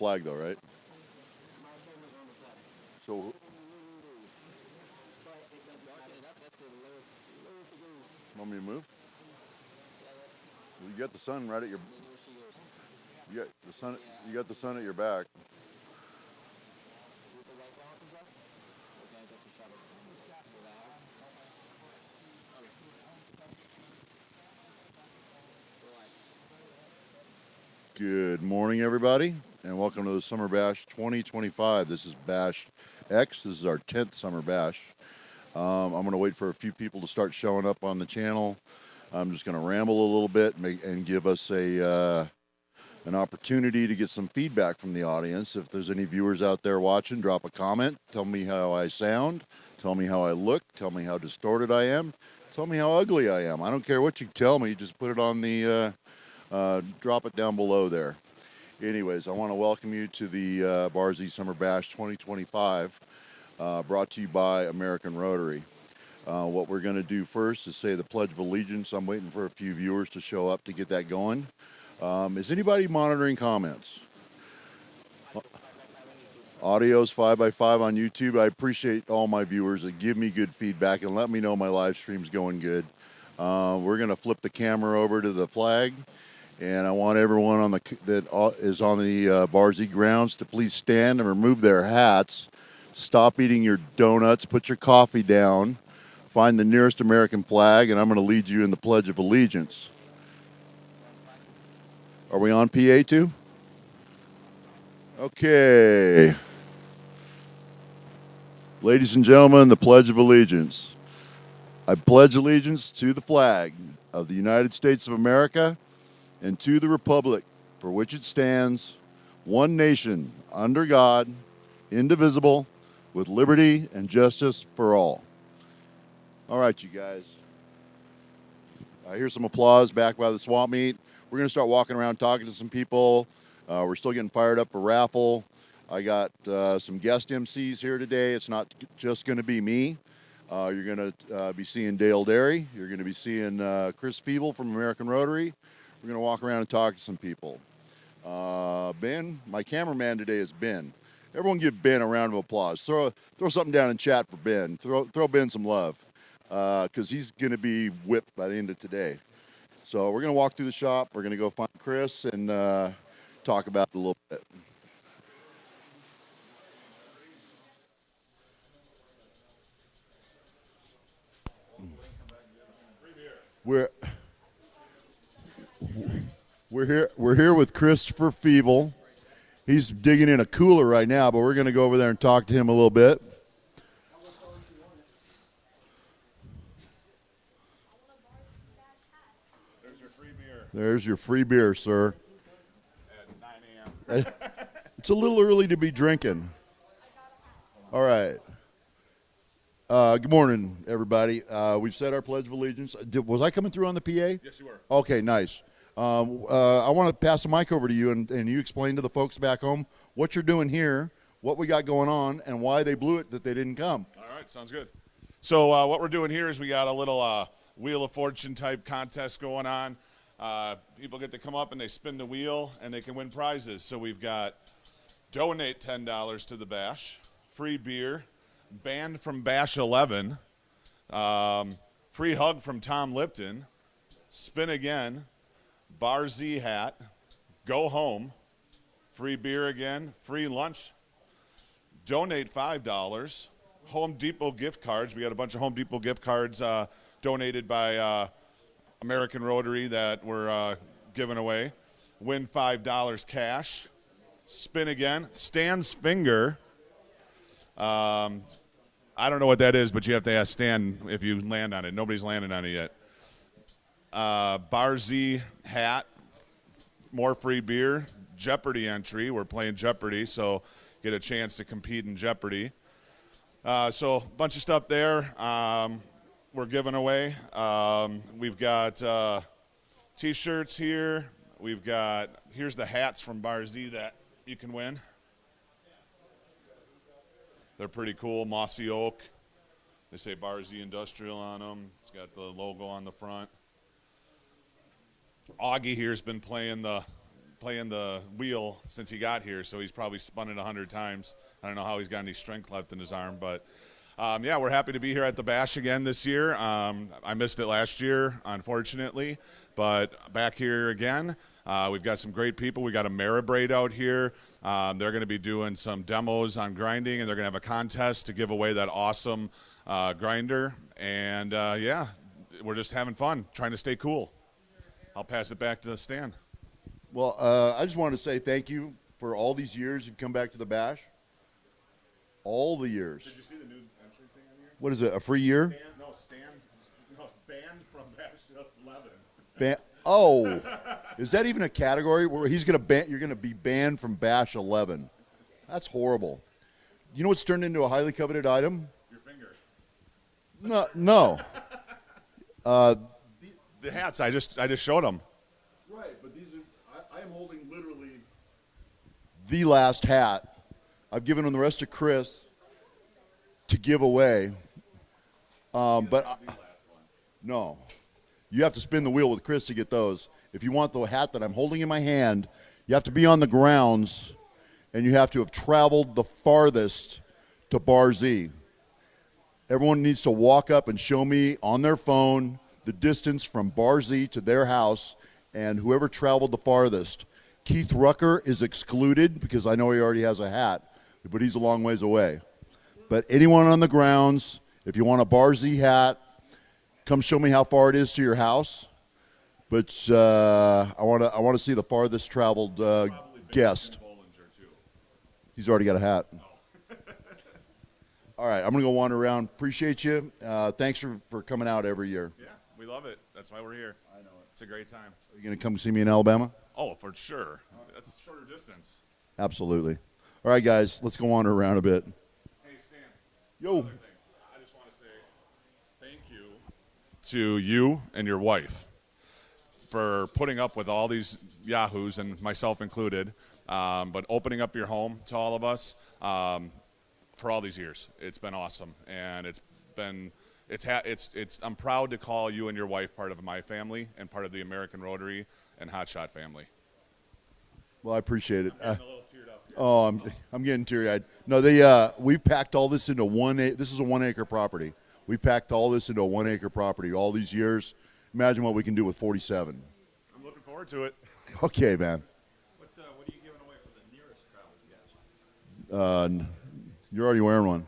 flag though, right? So, want me to move? You got the sun right at your. You got the sun. You got the sun at your back. Good morning, everybody, and welcome to the Summer Bash 2025. This is Bash X. This is our 10th Summer Bash. I'm going to wait for a few people to start showing up on the channel. I'm just going to ramble a little bit and give us an opportunity to get some feedback from the audience. If there's any viewers out there watching, drop a comment. Tell me how I sound. Tell me how I look. Tell me how distorted I am. Tell me how ugly I am. I don't care what you tell me. Just put it on the... drop it down below there. Anyways, I want to welcome you to the Barzy Summer Bash 2025, brought to you by American Rotary. What we're going to do first is say the Pledge of Allegiance. I'm waiting for a few viewers to show up to get that going. Is anybody monitoring comments? Audio's 5x5 on YouTube. I appreciate all my viewers that give me good feedback and let me know my live stream's going good. We're going to flip the camera over to the flag. And I want everyone that is on the Barzy grounds to please stand and remove their hats. Stop eating your donuts. Put your coffee down. Find the nearest American flag, and I'm going to lead you in the Pledge of Allegiance. Are we on PA too? Okay. Ladies and gentlemen, the Pledge of Allegiance. I pledge allegiance to the flag of the United States of America and to the republic for which it stands, one nation, under God, indivisible, with liberty and justice for all. All right, you guys. I hear some applause back by the swamp meet. We're going to start walking around talking to some people. We're still getting fired up for Raffle. I got some guest MCs here today. It's not just going to be me. You're going to be seeing Dale Derry. You're going to be seeing Chris Feeble from American Rotary. We're going to walk around and talk to some people. Ben, my cameraman today is Ben. Everyone give Ben a round of applause. Throw something down in chat for Ben. Throw Ben some love because he's going to be whipped by the end of today. So we're going to walk through the shop. We're going to go find Chris and talk about it a little bit. We're here with Christopher Feeble. He's digging in a cooler right now, but we're going to go over there and talk to him a little bit. There's your free beer. There's your free beer, sir. At 9 a.m. It's a little early to be drinking. All right. Good morning, everybody. We've said our Pledge of Allegiance. Was I coming through on the PA? Yes, you were. Okay, nice. I want to pass the mic over to you, and you explain to the folks back home what you're doing here, what we got going on, and why they blew it that they didn't come. All right, sounds good. So what we're doing here is we got a little Wheel of Fortune type contest going on. People get to come up and they spin the wheel, and they can win prizes. So we've got donate $10 to the Bash, free beer, banned from Bash 11, free hug from Tom Lipton, spin again, Barzy hat, go home, free beer again, free lunch, donate $5, Home Depot gift cards. We got a bunch of Home Depot gift cards donated by American Rotary that we're giving away. Win $5 cash, spin again, Stan's finger. I don't know what that is, but you have to ask Stan if you land on it. Nobody's landed on it yet. Barzy hat, more free beer, Jeopardy entry. We're playing Jeopardy, so get a chance to compete in Jeopardy. So a bunch of stuff there we're giving away. We've got T-shirts here. Here's the hats from Barzy that you can win. They're pretty cool, mossy oak. They say Barzy Industrial on them. It's got the logo on the front. Augie here's been playing the playing the wheel since he got here, so he's probably spun it 100 times. I don't know how he's got any strength left in his arm, but yeah, we're happy to be here at the Bash again this year. I missed it last year, unfortunately, but back here again. We've got some great people. We got a Marrabraid out here. They're going to be doing some demos on grinding, and they're going to have a contest to give away that awesome grinder. And yeah, we're just having fun, trying to stay cool. I'll pass it back to Stan. Well, I just wanted to say thank you for all these years you've come back to the Bash. All the years. Did you see the new entry thing on here? What is it, a free year? Banned from Bash 11. Oh, is that even a category where he's going to ban? You're going to be banned from Bash 11. That's horrible. You know what's turned into a highly coveted item? Your finger. No. The hats, I just showed them. Right, but these are, I am holding literally the last hat. I've given them the rest to Chris to give away. No. You have to spin the wheel with Chris to get those. If you want the hat that I'm holding in my hand, you have to be on the grounds, and you have to have traveled the farthest to Bar Z. Everyone needs to walk up and show me on their phone the distance from Bar Z to their house, and whoever traveled the farthest. Keith Rucker is excluded because I know he already has a hat, but he's a long ways away. But anyone on the grounds, if you want a Bar Z hat, come show me how far it is to your house. But I want to see the farthest traveled guest. He's already got a hat. All right, I'm going to go wander around. Appreciate you. Thanks for coming out every year. Yeah, we love it. That's why we're here. I know it. It's a great time. Are you going to come see me in Alabama? Oh, for sure. That's a shorter distance. Absolutely. All right, guys, let's go wander around a bit. Hey, Stan. Yo. I just want to say thank you to you and your wife for putting up with all these yahoos, and myself included, but opening up your home to all of us for all these years. It's been awesome, and I'm proud to call you and your wife part of my family and part of the American Rotary and Hot Shot family. Well, I appreciate it. I'm getting a little teared up here. Oh, I'm getting teary-eyed. No, we packed all this into this is a 1 acre property. We packed all this into a 1 acre property all these years. Imagine what we can do with 47. I'm looking forward to it. Okay, man. What are you giving away for the nearest travel guest? You're already wearing one.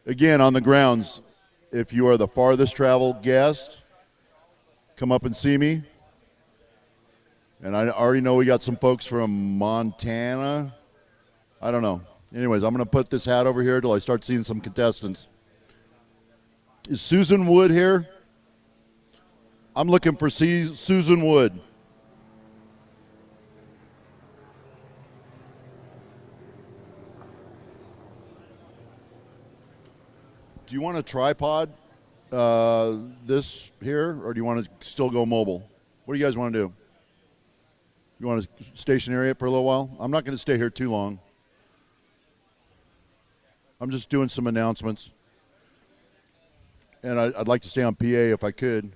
Again, on the grounds, if you are the farthest travel guest, come up and see me. And I already know we got some folks from Montana. I don't know. Anyways, I'm going to put this hat over here till I start seeing some contestants. Is Susan Wood here? I'm looking for Susan Wood. Do you want a tripod, this here, or do you want to still go mobile? What do you guys want to do? You want to stationary it for a little while? I'm not going to stay here too long. I'm just doing some announcements. And I'd like to stay on PA if I could.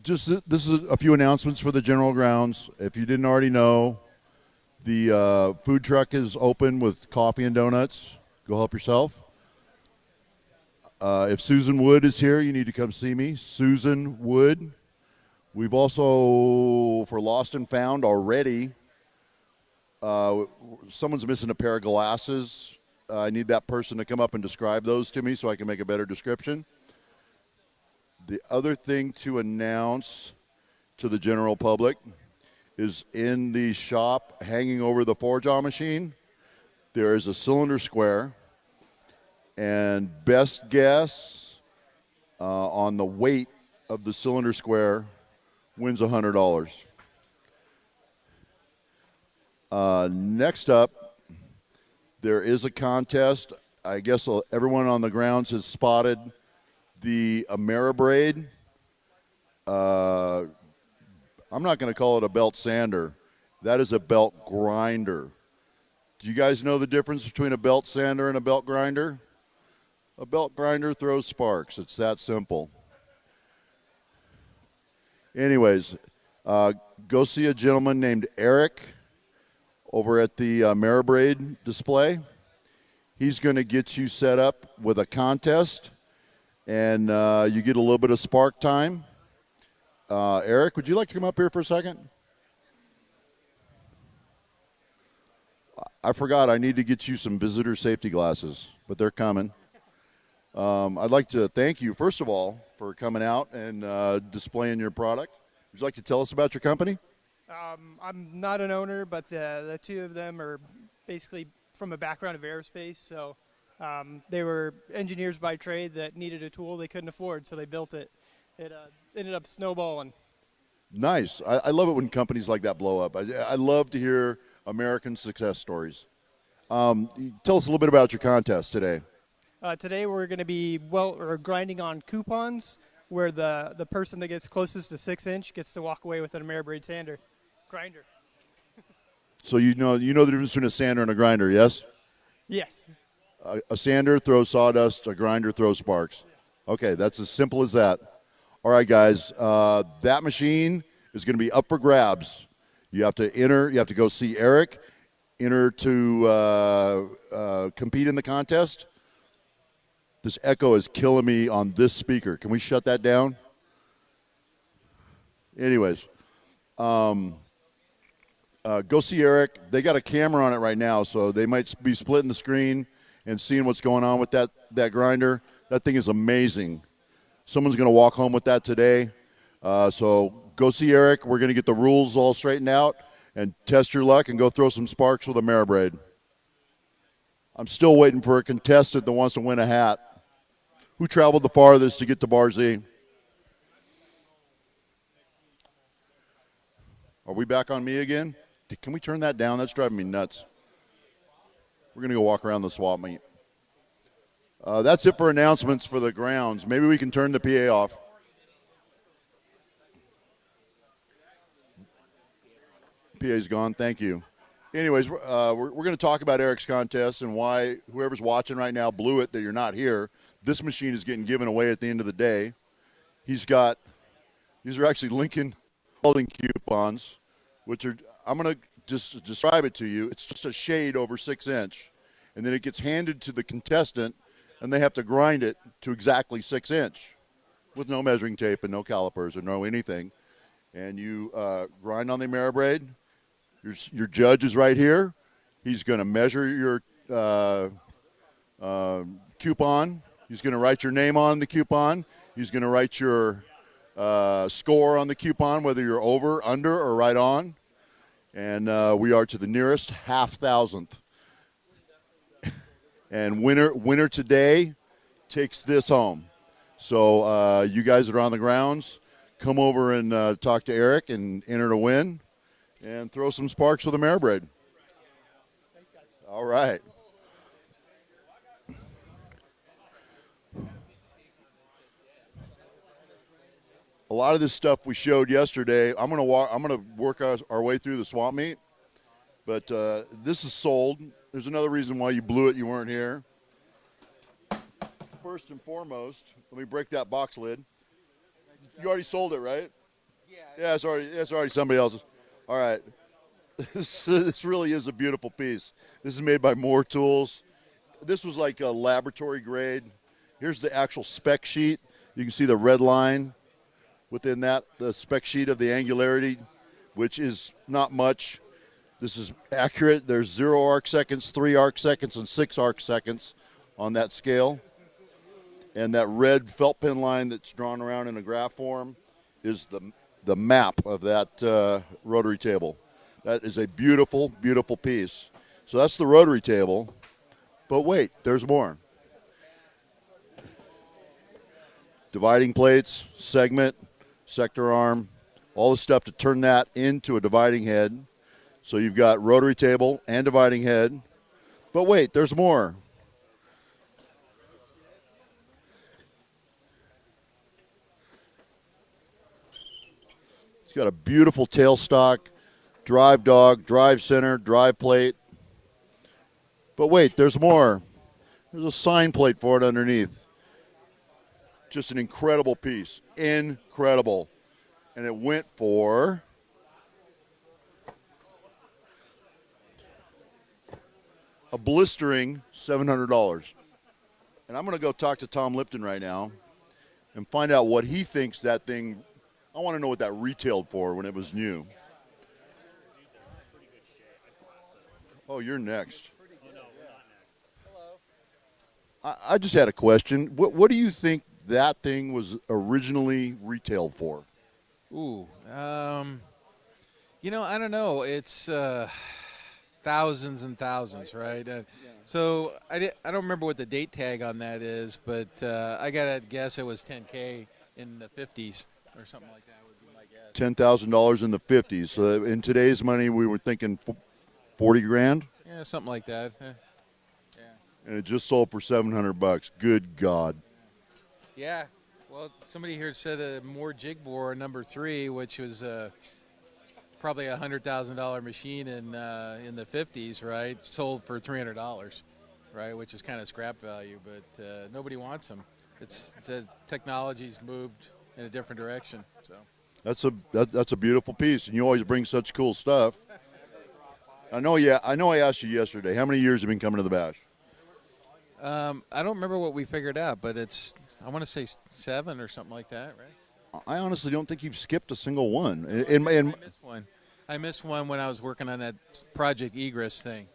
This is a few announcements for the general grounds. If you didn't already know, the food truck is open with coffee and donuts. Go help yourself. If Susan Wood is here, you need to come see me. Susan Wood. We've also, for Lost and Found already, someone's missing a pair of glasses. I need that person to come up and describe those to me so I can make a better description. The other thing to announce to the general public is in the shop hanging over the four-jaw machine, there is a cylinder square, and best guess on the weight of the cylinder square wins $100. Next up, there is a contest. I guess everyone on the grounds has spotted the Marrabraid. I'm not going to call it a belt sander. That is a belt grinder. Do you guys know the difference between a belt sander and a belt grinder? A belt grinder throws sparks. It's that simple. Anyways, go see a gentleman named Eric over at the Marrabraid display. He's going to get you set up with a contest, and you get a little bit of spark time. Eric, would you like to come up here for a second? I forgot I need to get you some visitor safety glasses, but they're coming. I'd like to thank you, first of all, for coming out and displaying your product. Would you like to tell us about your company? I'm not an owner, but the two of them are basically from a background of aerospace. So they were engineers by trade that needed a tool they couldn't afford, so they built it. It ended up snowballing. Nice. I love it when companies like that blow up. I love to hear American success stories. Tell us a little bit about your contest today. Today we're going to be grinding on coupons, where the person that gets closest to 6-inch gets to walk away with an Marrabraid sander grinder. So you know the difference between a sander and a grinder, yes? Yes. A sander throws sawdust, a grinder throws sparks. Okay, that's as simple as that. All right, guys, that machine is going to be up for grabs. You have to enter. You have to go see Eric, enter to compete in the contest. This echo is killing me on this speaker. Can we shut that down? Anyways, go see Eric. They got a camera on it right now, so they might be splitting the screen and seeing what's going on with that grinder. That thing is amazing. Someone's going to walk home with that today. So go see Eric. We're going to get the rules all straightened out and test your luck and go throw some sparks with a Marrabraid. I'm still waiting for a contestant that wants to win a hat. Who traveled the farthest to get to Bar Z? Are we back on me again? Can we turn that down? That's driving me nuts. We're going to go walk around the swap meet. That's it for announcements for the grounds. Maybe we can turn the PA off. PA's gone. Thank you. Anyways, we're going to talk about Eric's contest and why whoever's watching right now blew it that you're not here. This machine is getting given away at the end of the day. These are actually Lincoln welding coupons, which are, I'm going to just describe it to you. It's just a shade over 6-inch, and then it gets handed to the contestant, and they have to grind it to exactly 6-inch with no measuring tape and no calipers or no anything. And you grind on the Marrabraid. Your judge is right here. He's going to measure your coupon. He's going to write your name on the coupon. He's going to write your score on the coupon, whether you're over, under, or right on. And we are to the nearest half-thousandth. And winner today takes this home. So you guys that are on the grounds, come over and talk to Eric and enter to win and throw some sparks with a Marrabraid. All right. A lot of this stuff we showed yesterday. I'm going to work our way through the swamp meet, but this is sold. There's another reason why you blew it. You weren't here. First and foremost, let me break that box lid. You already sold it, right? Yeah, it's already somebody else's. All right. This really is a beautiful piece. This is made by Moore Tools. This was like a laboratory grade. Here's the actual spec sheet. You can see the red line within that, the spec sheet of the angularity, which is not much. This is accurate. There's 0 arc seconds, 3 arc seconds, and 6 arc seconds on that scale. And that red felt pin line that's drawn around in a graph form is the map of that rotary table. That is a beautiful, beautiful piece. So that's the rotary table. But wait, there's more. Dividing plates, segment, sector arm, all the stuff to turn that into a dividing head. So you've got rotary table and dividing head. But wait, there's more. It's got a beautiful tailstock, drive dog, drive center, drive plate. But wait, there's more. There's a sign plate for it underneath. Just an incredible piece. Incredible. And it went for a blistering $700. And I'm going to go talk to Tom Lipton right now and find out what he thinks that thing. I want to know what that retailed for when it was new. Oh, you're next. I just had a question. What do you think that thing was originally retailed for? Ooh, I don't know. It's thousands and thousands, right? So I don't remember what the date tag on that is, but I gotta guess it was 10K in the 50s or something like that would be my guess. $10,000 in the 50s. So in today's money, we were thinking 40 grand, Yeah, something like that. Yeah. and it just sold for $700. Good God. Yeah. Well, somebody here said a more jig bore number 3, which was probably a $100,000 machine in the 50s, right? Sold for $300, right? Which is kind of scrap value, but nobody wants them. It's the technology's moved in a different direction. So That's a beautiful piece, and you always bring such cool stuff. I know. Yeah, I know. I asked you yesterday. How many years have you been coming to the bash? I don't remember what we figured out, but I want to say 7 or something like that, right? I honestly don't think you've skipped a single one. I missed one. I missed one when I was working on that Project Egress thing.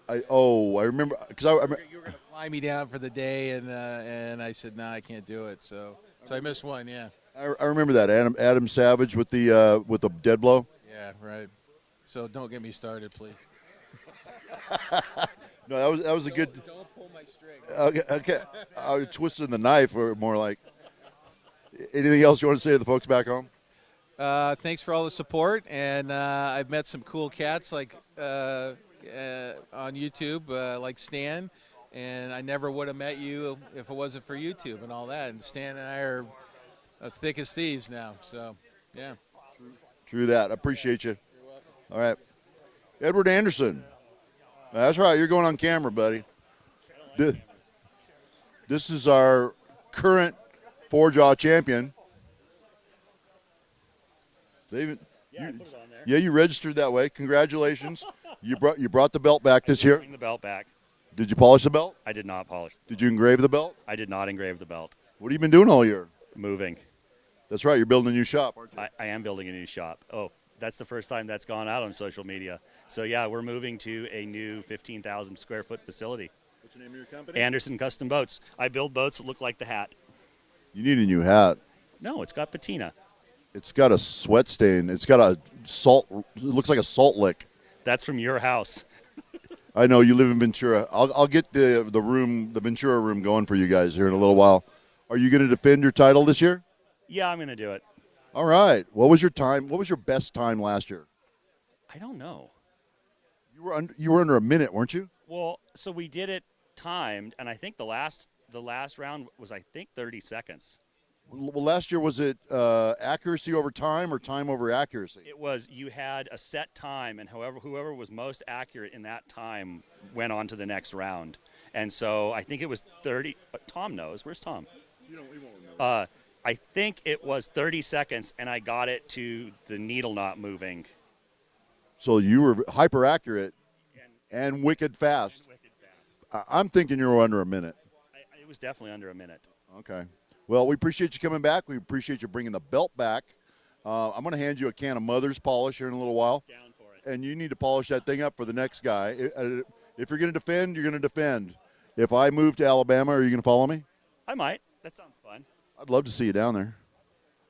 I remember because I You were going to fly me down for the day, and I said, no, I can't do it. So I missed one, yeah. I remember that Adam Savage with the dead blow. Yeah, right. So don't get me started, please. No, that was a good. Don't pull my string. Okay. I was twisting the knife, or more like. Anything else you want to say to the folks back home? Thanks for all the support, and I've met some cool cats like on YouTube, like Stan, and I never would have met you if it wasn't for YouTube and all that. And Stan and I are thick as thieves now, so yeah. True that. I appreciate you. All right. Edward Anderson. That's right. You're going on camera, buddy. This is our current four-jaw champion. David, Yeah, I put it on there. yeah, you registered that way. Congratulations. You brought the belt back this year. Bring the belt back. Did you polish the belt? I did not polish. Did you engrave the belt? I did not engrave the belt. What have you been doing all year? Moving. That's right. You're building a new shop, aren't you? I am building a new shop. Oh, that's the first time that's gone out on social media. So, yeah, we're moving to a new 15,000 square foot facility. What's the name of your company? Anderson Custom Boats. I build boats that look like the hat. You need a new hat. No, it's got patina. It's got a sweat stain. It's got a salt. It looks like a salt lick. That's from your house. I know you live in Ventura. I'll get the Ventura room going for you guys here in a little while. Are you going to defend your title this year? Yeah, I'm going to do it. All right. What was your time? What was your best time last year? I don't know. You were under a minute, weren't you? Well, so we did it timed, and I think the last round was, I think, 30 seconds. Well, last year was it accuracy over time or time over accuracy? It was, you had a set time, and whoever was most accurate in that time went on to the next round. And so I think it was 30. Tom knows. Where's Tom? He won't remember. I think it was 30 seconds, and I got it to the needle not moving. So you were hyper accurate and wicked fast. I'm thinking you were under a minute. It was definitely under a minute. Okay. Well, we appreciate you coming back. We appreciate you bringing the belt back. I'm going to hand you a can of Mother's polish here in a little while. Down for it. And you need to polish that thing up for the next guy. If you're going to defend, you're going to defend. If I move to Alabama, are you going to follow me? I might. That sounds fun. I'd love to see you down there.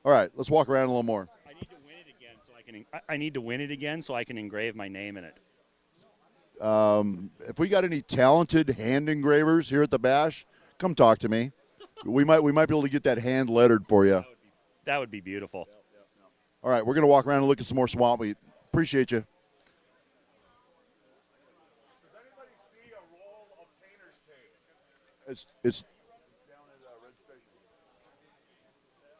All right, let's walk around a little more. I need to win it again so I can. I need to win it again so I can engrave my name in it. If we got any talented hand engravers here at the Bash, come talk to me. We might be able to get that hand lettered for you. That would be beautiful. All right, we're going to walk around and look at some more swamp meat. Appreciate you. Does anybody see a roll of painter's tape? It's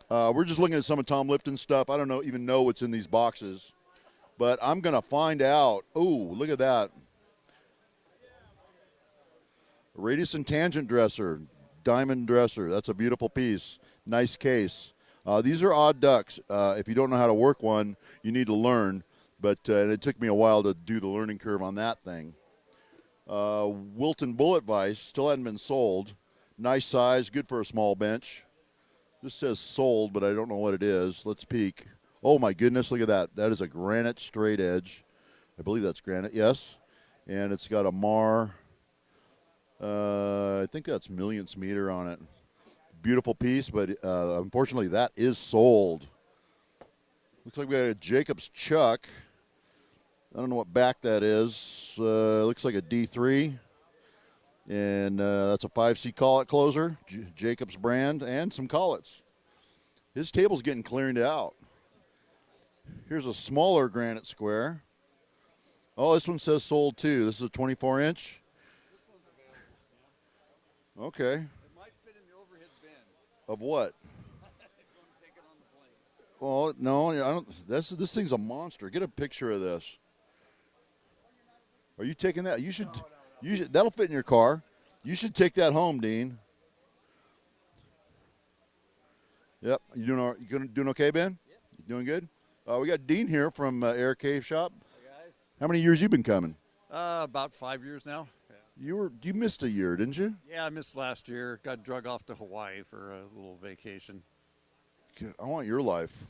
we're just looking at some of Tom Lipton's stuff. I don't even know what's in these boxes, but I'm going to find out. Oh, look at that. Radius and tangent dresser, diamond dresser. That's a beautiful piece. Nice case. These are odd ducks. If you don't know how to work one, you need to learn. But and it took me a while to do the learning curve on that thing. Wilton Bullet Vise still hadn't been sold. Nice size, good for a small bench. This says sold, but I don't know what it is. Let's peek. Oh, my goodness, look at that. That is a granite straight edge. I believe that's granite, yes. And it's got a Mar, I think that's millionths meter on it. Beautiful piece, but unfortunately that is sold. Looks like we got a Jacob's Chuck. I don't know what back that is. Looks like a D3. And that's a 5C collet closer, Jacob's brand, and some collets. His table's getting cleared out. Here's a smaller granite square. Oh, this one says sold too. This is a 24-inch. Okay. It might fit in the overhead bin. Of what? Well, no, I don't. This thing's a monster. Get a picture of this. Are you taking that? You should. You should. That'll fit in your car. You should take that home, Dean. Yep. You doing okay, Ben? Yep. You doing good? We got Dean here from Air Cave Shop. Hey guys. How many years you been coming? About 5 years now. Yeah. You missed a year, didn't you? Yeah, I missed last year. Got drug off to Hawaii for a little vacation. I want your life.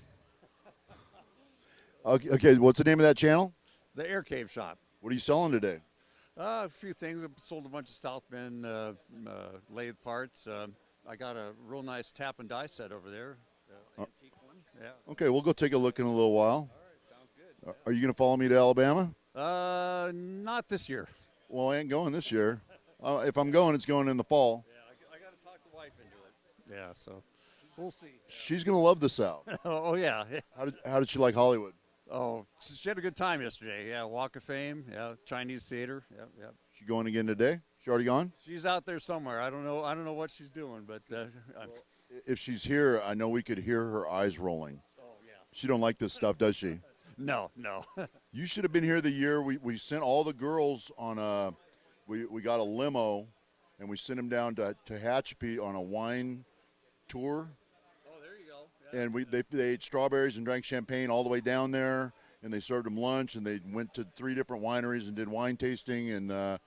Okay, what's the name of that channel? The Air Cave Shop. What are you selling today? A few things. I sold a bunch of South Bend lathe parts. I got a real nice tap and die set over there. Antique one. Yeah. Okay, we'll go take a look in a little while. All right, sounds good. Are you going to follow me to Alabama? Not this year. Well, I ain't going this year. If I'm going, it's going in the fall. Yeah, I got to talk the wife into it. Yeah, so we'll see. She's going to love the South. Oh yeah. How did she like Hollywood? Oh, she had a good time yesterday. Yeah, Walk of Fame. Yeah, Chinese theater. Yep, yep. She going again today? She already gone? She's out there somewhere. I don't know what she's doing, but If she's here, I know we could hear her eyes rolling. oh yeah. She don't like this stuff, does she? No. You should have been here the year we sent all the girls on a we got a limo and we sent them down to Tehachapi on a wine tour. Oh, there you go. Yeah. And they ate strawberries and drank champagne all the way down there, and they served them lunch, and they went to 3 different wineries and did wine tasting, and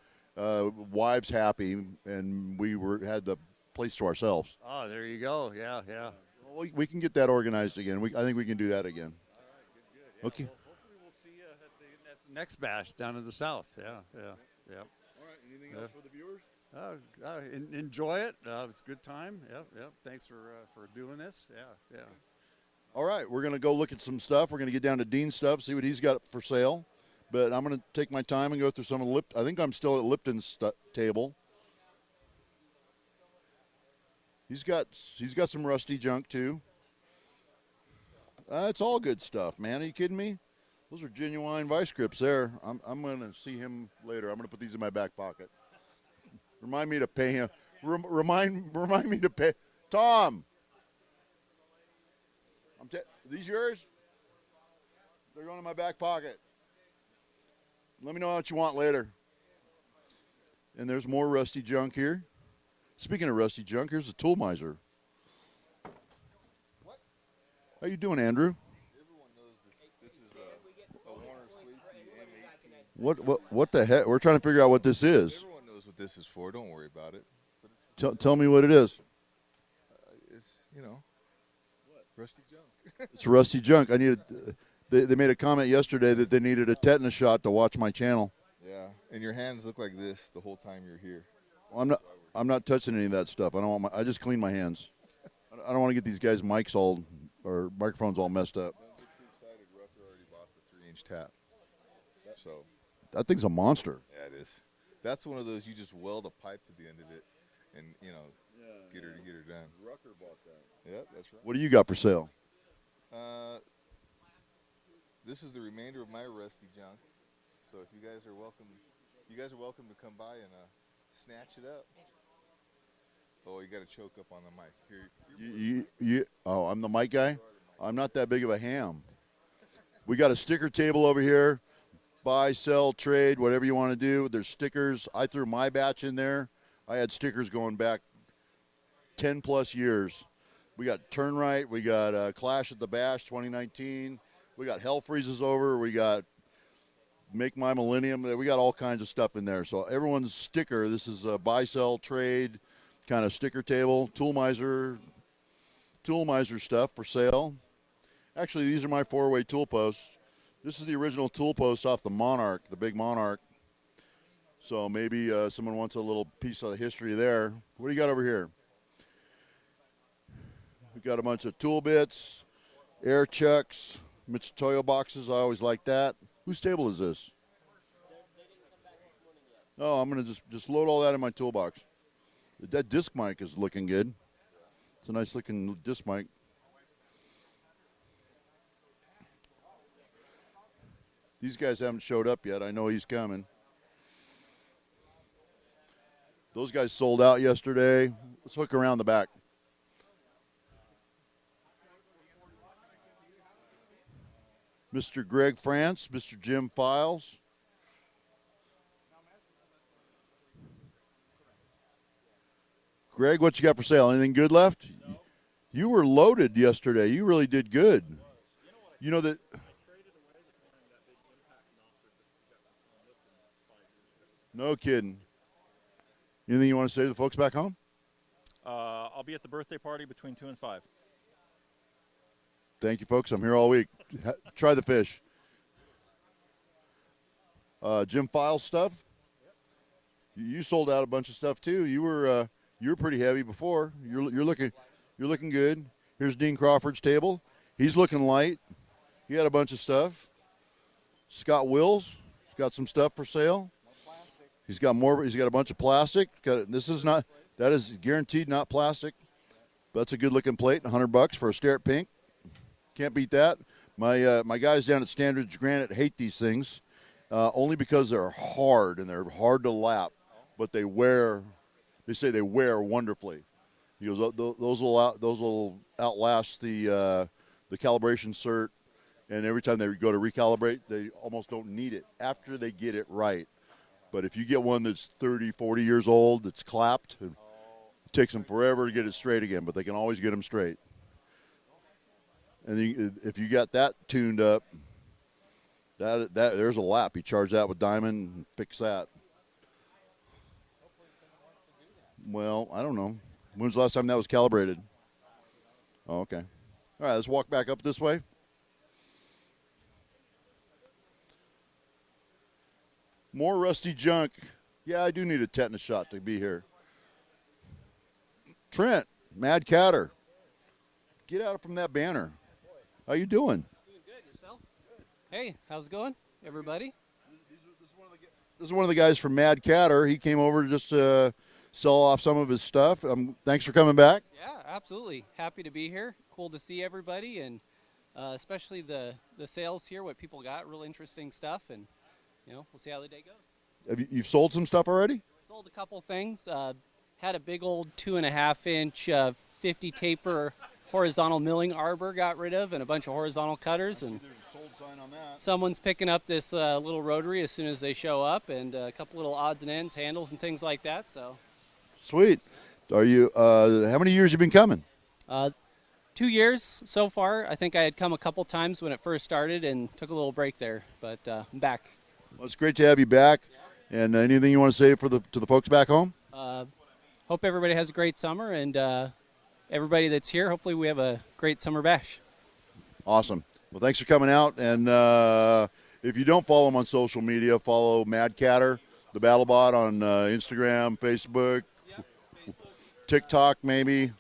wives happy, and we had the place to ourselves. Oh, there you go. Yeah. Well, we can get that organized again. I think we can do that again. All right, good. Okay. Well, hopefully we'll see you at the next bash down in the south. Yeah. All right. Anything else for the viewers? Enjoy it. It's a good time. Yep. Thanks for doing this. Yeah. All right, we're going to go look at some stuff. We're going to get down to Dean's stuff, see what he's got for sale. But I'm going to take my time and go through some of I think I'm still at Lipton's table. He's got some rusty junk too. It's all good stuff, man. Are you kidding me? Those are genuine vice grips there. I'm going to see him later. I'm going to put these in my back pocket. Remind me to pay him. Remind me to pay. Tom. Are these yours? They're going in my back pocket. Let me know what you want later. And there's more rusty junk here. Speaking of rusty junk, here's a tool miser. What? How you doing, Andrew? Everyone knows this is a Warner Swayze M18. What the heck? We're trying to figure out what this is. Everyone knows what this is for. Don't worry about it. Tell me what it is. It's, rusty junk. It's rusty junk. They made a comment yesterday that they needed a tetanus shot to watch my channel. Yeah, and your hands look like this the whole time you're here. Well, I'm not touching any of that stuff. I just clean my hands. I don't want to get these guys' microphones all messed up. Don't get too excited. Rucker already bought the 3-inch tap. So That thing's a monster. yeah, it is. That's one of those you just weld a pipe to the end of it, and get her done. Rucker bought that. Yep, that's right. What do you got for sale? This is the remainder of my rusty junk. So if you guys are welcome to come by and snatch it up. Oh, you got to choke up on the mic. Here, I'm the mic guy? I'm not that big of a ham. We got a sticker table over here. Buy, sell, trade, whatever you want to do. There's stickers. I threw my batch in there. I had stickers going back 10 plus years. We got Turn Right. We got Clash at the Bash 2019. We got Hell Freezes Over. We got Make My Millennium. We got all kinds of stuff in there. So everyone's sticker. This is a buy, sell, trade kind of sticker table. Tool Miser stuff for sale. Actually, these are my 4-way tool posts. This is the original tool post off the Monarch, the big Monarch. So maybe someone wants a little piece of the history there. What do you got over here? We got a bunch of tool bits, air chucks, Mitsutoyo boxes. I always like that. Whose table is this? Oh, I'm going to just load all that in my toolbox. That disc mic is looking good. It's a nice looking disc mic. These guys haven't showed up yet. I know he's coming. Those guys sold out yesterday. Let's hook around the back. Mr. Greg France, Mr. Jim Files. Greg, what you got for sale? Anything good left? You were loaded yesterday. You really did good. You know that. No kidding. Anything you want to say to the folks back home? I'll be at the birthday party between 2 and 5. Thank you, folks. I'm here all week. Try the fish. Jim Files stuff. You sold out a bunch of stuff too. You were pretty heavy before. You're looking good. Here's Dean Crawford's table. He's looking light. He had a bunch of stuff. Scott Wills has got some stuff for sale. He's got more. He's got a bunch of plastic. That is guaranteed not plastic. But that's a good looking plate. $100 for a Stare Pink. Can't beat that. My guys down at Standards Granite hate these things, only because they're hard and they're hard to lap. But they wear. They say they wear wonderfully. He goes, those will outlast the calibration cert, and every time they go to recalibrate, they almost don't need it after they get it right. But if you get one that's 30, 40 years old that's clapped, it takes them forever to get it straight again, but they can always get them straight. And if you got that tuned up, that there's a lap. You charge that with diamond and fix that. Well, I don't know. When's the last time that was calibrated? Oh, okay. All right, let's walk back up this way. More rusty junk. Yeah, I do need a tetanus shot to be here. Trent, Mad Catter. Get out from that banner. How you doing? Doing good. Yourself? Good. Hey, how's it going, everybody? This is one of the guys from Mad Catter. He came over just to sell off some of his stuff. Thanks for coming back. Yeah, absolutely. Happy to be here. Cool to see everybody, and especially the sales here, what people got, real interesting stuff, and we'll see how the day goes. You've sold some stuff already? Sold a couple things. Had a big old 2.5-inch 50 taper horizontal milling arbor got rid of, and a bunch of horizontal cutters. And there's a sold sign on that. Someone's picking up this little rotary as soon as they show up, and a couple little odds and ends, handles and things like that. So sweet. Are you? How many years you been coming? 2 years so far. I think I had come a couple times when it first started and took a little break there, but I'm back. Well, it's great to have you back. And anything you want to say to the folks back home? Hope everybody has a great summer, and everybody that's here, hopefully we have a great summer bash. Awesome. Well, thanks for coming out. And if you don't follow him on social media, follow Mad Catter, the BattleBot on Instagram, Facebook, TikTok maybe. We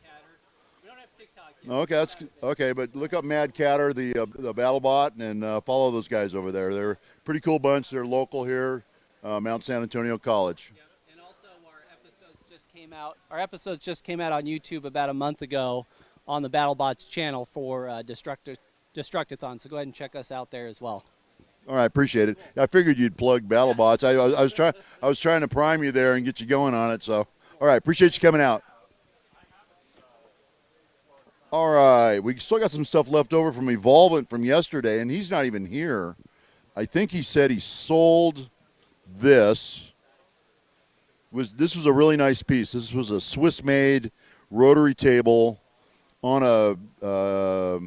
don't have TikTok yet. Okay, that's okay. But look up Mad Catter, the BattleBot, and follow those guys over there. They're a pretty cool bunch. They're local here, Mount San Antonio College. Yep. And also our episodes just came out. Our episodes just came out on YouTube about a month ago on the BattleBots channel for Destructathon. So go ahead and check us out there as well. All right, appreciate it. I figured you'd plug BattleBots. I was trying to prime you there and get you going on it. So, all right, appreciate you coming out. All right, we still got some stuff left over from Evolvent from yesterday, and he's not even here. I think he said he sold this. This was a really nice piece. This was a Swiss-made rotary table on a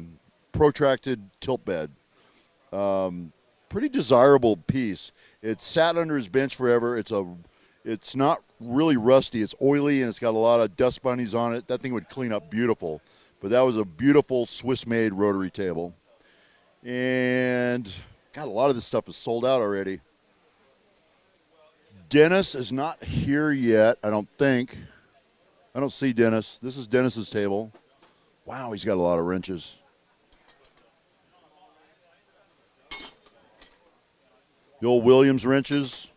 protracted tilt bed. Pretty desirable piece. It sat under his bench forever. It's not really rusty. It's oily, and it's got a lot of dust bunnies on it. That thing would clean up beautiful. But that was a beautiful Swiss-made rotary table. And, God, a lot of this stuff is sold out already. Dennis is not here yet, I don't think. I don't see Dennis. This is Dennis's table. Wow, he's got a lot of wrenches. The old Williams wrenches.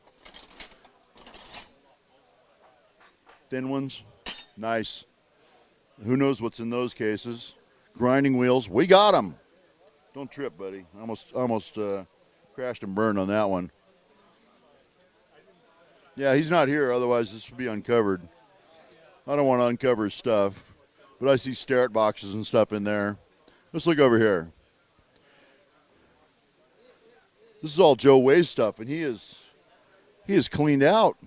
Thin ones. Nice. Who knows what's in those cases. Grinding wheels. We got them. Don't trip, buddy. Almost crashed and burned on that one. Yeah, he's not here. Otherwise, this would be uncovered. I don't want to uncover his stuff. But I see Starrett boxes and stuff in there. Let's look over here. This is all Joe Way's stuff, and he is cleaned out.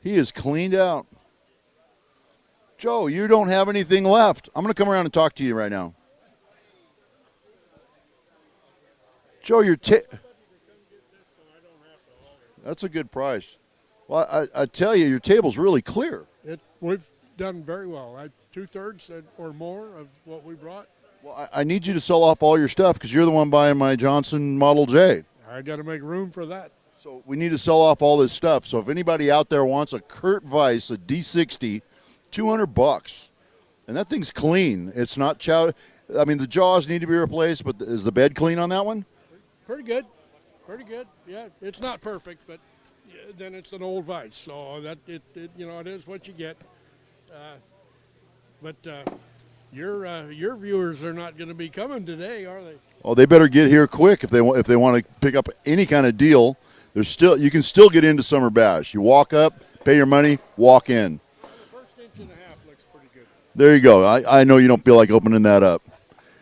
He is cleaned out. Joe, you don't have anything left. I'm going to come around and talk to you right now. Joe, that's a good price. Well, I tell you, your table's really clear. We've done very well. 2/3 or more of what we brought. Well, I need you to sell off all your stuff because you're the one buying my Johnson Model J. I got to make room for that. So we need to sell off all this stuff. So if anybody out there wants a Kurt Weiss, a D60, $200, and that thing's clean. It's not chow. I mean, the jaws need to be replaced, but is the bed clean on that one? Pretty good. Pretty good. Yeah, it's not perfect, but then it's an old Weiss, so that it is what you get. But your viewers are not going to be coming today, are they? Oh, they better get here quick if they want to pick up any kind of deal. You can still get into Summer Bash. You walk up, pay your money, walk in. The first inch and a half looks pretty good. There you go. I know you don't feel like opening that up.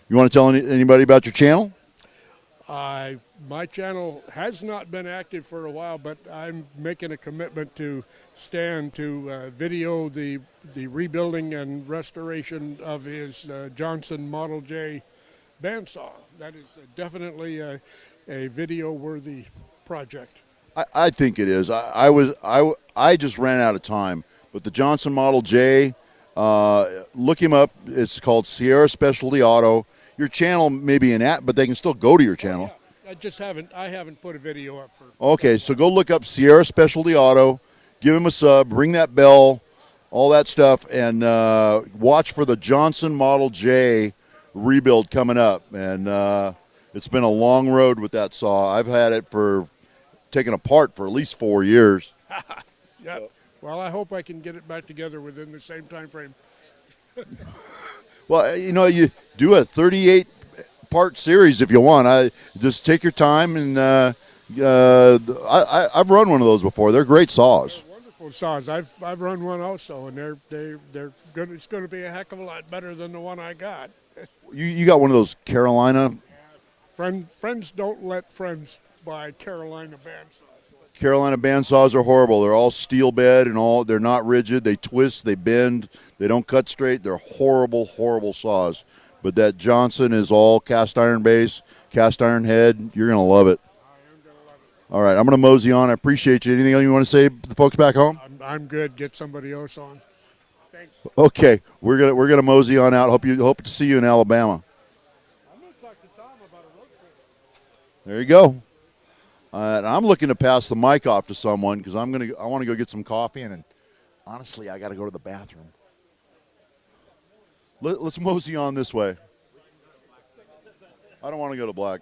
You want to tell anybody about your channel? My channel has not been active for a while, but I'm making a commitment to Stan to video the rebuilding and restoration of his Johnson Model J bandsaw. That is definitely a video-worthy project. I think it is. I just ran out of time, but the Johnson Model J, look him up. It's called Sierra Specialty Auto. Your channel may be an app, but they can still go to your channel. Oh, yeah. I haven't put a video up for. Okay, so go look up Sierra Specialty Auto, give him a sub, ring that bell, all that stuff, and watch for the Johnson Model J rebuild coming up. And it's been a long road with that saw. I've had it taken apart for at least 4 years. Yeah. Well, I hope I can get it back together within the same time frame. Well, you do a 38-part series if you want. I just take your time, and I've run one of those before. They're great saws. They're wonderful saws. I've run one also, and they're good. It's going to be a heck of a lot better than the one I got. You got one of those Carolina. Friends don't let friends buy Carolina bandsaws. Carolina bandsaws are horrible. They're all steel bed and all. They're not rigid. They twist. They bend. They don't cut straight. They're horrible, horrible saws. But that Johnson is all cast iron base, cast iron head. You're gonna love it. All right, I'm gonna mosey on. I appreciate you. Anything else you want to say to the folks back home? I'm good. Get somebody else on. Thanks. Okay, we're gonna mosey on out. Hope to see you in Alabama. I'm gonna talk to Tom about a road trip. There you go. And I'm looking to pass the mic off to someone because I want to go get some coffee, and honestly, I got to go to the bathroom. Let's mosey on this way. I don't want to go to black.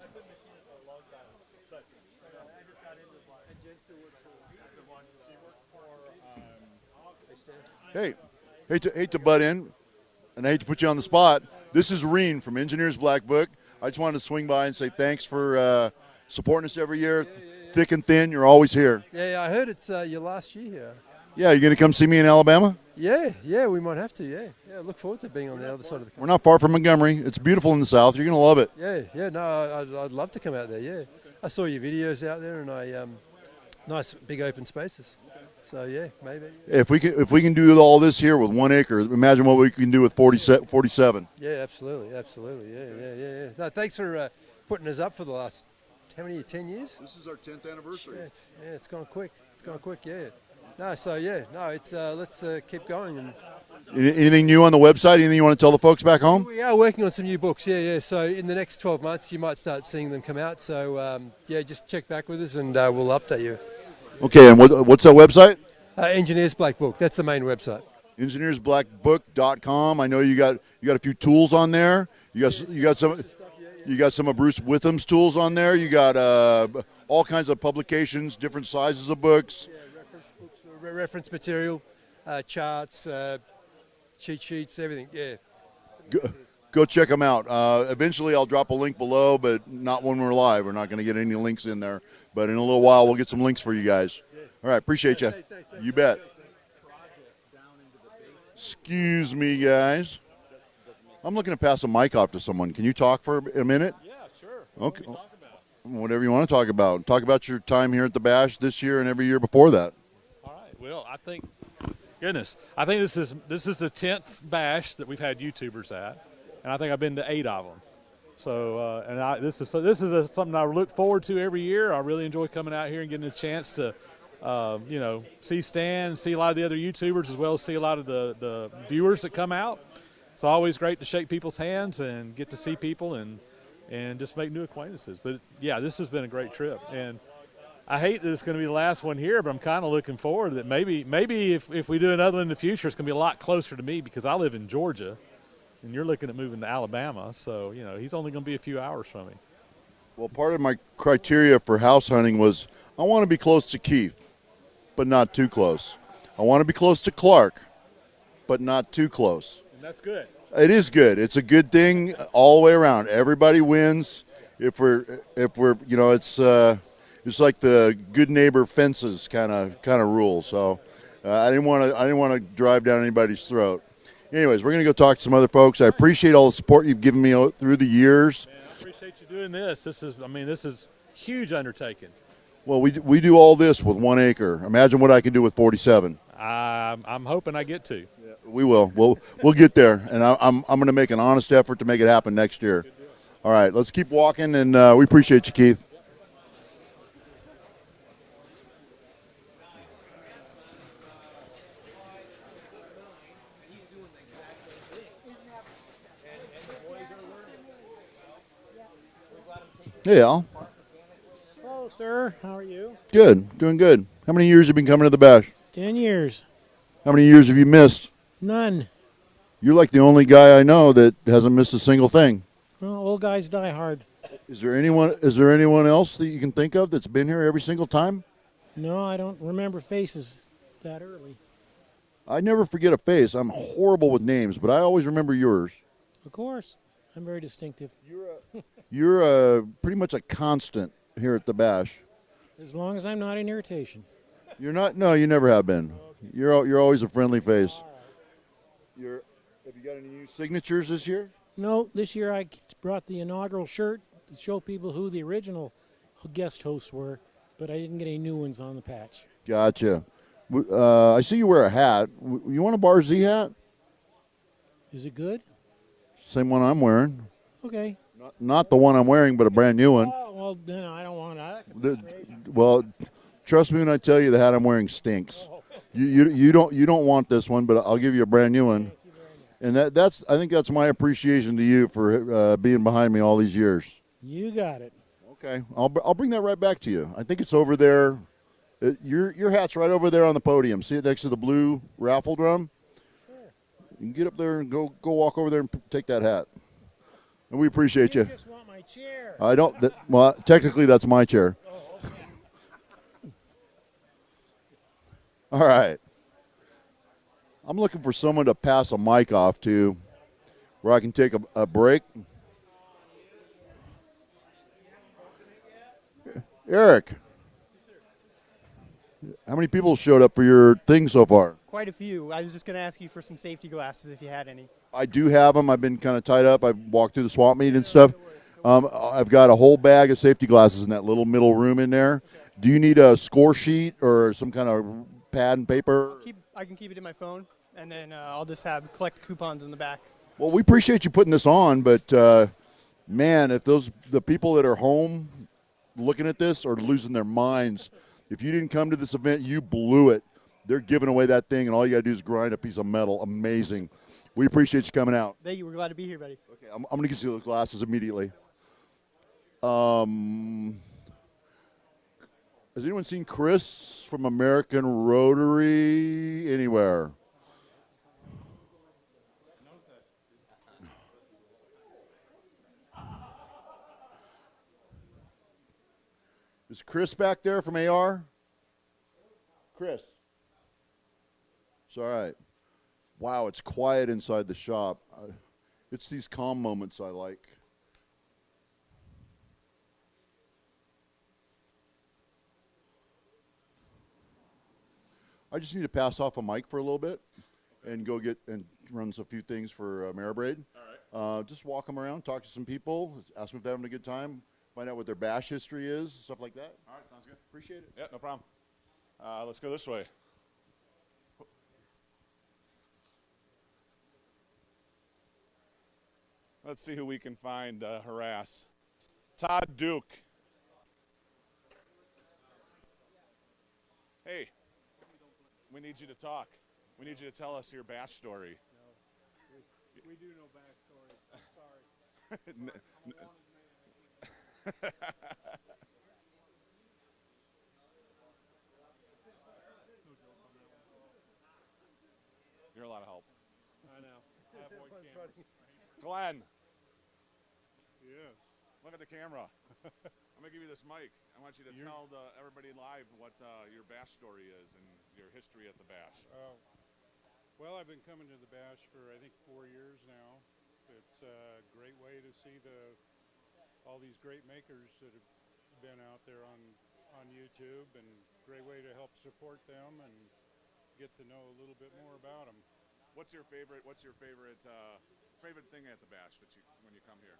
Hey, hate to butt in, and I hate to put you on the spot. This is Reen from Engineers Black Book. I just wanted to swing by and say thanks for supporting us every year. Yeah. Thick and thin, you're always here. Yeah, I heard it's your last year here. Yeah, you're going to come see me in Alabama? Yeah, we might have to, yeah. I look forward to being on the other side of the country. We're not far from Montgomery. It's beautiful in the south. You're going to love it. Yeah, no, I'd love to come out there, yeah. Okay. I saw your videos out there, and nice big open spaces. Okay. So yeah, maybe. If we can do all this here with 1 acre, imagine what we can do with 47. Yeah, absolutely. Yeah. No, thanks for putting us up for the last, how many, 10 years? This is our 10th anniversary. It's gone quick. Yeah. No, so yeah, no, it's let's keep going. And Anything new on the website? Anything you want to tell the folks back home? we are working on some new books. Yeah. So in the next 12 months, you might start seeing them come out. So yeah, just check back with us, and we'll update you. Okay, and what's that website? Engineers Black Book. That's the main website. engineersblackbook.com. I know you got a few tools on there. You got some of Bruce Witham's tools on there. You got all kinds of publications, different sizes of books. Yeah, reference books, reference material, charts, cheat sheets, everything. Yeah. Go check them out. Eventually, I'll drop a link below, but not when we're live. We're not going to get any links in there. But in a little while, we'll get some links for you guys. All right, appreciate you. You bet. Excuse me, guys. I'm looking to pass a mic off to someone. Can you talk for a minute? Yeah, sure. Okay. Whatever you want to talk about. Talk about your time here at the Bash this year and every year before that. All right. Well, I think this is the 10th Bash that we've had YouTubers at, and I think I've been to 8 of them. So, this is something I look forward to every year. I really enjoy coming out here and getting a chance to, see Stan, see a lot of the other YouTubers, as well as see a lot of the viewers that come out. It's always great to shake people's hands and get to see people and just make new acquaintances. But yeah, this has been a great trip, and I hate that it's going to be the last one here, but I'm kind of looking forward that maybe if we do another one in the future, it's going to be a lot closer to me because I live in Georgia. And you're looking at moving to Alabama, so, he's only going to be a few hours from me. Well, part of my criteria for house hunting was I want to be close to Keith, but not too close. I want to be close to Clark, but not too close. And that's good. It is good. It's a good thing all the way around. Everybody wins. If we're it's like the good neighbor fences kind of rule. So I didn't want to drive down anybody's throat. Anyways, we're going to go talk to some other folks. I appreciate all the support you've given me through the years. Man, I appreciate you doing this. This is huge undertaking. Well, we do all this with 1 acre. Imagine what I can do with 47. I'm hoping I get to. Yeah, we will. We'll get there, and I'm going to make an honest effort to make it happen next year. All right, let's keep walking, and we appreciate you, Keith. Hey, Al. Hello, sir. How are you? Good. Doing good. How many years have you been coming to the Bash? 10 years. How many years have you missed? None. You're like the only guy I know that hasn't missed a single thing. Well, old guys die hard. Is there anyone else that you can think of that's been here every single time? No, I don't remember faces that early. I never forget a face. I'm horrible with names, but I always remember yours. Of course. I'm very distinctive. You're pretty much a constant here at the Bash. As long as I'm not in irritation. You're not? No, you never have been. You're always a friendly face. Have you got any new signatures this year? No, this year I brought the inaugural shirt to show people who the original guest hosts were, but I didn't get any new ones on the patch. Gotcha. I see you wear a hat. You want a Bar Z hat? Is it good? Same one I'm wearing. Okay. Not the one I'm wearing, but a brand new one. Oh, well, then I don't want that. Well, trust me when I tell you the hat I'm wearing stinks. You don't want this one, but I'll give you a brand new one. And I think that's my appreciation to you for being behind me all these years. You got it. Okay, I'll bring that right back to you. I think it's over there. Your hat's right over there on the podium. See it next to the blue raffle drum? Sure. You can get up there and go walk over there and take that hat. And we appreciate you. You just want my chair. I don't. Well, technically that's my chair. Oh, okay. All right. I'm looking for someone to pass a mic off to where I can take a break. Eric, how many people showed up for your thing so far? Quite a few. I was just going to ask you for some safety glasses if you had any. I do have them. I've been kind of tied up. I've walked through the swamp meet and stuff. I've got a whole bag of safety glasses in that little middle room in there. Do you need a score sheet or some kind of pad and paper? I can keep it in my phone, and then I'll just collect coupons in the back. Well, we appreciate you putting this on, but man, if the people that are home looking at this are losing their minds. If you didn't come to this event, you blew it. They're giving away that thing, and all you got to do is grind a piece of metal. Amazing. We appreciate you coming out. Thank you. We're glad to be here, buddy. Okay, I'm going to get you those glasses immediately. Has anyone seen Chris from American Rotary anywhere? Is Chris back there from AR? Chris. It's all right. Wow, it's quiet inside the shop. It's these calm moments I like. I just need to pass off a mic for a little bit and go get and run a few things for Marrabraid. All right. Just walk them around, talk to some people, ask them if they're having a good time, find out what their bash history is, stuff like that. All right, sounds good. Appreciate it. Yeah, no problem. Let's go this way. Let's see who we can find harass. Todd Duke. Hey, we need you to talk. We need you to tell us your bash story. No, we do no bash story. Sorry. You're a lot of help. I know. Glenn, Yes. look at the camera. I'm going to give you this mic. I want you to tell everybody live what your bash story is and your history at the bash. Well, I've been coming to the bash for I think 4 years now. It's a great way to see all these great makers that have been out there on YouTube, and great way to help support them and get to know a little bit more about them. What's your favorite favorite thing at the bash when you come here?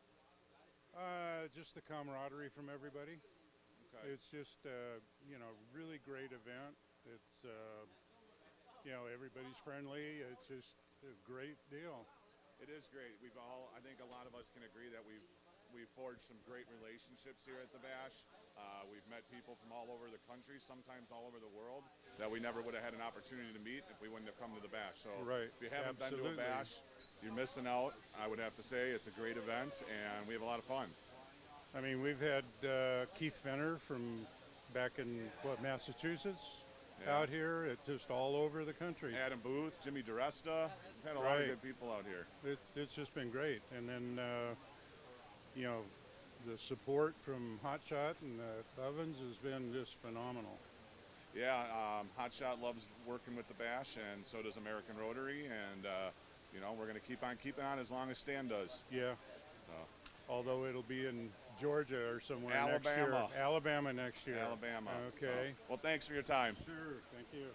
Just the camaraderie from everybody. Okay. It's just really great event. It's everybody's friendly. It's just a great deal. It is great. I think a lot of us can agree that we've forged some great relationships here at the bash. We've met people from all over the country, sometimes all over the world, that we never would have had an opportunity to meet if we wouldn't have come to the bash. So Right. if you haven't Absolutely. been to a bash, you're missing out. I would have to say it's a great event, and we have a lot of fun. I mean, we've had Keith Fenner from back in Massachusetts out here. It's just all over the country. Adam Booth, Jimmy DiResta. We've had a lot of good people out here. It's just been great. And then the support from Hotshot and the Ovens has been just phenomenal. Yeah, Hotshot loves working with the bash, and so does American Rotary, and we're going to keep on keeping on as long as Stan does. Yeah. Although it'll be in Georgia or somewhere next year. Alabama next year. Alabama. Okay. So, well, thanks for your time. Sure. Thank you.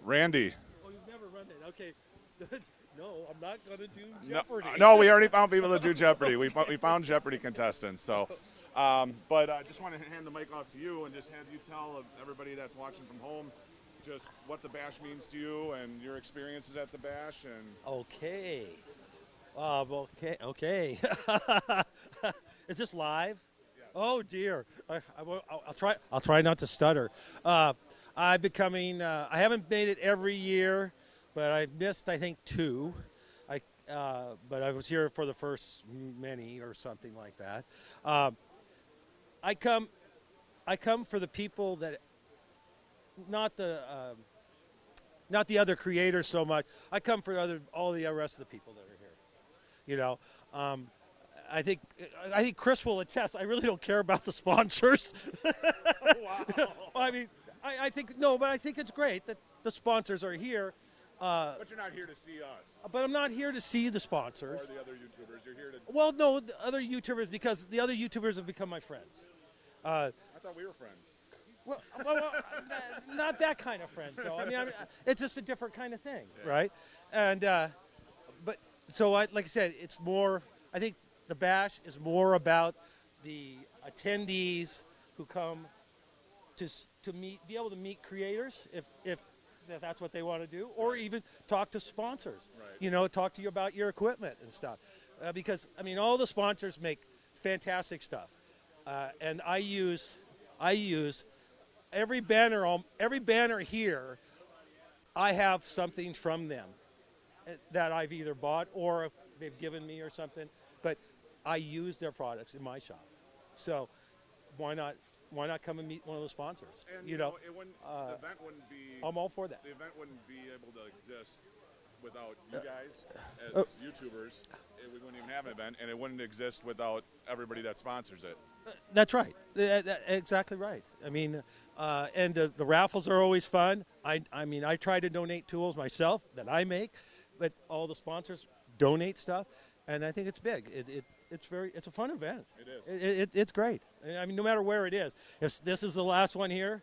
Randy. Oh, you've never run it. Okay. No, I'm not going to do Jeopardy. No, we already found people that do Jeopardy. We found Jeopardy contestants. So, but I just want to hand the mic off to you and just have you tell everybody that's watching from home just what the bash means to you and your experiences at the bash. And Okay. Okay. Is this live? Yeah. Oh dear. I'll try not to stutter. I'm becoming. I haven't made it every year, but I missed I think 2. But I was here for the first many or something like that. I come for the people that, not the other creators so much. I come for all the rest of the people that are here. I think Chris will attest. I really don't care about the sponsors. Wow. I mean, I think it's great that the sponsors are here. But you're not here to see us. But I'm not here to see the sponsors. Or the other YouTubers. You're here to. Well, no, the other YouTubers, because the other YouTubers have become my friends. I thought we were friends. Not that kind of friends, though. I mean, it's just a different kind of thing, right? And but so like I said, it's more. I think the bash is more about the attendees who come to meet, be able to meet creators if that's what they want to do, or even talk to sponsors. Right. You know, talk to you about your equipment and stuff, because I mean, all the sponsors make fantastic stuff, and I use every banner here. I have something from them that I've either bought or they've given me or something, but I use their products in my shop. So why not come and meet one of the sponsors? And you know, it wouldn't, the event wouldn't be. I'm all for that. The event wouldn't be able to exist without you guys as YouTubers. We wouldn't even have an event, and it wouldn't exist without everybody that sponsors it. That's right. Exactly right. I mean, and the raffles are always fun. I mean, I try to donate tools myself that I make, but all the sponsors donate stuff, and I think it's big. It's a fun event. It is. It's great. I mean, no matter where it is. If this is the last one here,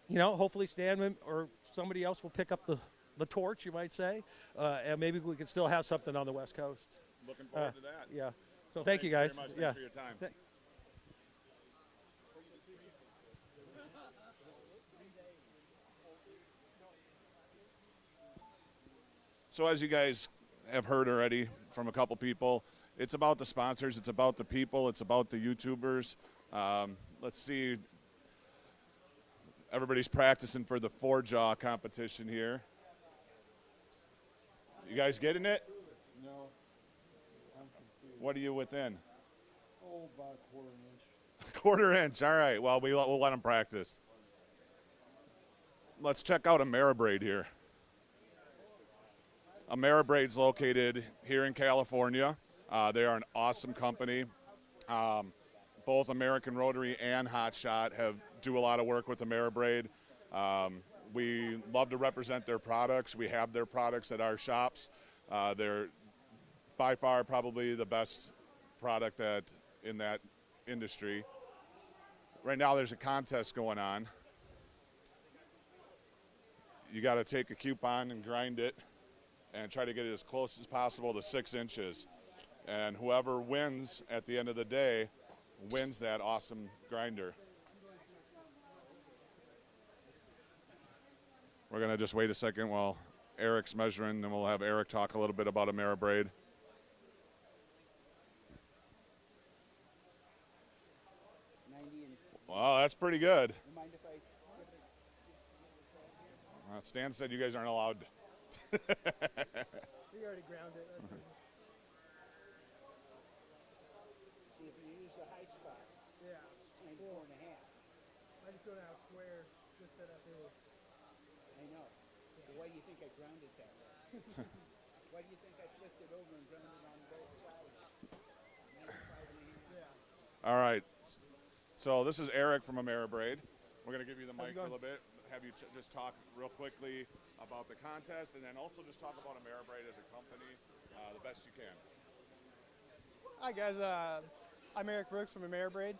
you know, hopefully Stan or somebody else will pick up the torch, you might say, and maybe we can still have something on the West Coast. Looking forward to that. Yeah. So Well, thank you guys. Very much. Yeah. Thanks for your time. So as you guys have heard already from a couple people, it's about the sponsors, it's about the people, it's about the YouTubers. Let's see. Everybody's practicing for the four-jaw competition here. You guys getting it? No. What are you within? Oh, about a quarter inch. Quarter inch. All right. Well, we'll let them practice. Let's check out a Marrabraid here. A Marrabraid's located here in California. They are an awesome company. Both American Rotary and Hot Shot do a lot of work with the Marrabraid. We love to represent their products. We have their products at our shops. They're by far probably the best product in that industry. Right now there's a contest going on. You got to take a coupon and grind it and try to get it as close as possible to 6 inches. And whoever wins at the end of the day wins that awesome grinder. We're going to just wait a second while Eric's measuring, and we'll have Eric talk a little bit about a Marrabraid. Wow, that's pretty good. Stan said you guys aren't allowed. We already ground it. See if you use the high spot. Yeah. And 4.5. I just go down square, just set up here. I know. But why do you think I grounded that way? Why do you think I flipped it over and grounded on both sides? 95.5. Yeah. All right. So this is Eric from a Marrabraid. We're going to give you the mic for a little bit. Have you just talk real quickly about the contest, and then also just talk about a Marrabraid as a company the best you can. Hi guys, I'm Eric Brooks from Marrabraid.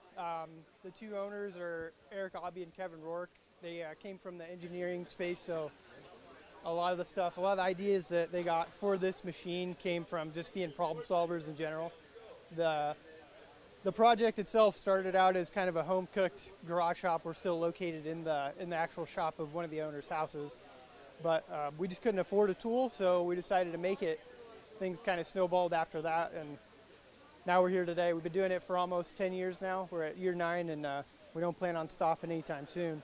The two owners are Eric Obby and Kevin Rourke. They came from the engineering space, so a lot of the ideas that they got for this machine came from just being problem solvers in general. The project itself started out as kind of a home-cooked garage shop. We're still located in the actual shop of one of the owners' houses, but we just couldn't afford a tool, so we decided to make it. Things kind of snowballed after that, and now we're here today. We've been doing it for almost 10 years now. We're at year 9, and we don't plan on stopping anytime soon.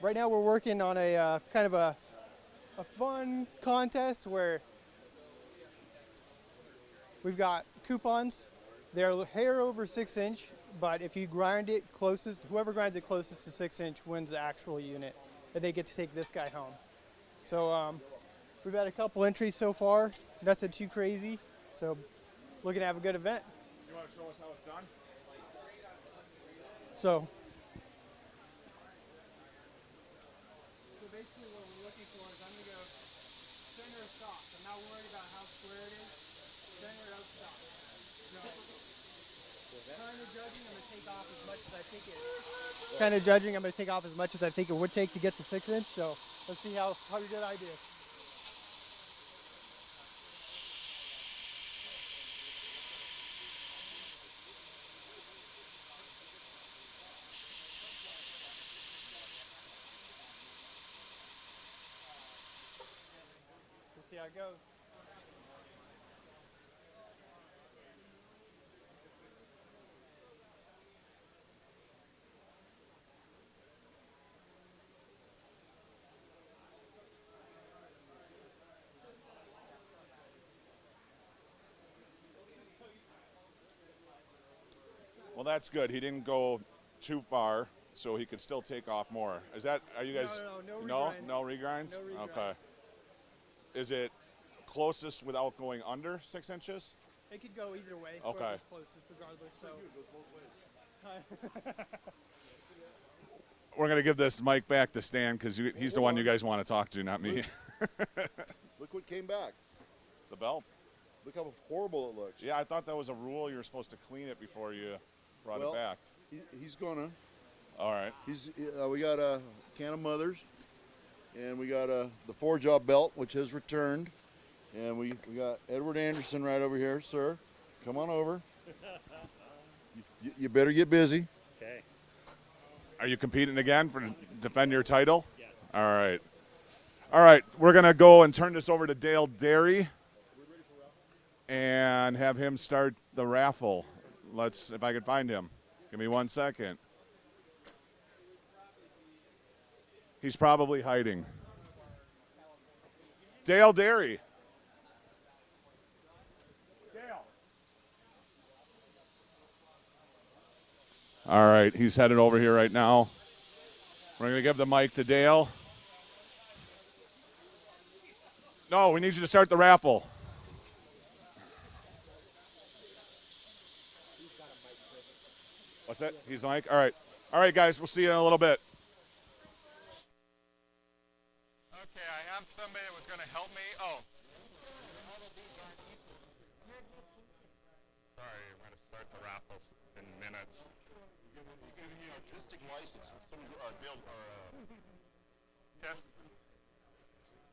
Right now we're working on a kind of a fun contest where we've got coupons. They're a hair over 6 inch, but if you grind it closest, whoever grinds it closest to 6 inch wins the actual unit, and they get to take this guy home. So we've had a couple entries so far, nothing too crazy. So looking to have a good event. You want to show us how it's done? So basically what we're looking for is I'm going to go center of stock. I'm not worried about how square it is. Center of stock. So Kind of judging, I'm going to take off as much as I think it would take to get to 6 inch. So let's see how good I do. We'll see how it goes. Well, that's good. He didn't go too far, so he could still take off more. Is that? Are you guys? No regrinds. No regrinds. Okay. Is it closest without going under 6 inches? It could go either way. Okay. whoever's Closest, regardless. So. We're gonna give this mic back to Stan because he's the one you guys want to talk to, not me. Look what came back. The belt. Look how horrible it looks. Yeah, I thought that was a rule. You were supposed to clean it before you brought it back. He's gonna. All right. We got a can of Mothers, and we got the 4-jaw belt, which has returned, and we got Edward Anderson right over here, sir. Come on over. You better get busy. Okay. Are you competing again for defend your title? Yes. All right. All right. We're gonna go and turn this over to Dale Derry and have him start the raffle. Let's, if I could find him. Give me 1 second. He's probably hiding. Dale Derry. Dale. All right, he's headed over here right now. We're going to give the mic to Dale. No, we need you to start the raffle. What's that? He's the mic? All right. All right, guys, we'll see you in a little bit. Okay, I have somebody that was going to help me. Oh. Sorry, I'm going to start the raffles in minutes. You're giving me an artistic license.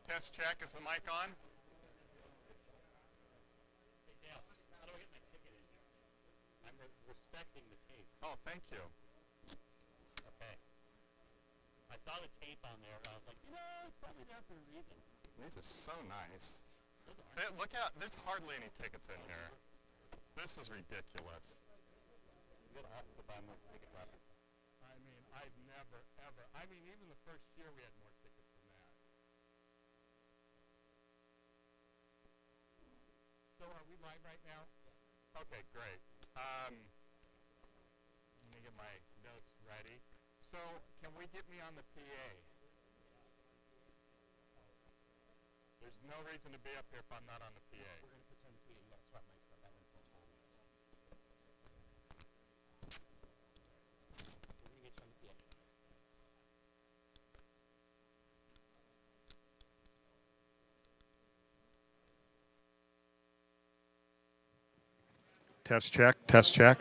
Test check. Is the mic on? Hey, Dale, how do I get my ticket in here? I'm respecting the tape. Oh, thank you. Okay. I saw the tape on there, and I was like, it's probably there for a reason. These are so nice. Look out, there's hardly any tickets in here. This is ridiculous. You're going to have to buy more tickets after. I mean, I've never, ever, even the first year we had more tickets than that. So are we live right now? Okay, great. Let me get my notes ready. So, can we get me on the PA? There's no reason to be up here if I'm not on the PA. We're going to put you on the PA. You got to swap mics though. That one's so tall. We're going to get you on the PA. Test check, test check.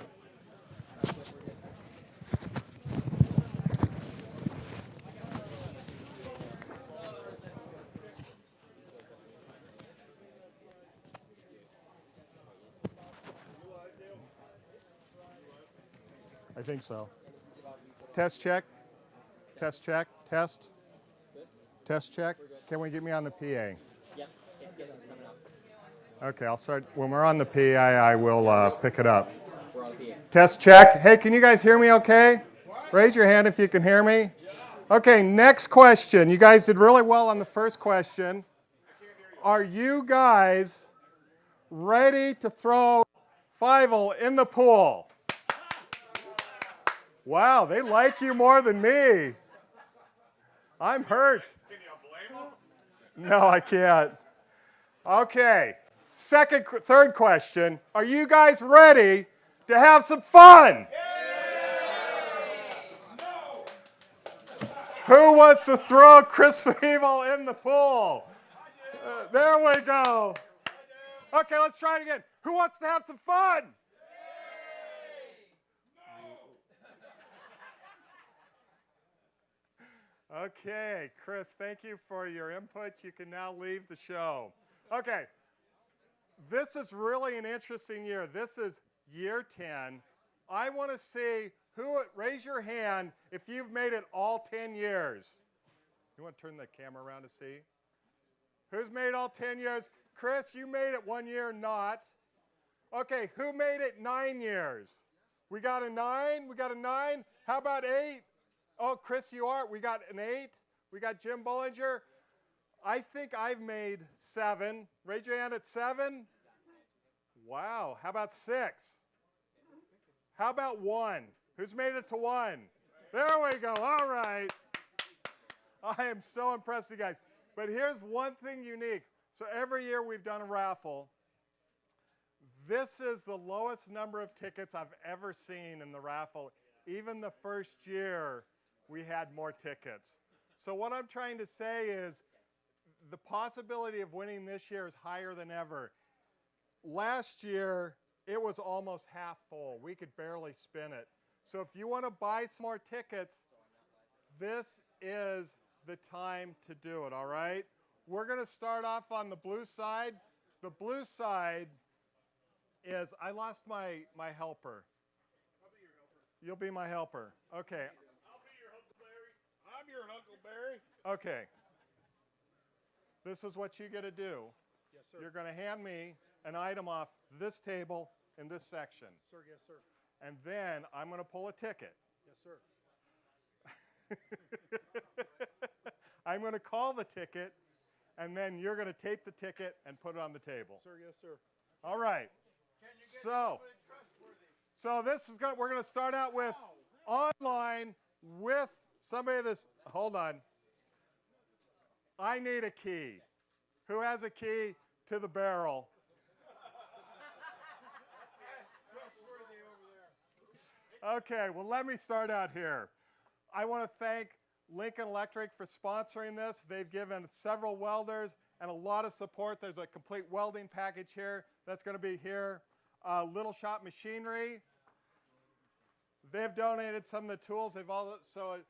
I think so. Test check, test check, test. Test check. Can we get me on the PA? Yep, it's good. It's coming up. Okay, I'll start. When we're on the PA, I will pick it up. We're on the PA. Test check. Hey, can you guys hear me okay? Raise your hand if you can hear me. Okay, next question. You guys did really well on the first question. Are you guys ready to throw Fievel in the pool? Wow, they like you more than me. I'm hurt. Can you blame them? No, I can't. Okay, third question. Are you guys ready to have some fun? No. Who wants to throw Chris Evil in the pool? There we go. Okay, let's try it again. Who wants to have some fun? Okay, Chris, thank you for your input. You can now leave the show. Okay, this is really an interesting year. This is year 10. I want to see raise your hand if you've made it all 10 years. You want to turn the camera around to see? Who's made all 10 years? Chris, you made it 1 year, not. Okay, who made it 9 years? We got a 9? We got a 9? How about 8? Oh, Chris, you are. We got an 8. We got Jim Bollinger. I think I've made 7. Raise your hand at 7. Wow. How about 6? How about 1? Who's made it to 1? There we go. All right. I am so impressed with you guys. But here's one thing unique. So every year we've done a raffle. This is the lowest number of tickets I've ever seen in the raffle. Even the first year, we had more tickets. So what I'm trying to say is the possibility of winning this year is higher than ever. Last year, it was almost half full. We could barely spin it. So if you want to buy some more tickets, this is the time to do it, all right? We're going to start off on the blue side. The blue side is, I lost my helper. I'll be your helper. You'll be my helper. Okay. I'll be your Huckleberry. I'm your Huckleberry. Okay. This is what you get to do. Yes, sir. You're going to hand me an item off this table in this section. Sir, yes, sir. And then I'm going to pull a ticket. Yes, sir. I'm going to call the ticket, and then you're going to tape the ticket and put it on the table. Sir, yes, sir. All right. So this is we're going to start out with online with somebody that's, hold on. I need a key. Who has a key to the barrel? Okay, well, let me start out here. I want to thank Lincoln Electric for sponsoring this. They've given several welders and a lot of support. There's a complete welding package here that's going to be here. Little Shop Machinery. They've donated some of the tools. They've also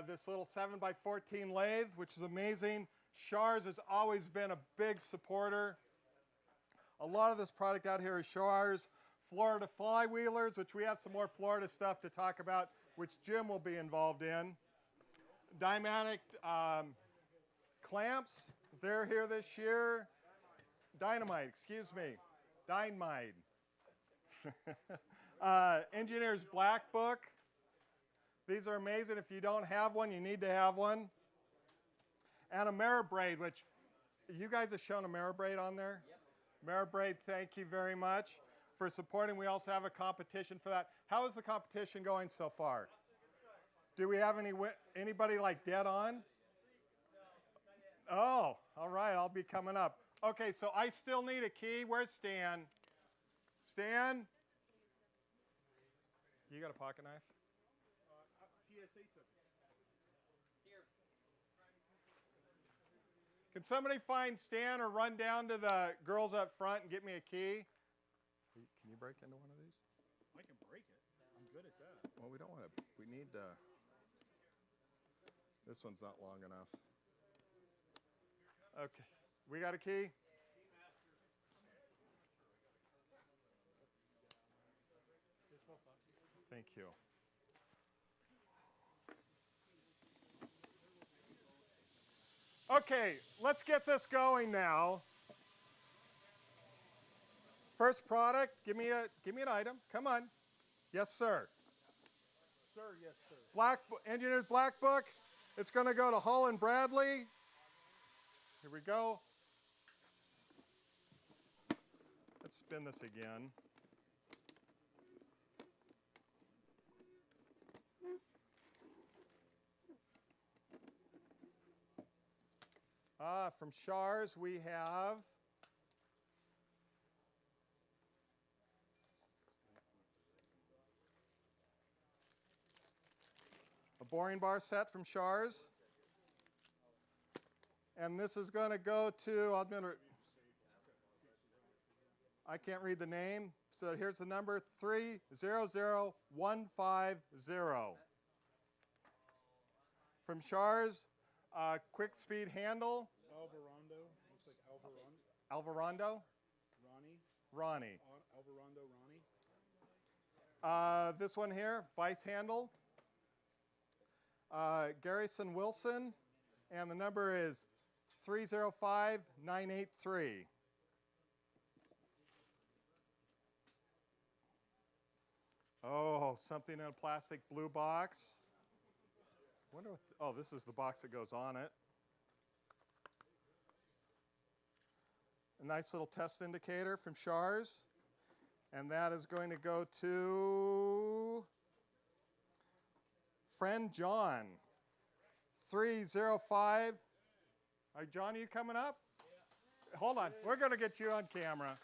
this little 7x14 lathe, which is amazing. Shars has always been a big supporter. A lot of this product out here is Shars. Florida Flywheelers, which we have some more Florida stuff to talk about, which Jim will be involved in. Dynamic clamps, they're here this year. Dynamite, excuse me. Dynamite. Engineer's Black Book. These are amazing. If you don't have one, you need to have one. And a Marrabraid, which you guys have shown a Marrabraid on there? Yes. Marrabraid, thank you very much for supporting. We also have a competition for that. How is the competition going so far? Do we have anybody like dead on? Oh, all right, I'll be coming up. Okay, so I still need a key. Where's Stan? Stan? You got a pocket knife? TSA took it. Here. Can somebody find Stan or run down to the girls up front and get me a key? Can you break into one of these? I can break it. I'm good at that. Well, we don't want to. We need this one's not long enough. Okay. We got a key? Thank you. Okay, let's get this going now. First product, give me an item. Come on. Yes, sir. Sir, yes, sir. Engineer's Black Book. It's going to go to Hull and Bradley. Here we go. Let's spin this again. From Shars, we have a boring bar set from Shars. And this is going to go to, I can't read the name, so here's the number 300150. From Shars, quick speed handle. Alvarondo. Looks like Alvarondo. Ronnie. Alvarondo Ronnie. This one here, vice handle. Garrison Wilson, and the number is 305983. Oh, something in a plastic blue box. Wonder what, oh, this is the box that goes on it. A nice little test indicator from Shars. And that is going to go to friend John. 305. All right, John, are you coming up? Yeah. Hold on. We're going to get you on camera.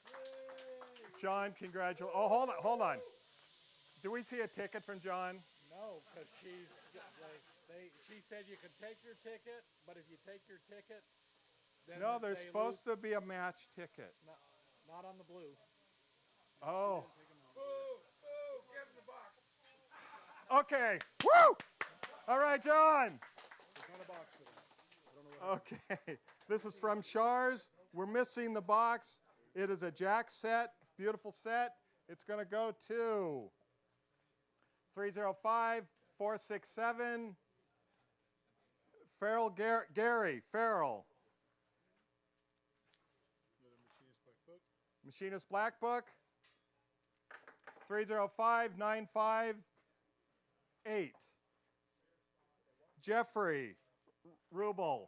Yay. John, congratulations. Oh, hold on. Do we see a ticket from John? No, because she said you could take your ticket, but if you take your ticket, then no, there's supposed to be a match ticket. No, not on the blue. Oh. Boo, give him the box. Okay. Woo! All right, John. There's not a box for that. I don't know what Okay. This is from Shars. We're missing the box. It is a jack set, beautiful set. It's going to go to 305-467. Farrell Gary. Farrell. Machinist Black Book. 305-958. Jeffrey Rubel.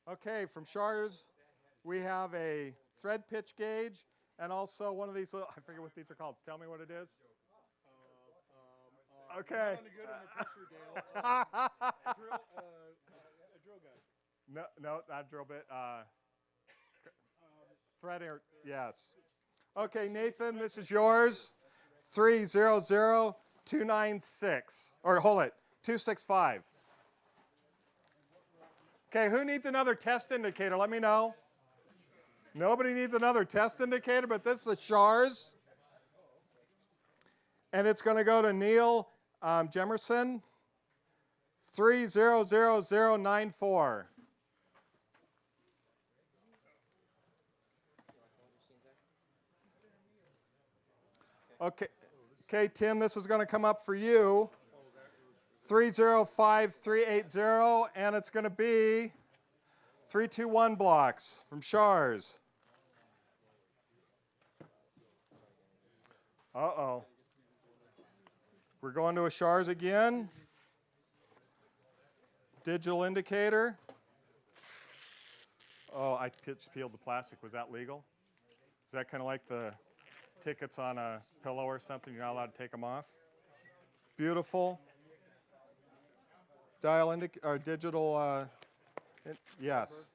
Okay, from Shars, we have a thread pitch gauge and also one of these little, I forget what these are called. Tell me what it is. Okay. a drill guide. No, not a drill bit. Thread, yes. Okay, Nathan, this is yours. 300-296. Or hold it, 265. Okay, who needs another test indicator? Let me know. Nobody needs another test indicator, but this is a Shars. And it's going to go to Neil Jemerson. 300094. Okay, Tim, this is going to come up for you. 305380, and it's going to be 321 blocks from Shars. Uh-oh. We're going to a Shars again. Digital indicator. Oh, I just peeled the plastic. Was that legal? Is that kind of like the tickets on a pillow or something? You're not allowed to take them off? Beautiful. Digital, yes.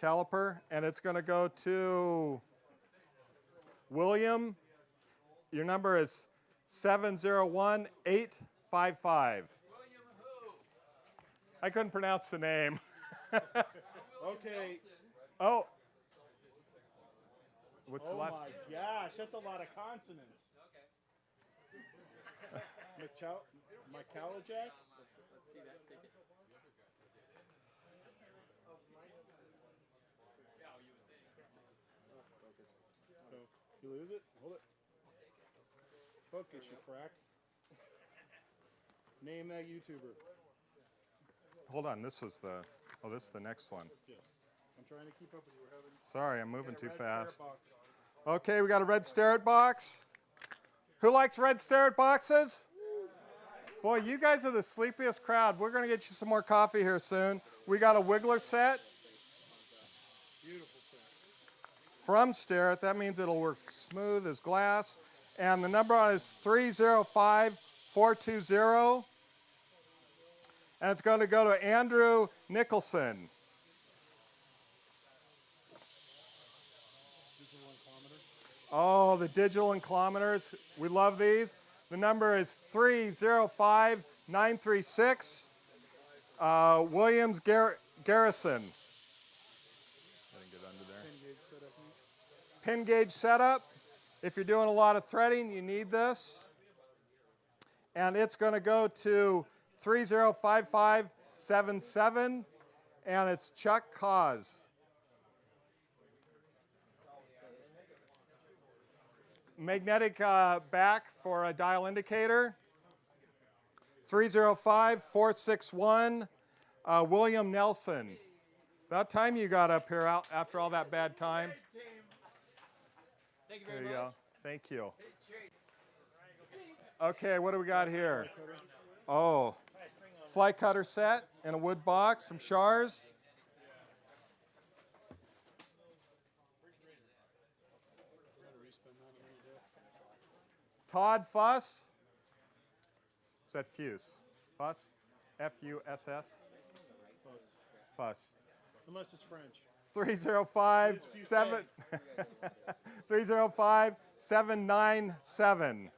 Caliper, and it's going to go to William. Your number is 701855. William who? I couldn't pronounce the name. Okay. Oh. What's the last? Oh my gosh, that's a lot of consonants. Okay. Michalajak? Let's see that ticket. So, you lose it? Hold it. Focus, you frack. Name that YouTuber. Hold on, this was the, oh, this is the next one. Yes. I'm trying to keep up with you. We're having. Sorry, I'm moving too fast. Box. Okay, we got a red Starrett box. Who likes red Starrett boxes? Boy, you guys are the sleepiest crowd. We're going to get you some more coffee here soon. We got a Wiggler set. Beautiful set. From Starrett. That means it'll work smooth as glass. And the number on it is 305420. And it's going to go to Andrew Nicholson. Oh, the digital inclometers. We love these. The number is 305936. Williams Garrison. I didn't get under there. Pin gauge setup. If you're doing a lot of threading, you need this. and it's going to go to 305577, and it's Chuck Cause. Magnetic back for a dial indicator. 305461, William Nelson. About time you got up here after all that bad time. Thank you There very you much. go. Thank you. Okay, what do we got here? Oh, fly cutter set in a wood box from Shars. Todd Fuss. Is that Fuse? Fuss? F-U-S-S? Fuss. Fuss. Unless it's French. 3057 305797.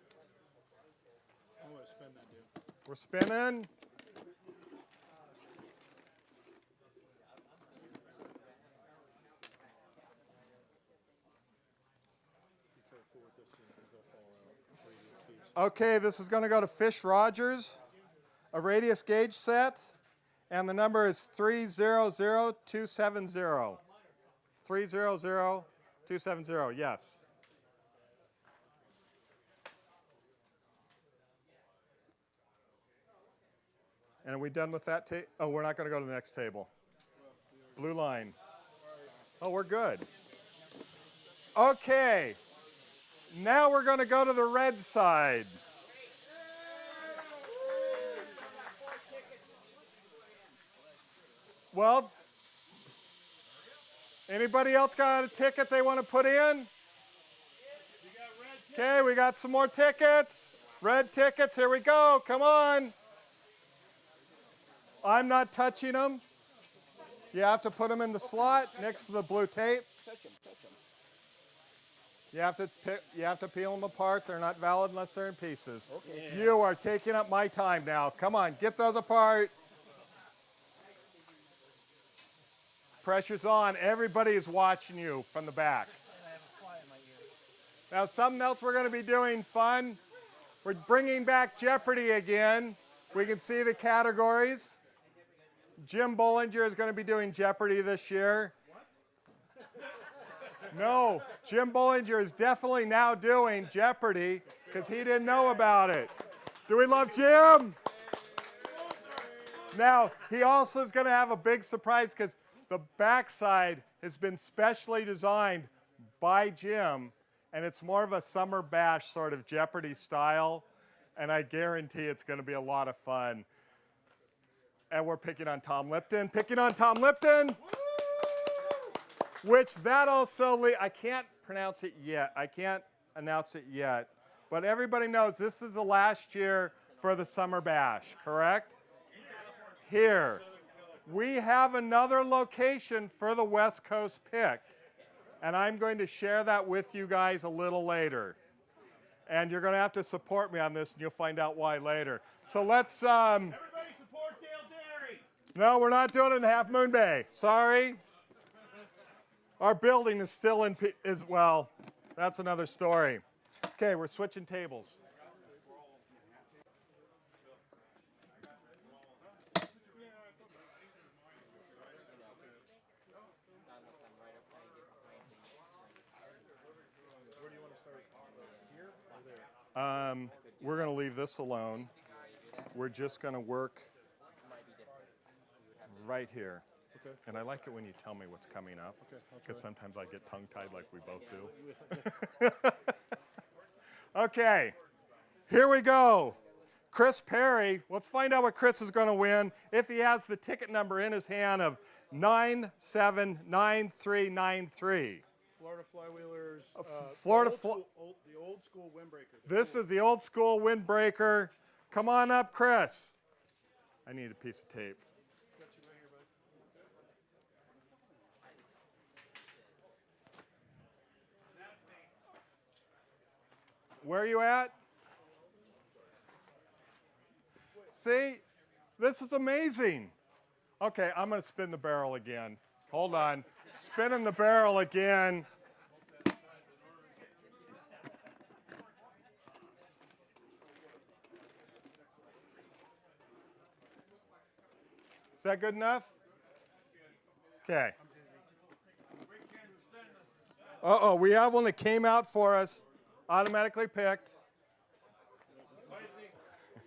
I'm going to spin that dude. We're spinning. Be careful with this thing because they'll fall out before you get teach. Okay, this is going to go to Fish Rogers, a radius gauge set, and the number is 300270. 300270, yes. And are we done with that tape? Oh, we're not going to go to the next table. Blue line. Oh, we're good. Okay. Now we're going to go to the red side. Well, anybody else got a ticket they want to put in? Okay, we got some more tickets. Red tickets, here we go. Come on. I'm not touching them. You have to put them in the slot next to the blue tape. You have to peel them apart. They're not valid unless they're in pieces. Okay. You are taking up my time now. Come on, get those apart. Pressure's on. Everybody is watching you from the back. Now, something else we're going to be doing fun. We're bringing back Jeopardy again. We can see the categories. Jim Bollinger is going to be doing Jeopardy this year. No, Jim Bollinger is definitely now doing Jeopardy because he didn't know about it. Do we love Jim? Now, he also is going to have a big surprise because the backside has been specially designed by Jim, and it's more of a summer bash sort of Jeopardy style, and I guarantee it's going to be a lot of fun. And we're picking on Tom Lipton. Which that also, I can't pronounce it yet. I can't announce it yet. But everybody knows this is the last year for the Summer Bash, correct? Here. We have another location for the West Coast picked. And I'm going to share that with you guys a little later. And you're going to have to support me on this, and you'll find out why later. So let's... Everybody support Dale Dairy! No, we're not doing it in Half Moon Bay. Sorry. Our building is still in, well, that's another story. Okay, we're switching tables. We're going to leave this alone. We're just going to work right here. Okay. And I like it when you tell me what's coming up, because sometimes I get tongue-tied like we both do. Okay, here we go. Chris Perry. Let's find out what Chris is going to win if he has the ticket number in his hand of 979393. Florida Flywheelers. The old school windbreaker. This is the old school windbreaker. Come on up, Chris. I need a piece of tape. Where are you at? See, this is amazing. Okay, I'm going to spin the barrel again. Hold on. Spinning the barrel again. Is that good enough? Okay. Uh-oh, we have one that came out for us, automatically picked.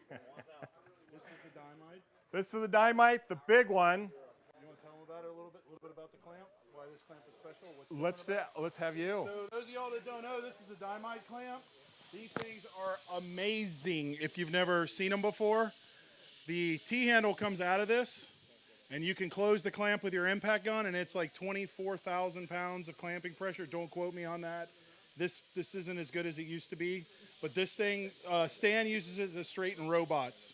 This is the dynamite. This is the dynamite, the big one. You want to tell them about it a little bit about the clamp? Why this clamp is special? What's Let's have you. So those of y'all that don't know, this is the dynamite clamp. These things are amazing if you've never seen them before. The T-handle comes out of this, and you can close the clamp with your impact gun, and it's like 24,000 pounds of clamping pressure. Don't quote me on that. This isn't as good as it used to be. But this thing, Stan uses it to straighten robots.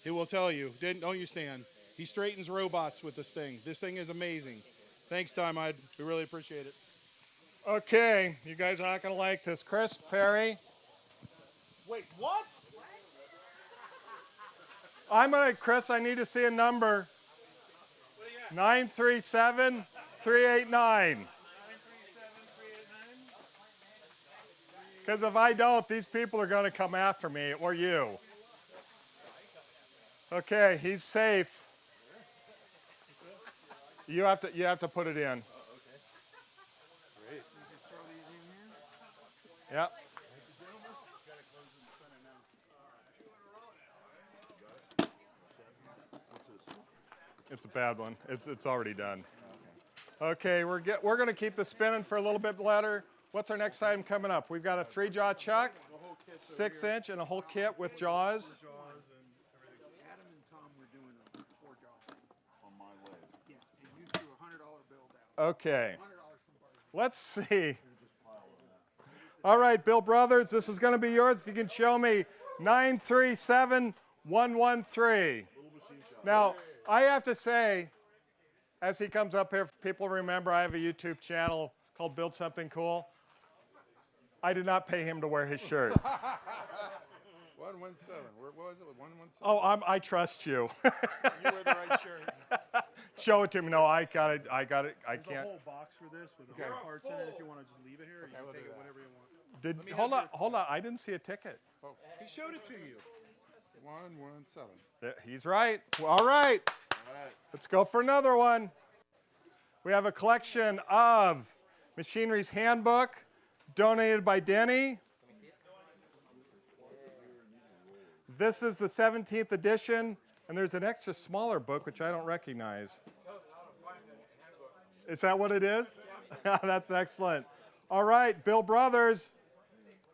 He will tell you. Don't you, Stan? He straightens robots with this thing. This thing is amazing. Thanks, Dynamite. We really appreciate it. Okay, you guys are not going to like this. Chris Perry. Wait, what? Chris, I need to see a number. 937-389. Because if I don't, these people are going to come after me, or you. Okay, he's safe. You have to put it in. Great. Yep. It's a bad one. It's already done. Okay, we're going to keep the spinning for a little bit later. What's our next item coming up? We've got a 3-jaw chuck, 6-inch, and a whole kit with jaws. Adam and Tom were doing a 4-jaw on my leg. Yeah, and you threw a $100 bill down. Okay. Let's see. All right, Bill Brothers, this is going to be yours. If you can show me 937113. Now, I have to say, as he comes up here, people remember I have a YouTube channel called Build Something Cool. I did not pay him to wear his shirt. 117. What was it? 117. Oh, I trust you. You wear the right shirt. Show it to me. No, I got it. I There's can't. a whole box for this with all the parts in it. If you want to just leave it here, you can take it whenever you want. Hold on. I didn't see a ticket. He showed it to you. 117. He's right. All right. Let's go for another one. We have a collection of Machinery's Handbook, donated by Denny. This is the 17th edition, and there's an extra smaller book, which I don't recognize. Is that what it is? That's excellent. All right, Bill Brothers,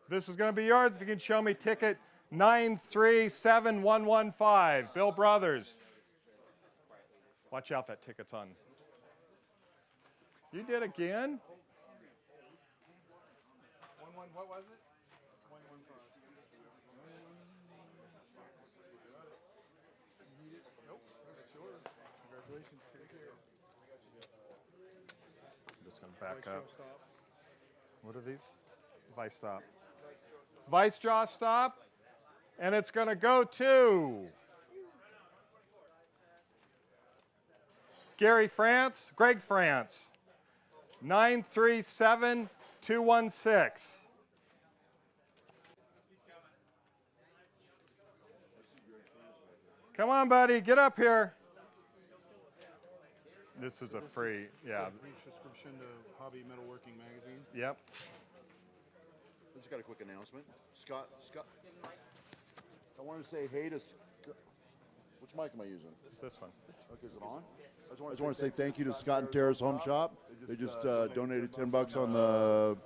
this is going to be yours. If you can show me ticket 937115. Bill Brothers. Watch out, that ticket's on. You did again? What was it? 115. Nope. Sure. Congratulations. Take care. I'm just going to back up. Stop. What are these? Vice stop. Vice jaw stop. And it's going to go to Greg France, 937216. Come on, buddy, get up here. This is a free, yeah. It's a brief subscription to Hobby Metalworking Magazine. Yep. I just got a quick announcement. Scott, I wanted to say hey to which mic am I using? It's this one. Okay, is it on? I just want to say thank you to Scott and Tara's Home Shop. They just donated $10 on the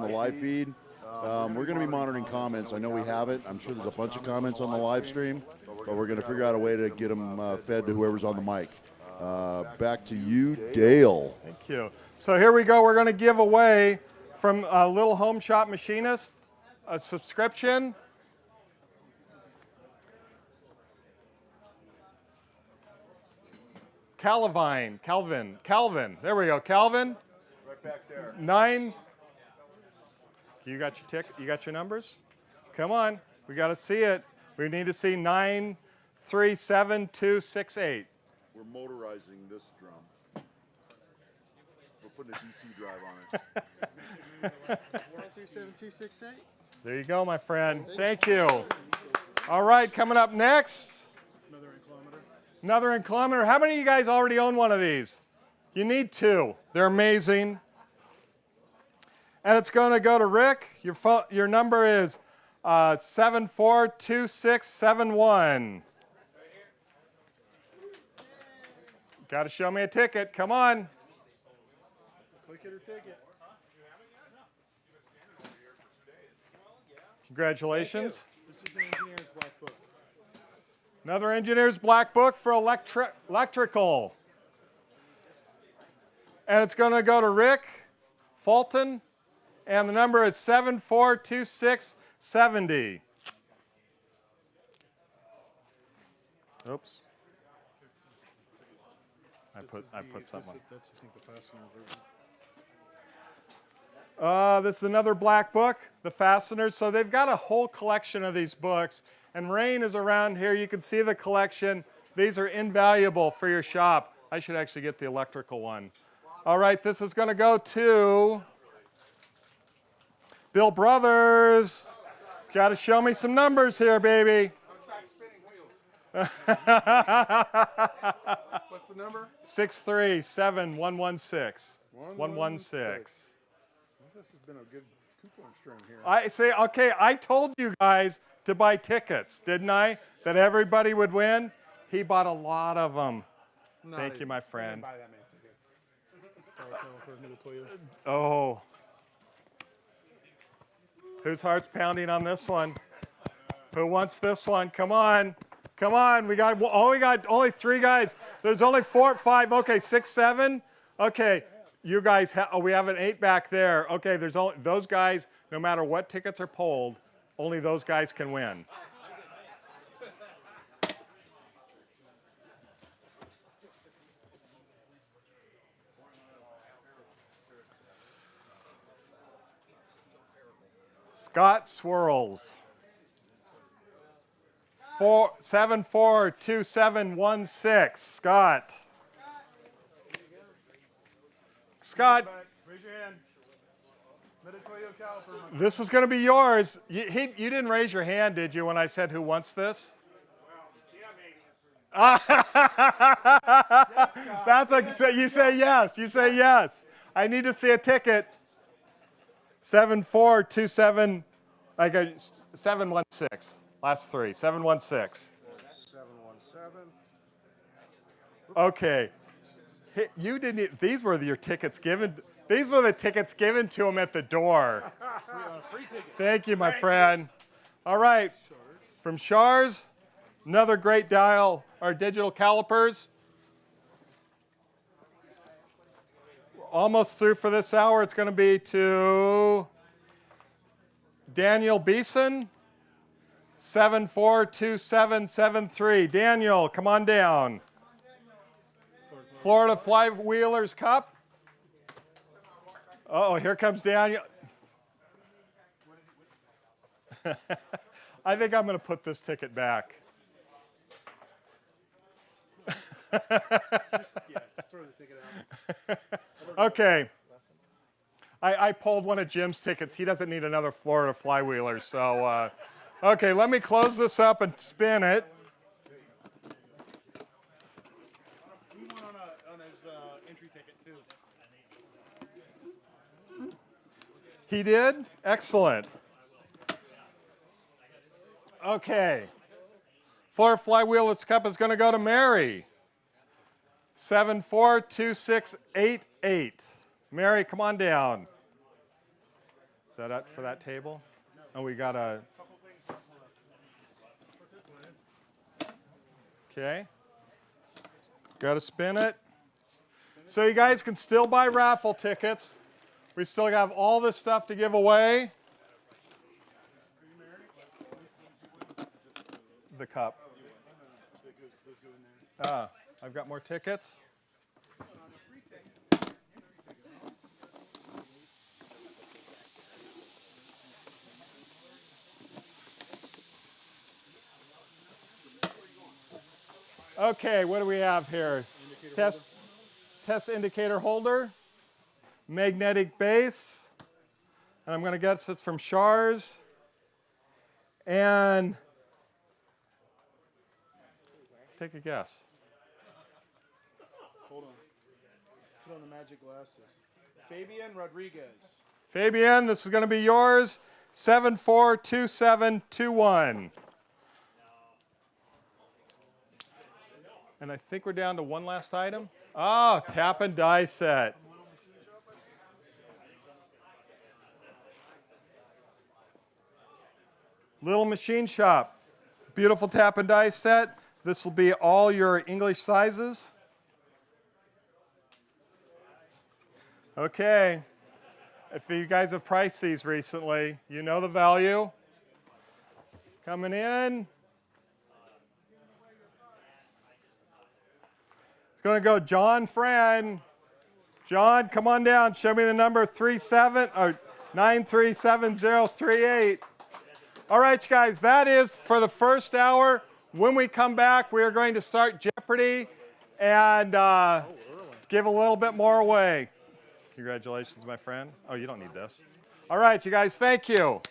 live feed. We're going to be monitoring comments. I know we have it. I'm sure there's a bunch of comments on the live stream, but we're going to figure out a way to get them fed to whoever's on the mic. Back to you, Dale. Thank you. So here we go. We're going to give away from Little Home Shop Machinist a subscription. Calvin. There we go. Calvin. Right back there. 9. You got your ticket? You got your numbers? Come on. We got to see it. We need to see 937268. We're motorizing this drum. We're putting a DC drive on it. 937268. There you go, my friend. Thank you. All right, coming up next. Another inclometer. Another inclinometer. How many of you guys already own one of these? You need 2. They're amazing. And it's going to go to Rick. Your number is 742671. Got to show me a ticket. Come on. Click it or take it. Congratulations. This is the engineer's black book. Another engineer's black book for electrical. And it's going to go to Rick Fulton. And the number is 742670. Oops. I put something. That's I think the fastener version. This is another black book, the fasteners. So they've got a whole collection of these books. And Rain is around here. You can see the collection. These are invaluable for your shop. I should actually get the electrical one. All right, this is going to go to Bill Brothers. Got to show me some numbers here, baby. What's the number? 637116. 116. This has been a good coupon string here. I say, okay, I told you guys to buy tickets, didn't I? That everybody would win. He bought a lot of them. Thank you, my friend. I didn't buy that many tickets. Oh. Whose heart's pounding on this one? Who wants this one? Come on. Come on. We got only 3 guys. There's only 4, 5. Okay, 6, 7. Okay. You guys we have an 8 back there. Okay, there's only those guys, no matter what tickets are polled, only those guys can win. Scott Swirls. 742716. Scott. Scott. Raise your hand. Metatoyo caliper. This is going to be yours. You didn't raise your hand, did you, when I said who wants this? You say yes. You say yes. I need to see a ticket. 7427. I got 716. Last 3. 716. 717. Okay. You didn't. These were your tickets given. These were the tickets given to him at the door. Free ticket. Thank you, my friend. All right. From Shars, another great dial, our digital calipers. We're almost through for this hour. It's going to be to Daniel Beeson, 742773. Daniel, come on down. Florida Flywheelers Cup. Oh, here comes Daniel. I think I'm going to put this ticket back. Just throw the ticket out. Okay. I pulled one of Jim's tickets. He doesn't need another Florida Flywheeler. So, okay, let me close this up and spin it. He won on his entry ticket, too. He did? Excellent. Okay. Florida Flywheelers Cup is going to go to Mary. 742688. Mary, come on down. Is that it for that table? Oh, we got a... Okay. Got to spin it. So you guys can still buy raffle tickets. We still have all this stuff to give away. The cup. I've got more tickets. Okay, what do we have here? Test indicator holder, magnetic base, and I'm going to guess it's from Shars. And take a guess. Hold on. Put on the magic glasses. Fabian Rodriguez. Fabian, this is going to be yours. 742721. And I think we're down to one last item. Oh, tap and die set. Little Machine Shop. Beautiful tap and die set. This will be all your English sizes. Okay. If you guys have priced these recently, you know the value. Coming in. It's going to go John Fran. John, come on down. Show me the number 937038. All right, you guys, that is for the first hour. When we come back, we are going to start Jeopardy and give a little bit more away. Congratulations, my friend. Oh, you don't need this. All right, you guys, thank you.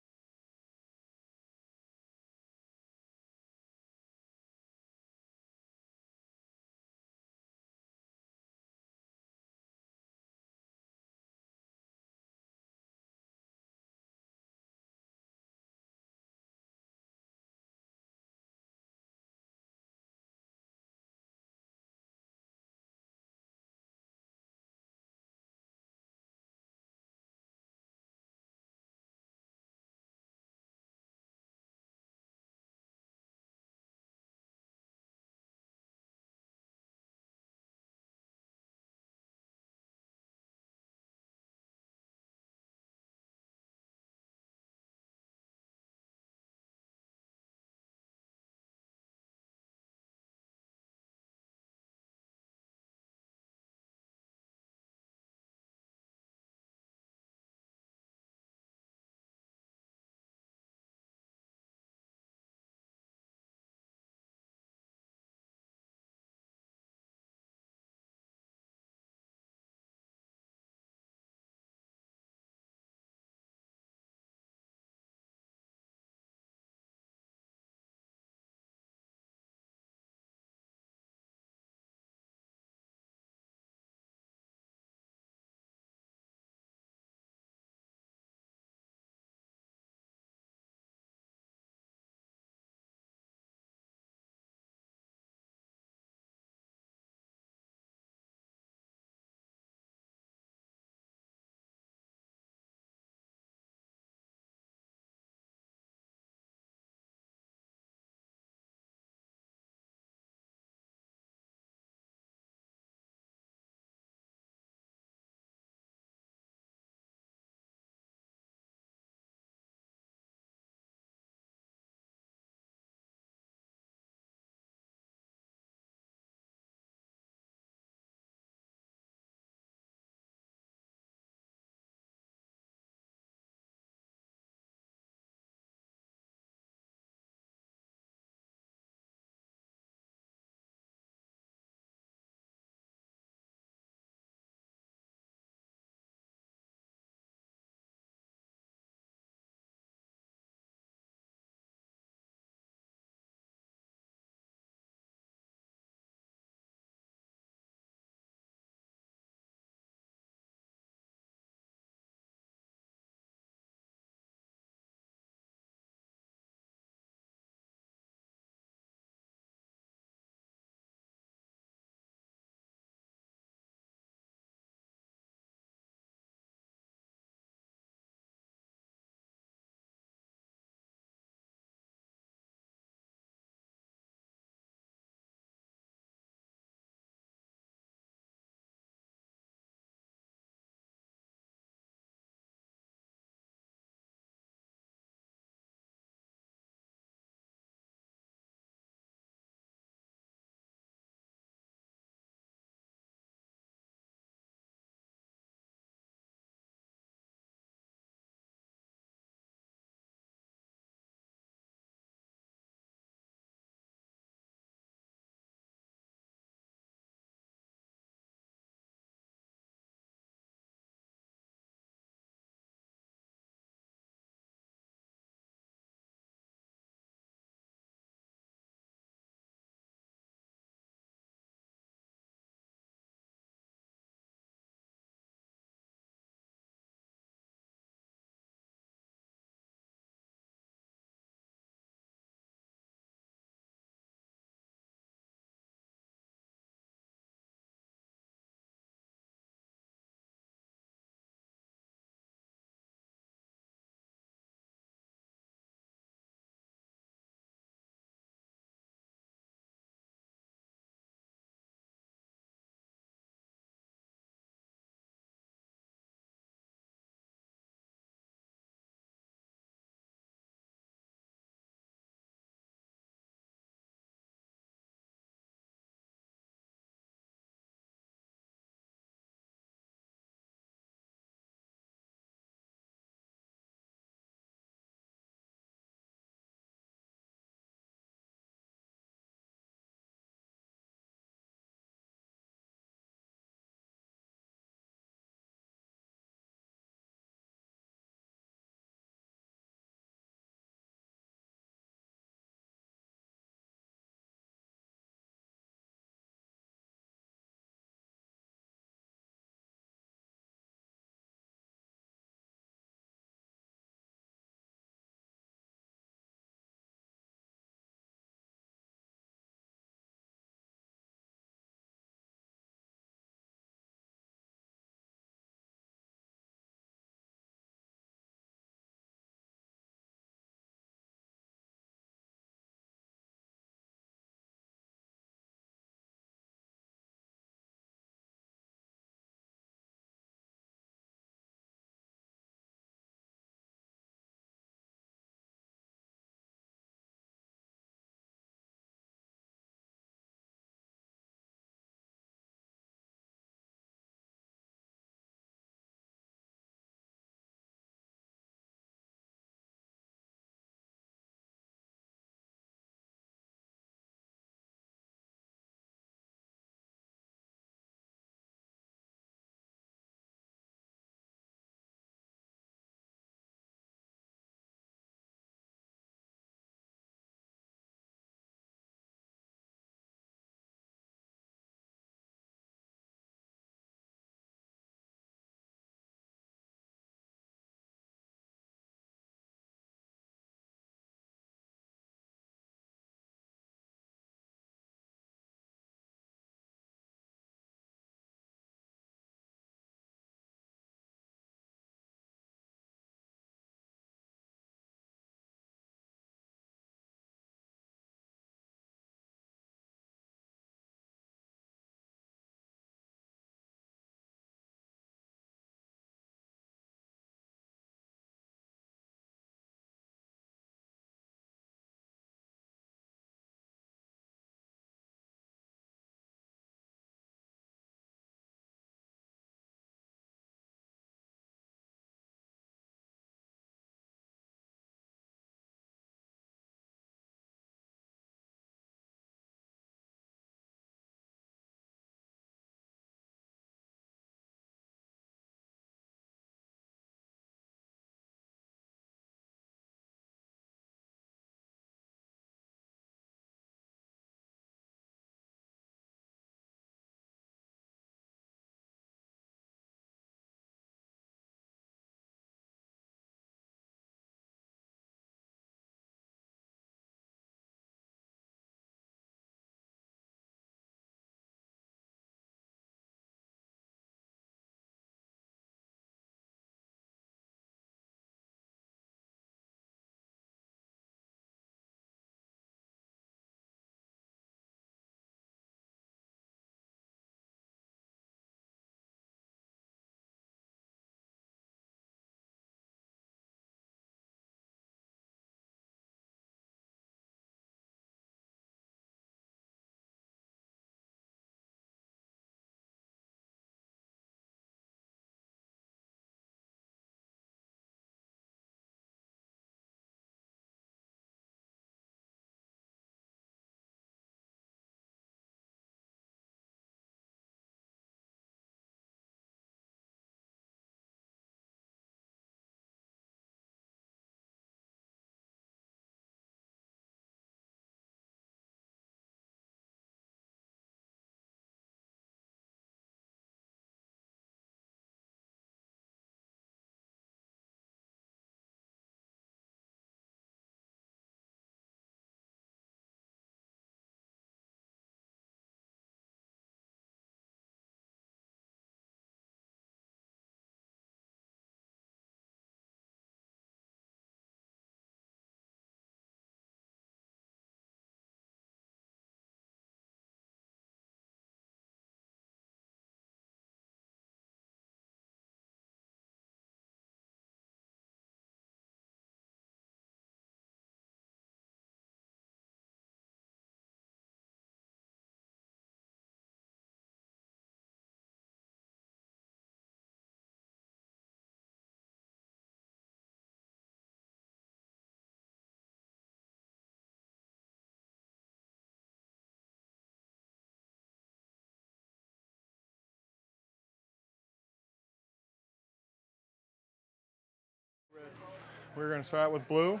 We're going to start with blue.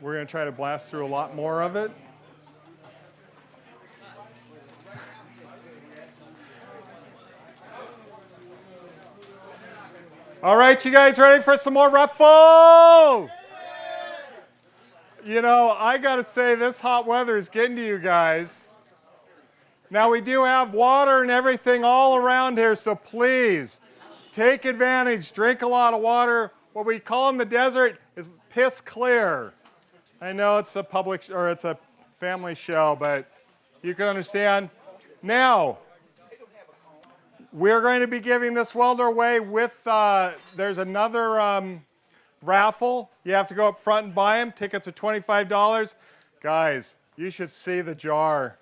We're going to try to blast through a lot more of it. All right, you guys ready for some more Raffle? You know, I got to say, this hot weather is getting to you guys. Now, we do have water and everything all around here, so please take advantage. Drink a lot of water. What we call in the desert is piss clear. I know it's a public or it's a family show, but you can understand. Now, we're going to be giving this welder away with, there's another raffle. You have to go up front and buy them. Tickets are $25. Guys, you should see the jar.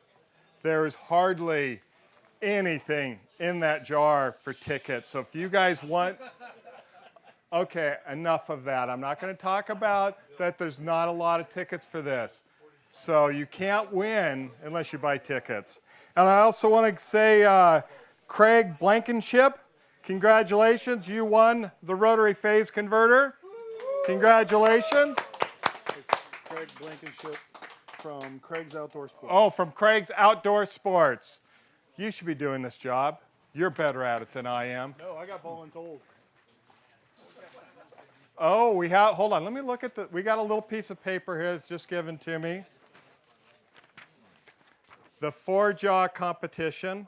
There is hardly anything in that jar for tickets. So if you guys want, okay, enough of that. I'm not going to talk about that there's not a lot of tickets for this. So you can't win unless you buy tickets. And I also want to say, Craig Blankenship, congratulations. You won the rotary phase converter. Congratulations. It's Craig Blankenship from Craig's Outdoor Sports. Oh, from Craig's Outdoor Sports. You should be doing this job. You're better at it than I am. No, I got voluntold. Oh, we have, hold on, let me look at we got a little piece of paper here that's just given to me. The 4-jaw competition.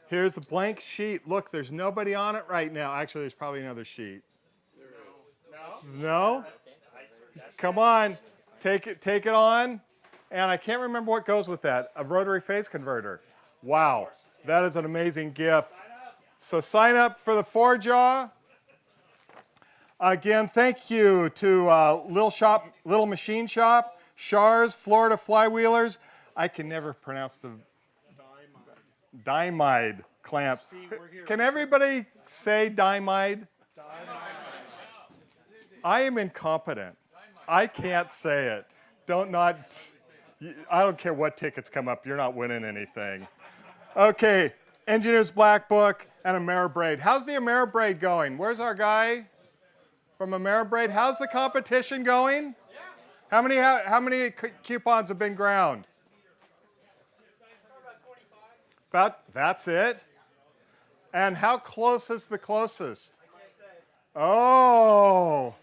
Here's a blank sheet. Look, there's nobody on it right now. Actually, there's probably another sheet. No? Come on, take it on. And I can't remember what goes with that. A rotary phase converter. Wow, that is an amazing gift. So sign up for the 4-jaw. Again, thank you to Little Machine Shop, Shars, Florida Flywheelers. I can never pronounce the Diamide clamps. Can everybody say Diamide? I am incompetent. I can't say it. I don't care what tickets come up. You're not winning anything. Okay, Engineer's Black Book and a Marrabraid. How's the Marrabraid going? Where's our guy from a Marrabraid? How's the competition going? How many coupons have been ground? That's it. And how close is the closest? Oh.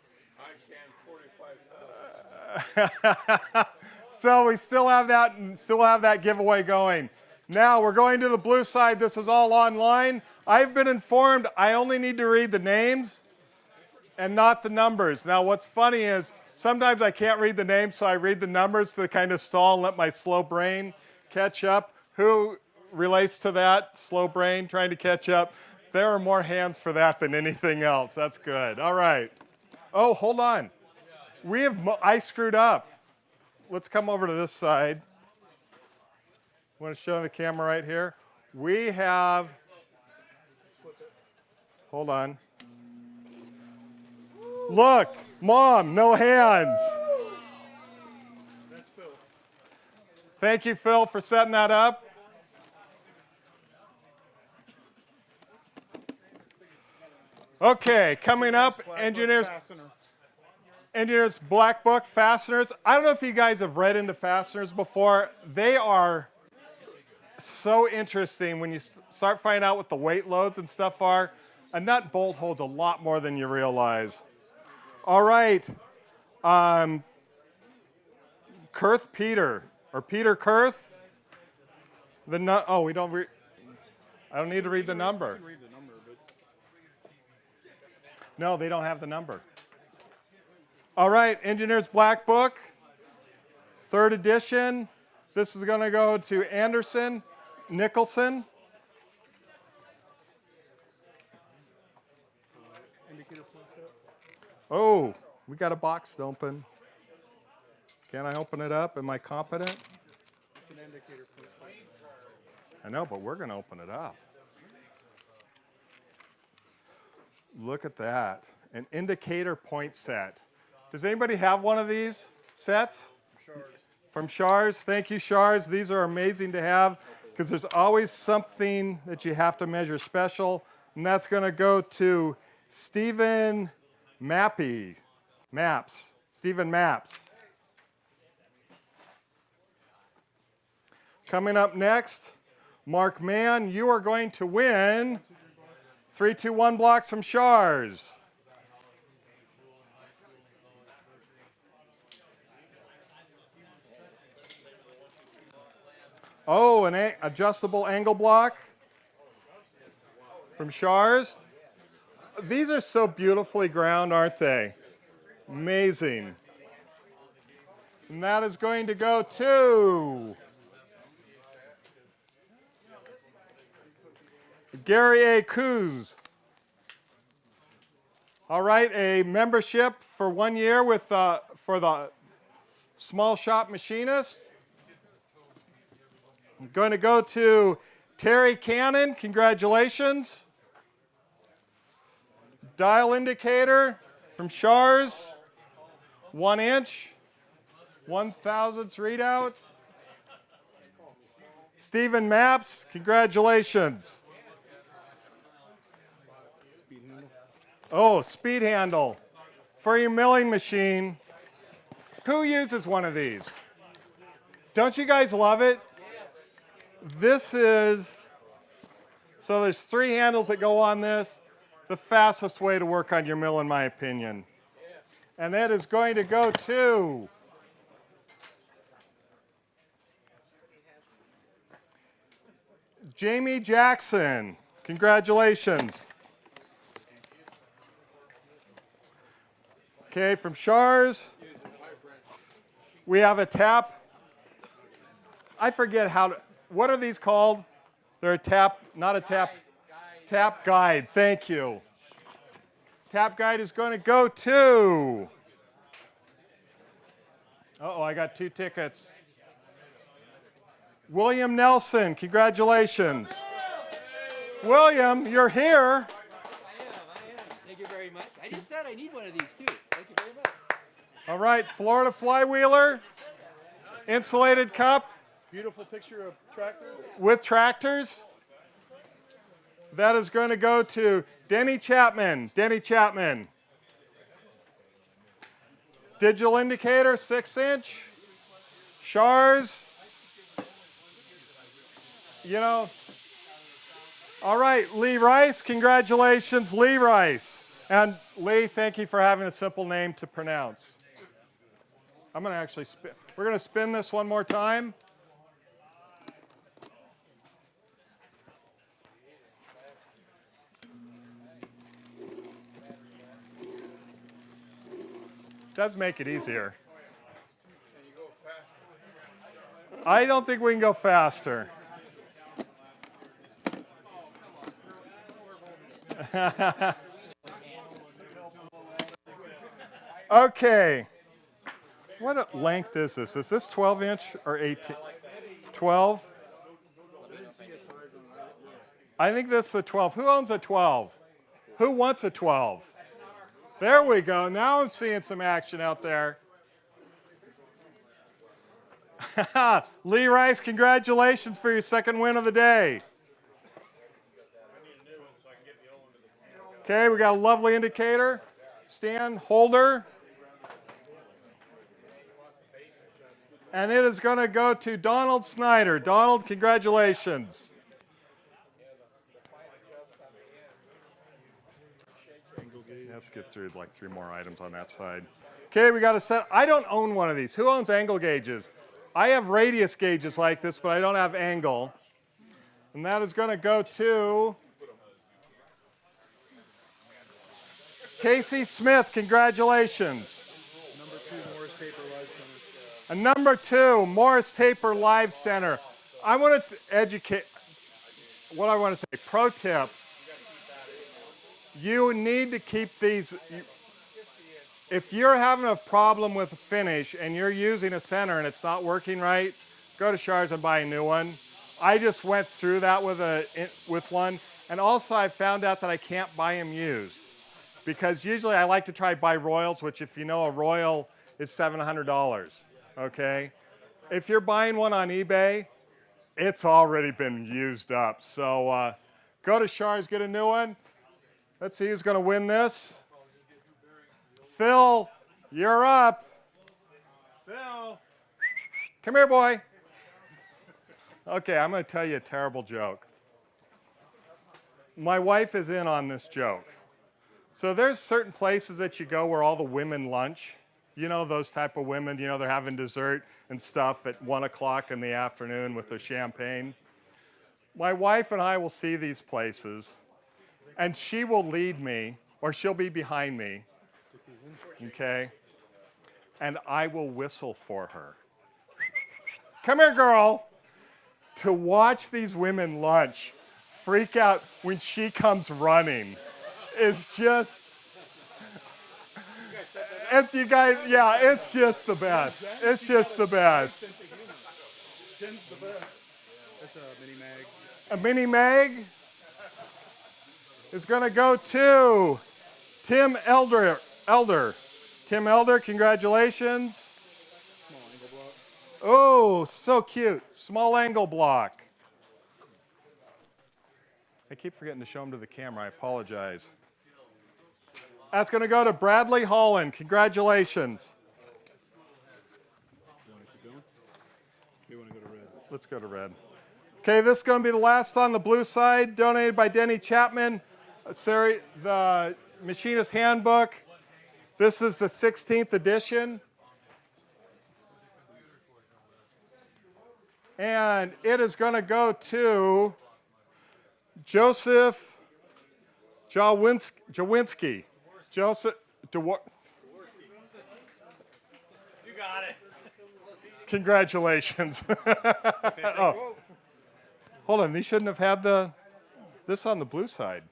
So we still have that giveaway going. Now we're going to the blue side. This is all online. I've been informed I only need to read the names and not the numbers. Now what's funny is sometimes I can't read the names, so I read the numbers to kind of stall and let my slow brain catch up. Who relates to that? Slow brain trying to catch up. There are more hands for that than anything else. That's good. All right. Oh, hold on. I screwed up. Let's come over to this side. I want to show the camera right here. We have, hold on. Look, Mom, no hands. That's Phil. Thank you, Phil, for setting that up. Okay, coming up, Engineer's Black Book, fasteners. I don't know if you guys have read into fasteners before. They are so interesting when you start finding out what the weight loads and stuff are. A nut bolt holds a lot more than you realize. All right. Kurth Peter, or Peter Kurth. I don't need to read the number. No, they don't have the number. All right, Engineer's Black Book, 3rd edition. This is going to go to Anderson Nicholson. Oh, we got a box to open. Can I open it up? Am I competent? It's an indicator point set. I know, but we're going to open it up. Look at that, an indicator point set. Does anybody have one of these sets? From Shars. Thank you, Shars. These are amazing to have because there's always something that you have to measure special, and that's going to go to Stephen Maps, Stephen Maps. Coming up next, Mark Mann, you are going to win 321 blocks from Shars. Oh, an adjustable angle block from Shars. These are so beautifully ground, aren't they? Amazing. And that is going to go to Gary A. Coos. All right, a membership for 1 year with for the Small Shop Machinist. I'm going to go to Terry Cannon. Congratulations. Dial indicator from Shars. 1 inch. 1/1000th readout. Stephen Maps. Congratulations. Oh, speed handle for your milling machine. Who uses one of these? Don't you guys love it? This is, so there's 3 handles that go on this. The fastest way to work on your mill, in my opinion. And that is going to go to Jamie Jackson. Congratulations. Okay, from Shars, we have a tap. I forget how to, what are these called? They're a tap, not a tap, tap guide. Thank you. Tap guide is going to go to, I got 2 tickets. William Nelson, congratulations. William, you're here. Thank you very much. I just said I need one of these too. Thank you very much. All right, Florida Flywheeler, insulated cup. Beautiful picture of tractor. With tractors. That is going to go to Denny Chapman. Denny Chapman. Digital indicator, 6-inch. Shars. You know. All right, Lee Rice. Congratulations, Lee Rice. And Lee, thank you for having a simple name to pronounce. I'm going to actually spin. We're going to spin this one more time. Does make it easier. I don't think we can go faster. Okay. What length is this? Is this 12-inch or 18? 12? I think this is a 12. Who owns a 12? Who wants a 12? There we go. Now I'm seeing some action out there. Lee Rice, congratulations for your second win of the day. Okay, we got a lovely indicator. Stand holder. And it is going to go to Donald Snyder. Donald, congratulations. Let's get through like 3 more items on that side. Okay, we got a set. I don't own one of these. Who owns angle gauges? I have radius gauges like this, but I don't have angle. And that is going to go to Casey Smith. Congratulations. Number 2, Morris Taper Live Center. I want to educate, what I want to say, pro tip. You need to keep these, if you're having a problem with a finish and you're using a center and it's not working right, go to Shars and buy a new one. I just went through that with one, and also I found out that I can't buy them used. Because usually I like to try buy Royals, which if you know a Royal is $700. Okay? If you're buying one on eBay, it's already been used up. So go to Shars, get a new one. Let's see who's going to win this. Phil, you're up. Phil. Come here, boy. Okay, I'm going to tell you a terrible joke. My wife is in on this joke. So there's certain places that you go where all the women lunch. You know, those type of women, you know, they're having dessert and stuff at 1 o'clock in the afternoon with their champagne. My wife and I will see these places, and she will lead me, or she'll be behind me, okay? And I will whistle for her. Come here, girl. To watch these women lunch freak out when she comes running is just, it's you guys, yeah, it's just the best. It's just the best. Tim's the best. That's a mini mag. A mini mag is going to go to Tim Elder. Tim Elder, congratulations. Oh, so cute. Small angle block. I keep forgetting to show them to the camera. I apologize. That's going to go to Bradley Holland. Congratulations. You want to keep going? You want to go to red? Let's go to red. Okay, this is going to be the last on the blue side, donated by Denny Chapman. The Machinist Handbook. This is the 16th edition. And it is going to go to Joseph Jawinski. Joseph You got it. Congratulations. Oh. Hold on, these shouldn't have had this on the blue side.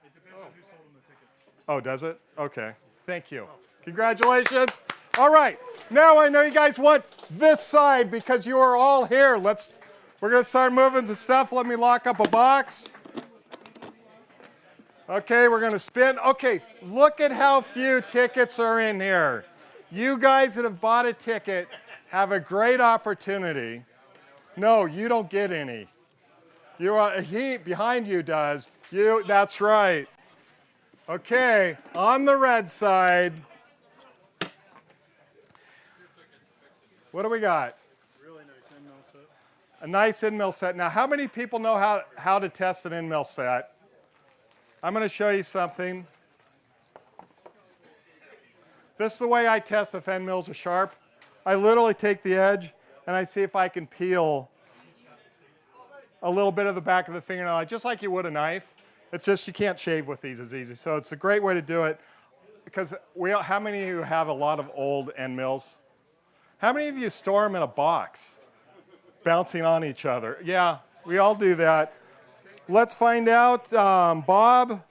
Oh, does it? Okay. Thank you. Congratulations. All right. Now I know you guys want this side because you are all here. We're going to start moving the stuff. Let me lock up a box. Okay, we're going to spin. Okay, look at how few tickets are in here. You guys that have bought a ticket have a great opportunity. No, you don't get any. He behind you does. That's right. Okay, on the red side. What do we got? Really nice end mill set. A nice end mill set. Now, how many people know how to test an end mill set? I'm going to show you something. This is the way I test if end mills are sharp. I literally take the edge and I see if I can peel a little bit of the back of the fingernail, just like you would a knife. It's just you can't shave with these as easy. So it's a great way to do it. Because how many of you have a lot of old end mills? How many of you store them in a box, bouncing on each other? Yeah, we all do that. Let's find out. Bob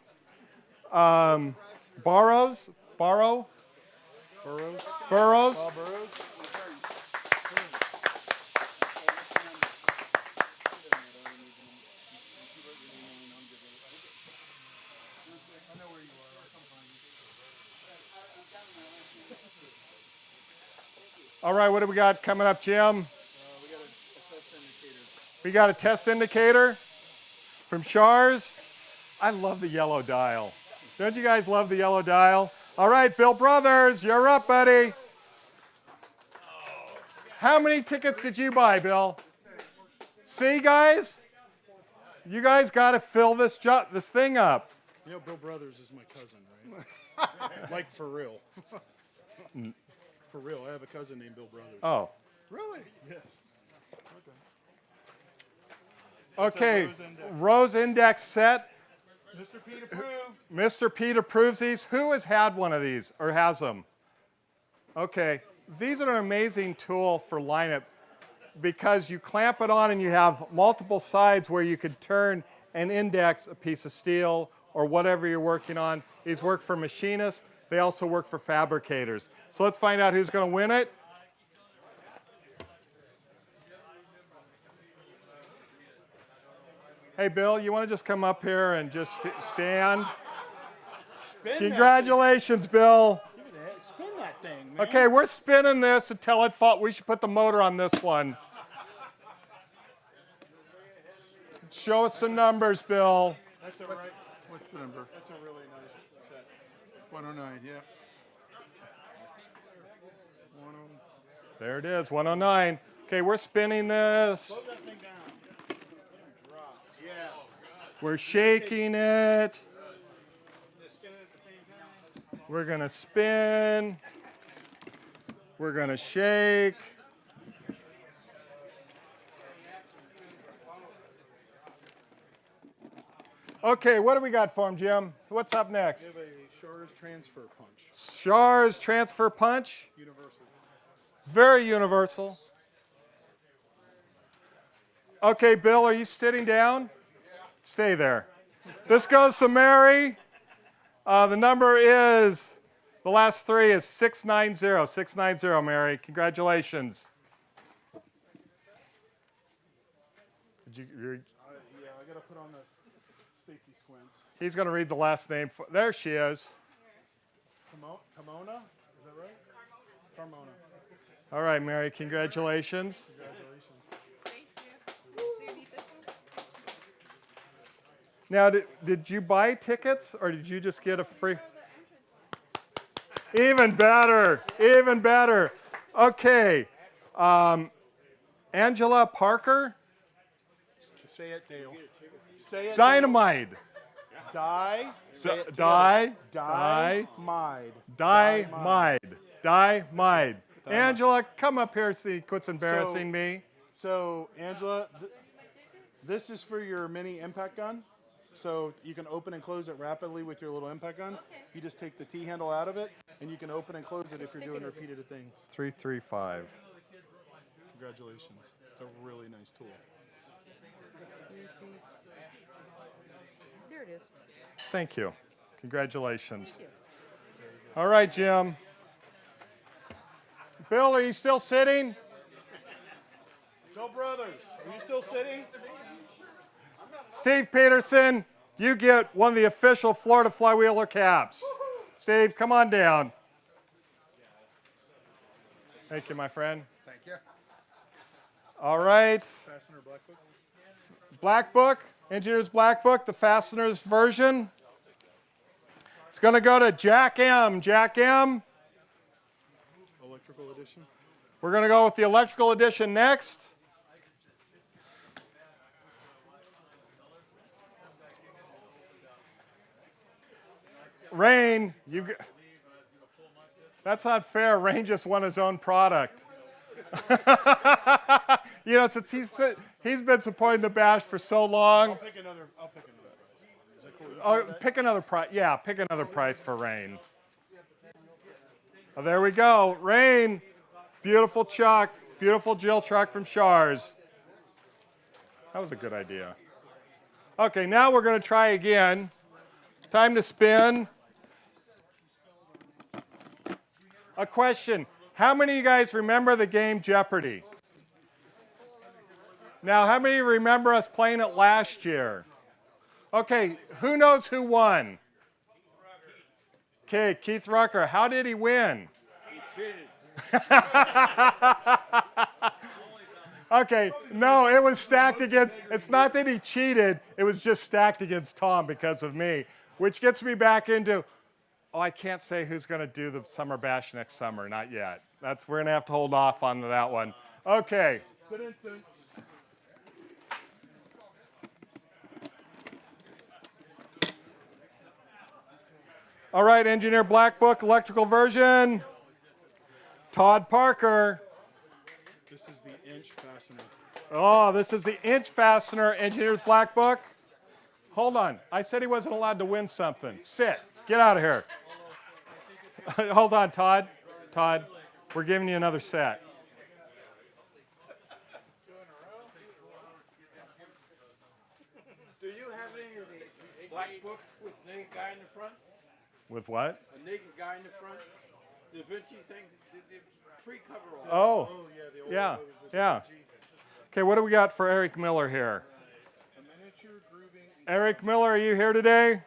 Burrows. Bob Burrows. All right, what do we got coming up, Jim? We got a test indicator from Shars. I love the yellow dial. Don't you guys love the yellow dial? All right, Bill Brothers, you're up, buddy. How many tickets did you buy, Bill? See, guys? You guys got to fill this thing up. You know, Bill Brothers is my cousin, right? Like, for real. For real, I have a cousin named Bill Brothers. Oh. Really? Yes. Okay, Rose Index set. Mr. Pete approved. Mr. Pete approves these. Who has had one of these or has them? Okay, these are an amazing tool for lineup because you clamp it on and you have multiple sides where you could turn and index a piece of steel or whatever you're working on. These work for machinists. They also work for fabricators. So let's find out who's going to win it. Hey, Bill, you want to just come up here and just stand? Congratulations, Bill. Spin that thing, man. Okay, we're spinning this until it falls. We should put the motor on this one. Show us some numbers, Bill. That's all right. What's the number? That's a really nice set. 109, yeah. There it is, 109. Okay, we're spinning this. Slow that thing down. Let him drop. Yeah. We're shaking it. We're going to spin. We're going to shake. Okay, what do we got for him, Jim? What's up next? We have a Shars transfer punch. Shars transfer punch. Universal. Very universal. Okay, Bill, are you sitting down? Stay there. This goes to Mary. The number is, the last three is 690. 690, Mary. Congratulations. Yeah, I got to put on the safety squints. He's going to read the last name. There she is. Carmona? Is that right? Carmona. All right, Mary, congratulations. Congratulations. Now, did you buy tickets or did you just get a free? Even better, even better. Okay, Angela Parker. Say it, Dale. Say it. Dynamite. Die. Dynamite. Angela, come up here. See, quits embarrassing me. So, Angela, this is for your mini impact gun. So you can open and close it rapidly with your little impact gun. You just take the T handle out of it, and you can open and close it if you're doing repeated things. 335. Congratulations. It's a really nice tool. There it is. Thank you. Congratulations. All right, Jim. Bill, are you still sitting? Bill Brothers, are you still sitting? Steve Peterson, you get one of the official Florida Flywheeler caps. Steve, come on down. Thank you, my friend. Thank you. All right. Fastener Black Book. Black Book, Engineer's Black Book, the fasteners version. It's going to go to Jack M. Jack M. Electrical edition. We're going to go with the electrical edition next. Rain, that's not fair. Rain just won his own product. You know, since he's been supporting the Bash for so long. I'll pick another price. Is that cool? Oh, pick another price. Yeah, pick another price for Rain. Oh, there we go. Rain, beautiful chuck, beautiful Jill truck from Shars. That was a good idea. Okay, now we're going to try again. Time to spin. A question. How many of you guys remember the game Jeopardy? Now, how many remember us playing it last year? Okay, who knows who won? Okay, Keith Rucker. How did he win? He cheated. Okay, no, it was stacked against, it's not that he cheated, it was just stacked against Tom because of me, which gets me back into, oh, I can't say who's going to do the Summer Bash next summer, not yet. We're going to have to hold off on that one. Okay. All right, Engineer Black Book, electrical version. Todd Parker. This is the inch fastener. Oh, this is the inch fastener, Engineer's Black Book. Hold on. I said he wasn't allowed to win something. Sit. Get out of here. Hold on, Todd. Todd, we're giving you another set. Do you have any of the black books with naked guy in the front? With what? A naked guy in the front? Da Vinci thing? The pre-cover all. Oh, yeah, yeah. Okay, what do we got for Eric Miller here? Eric Miller, are you here today?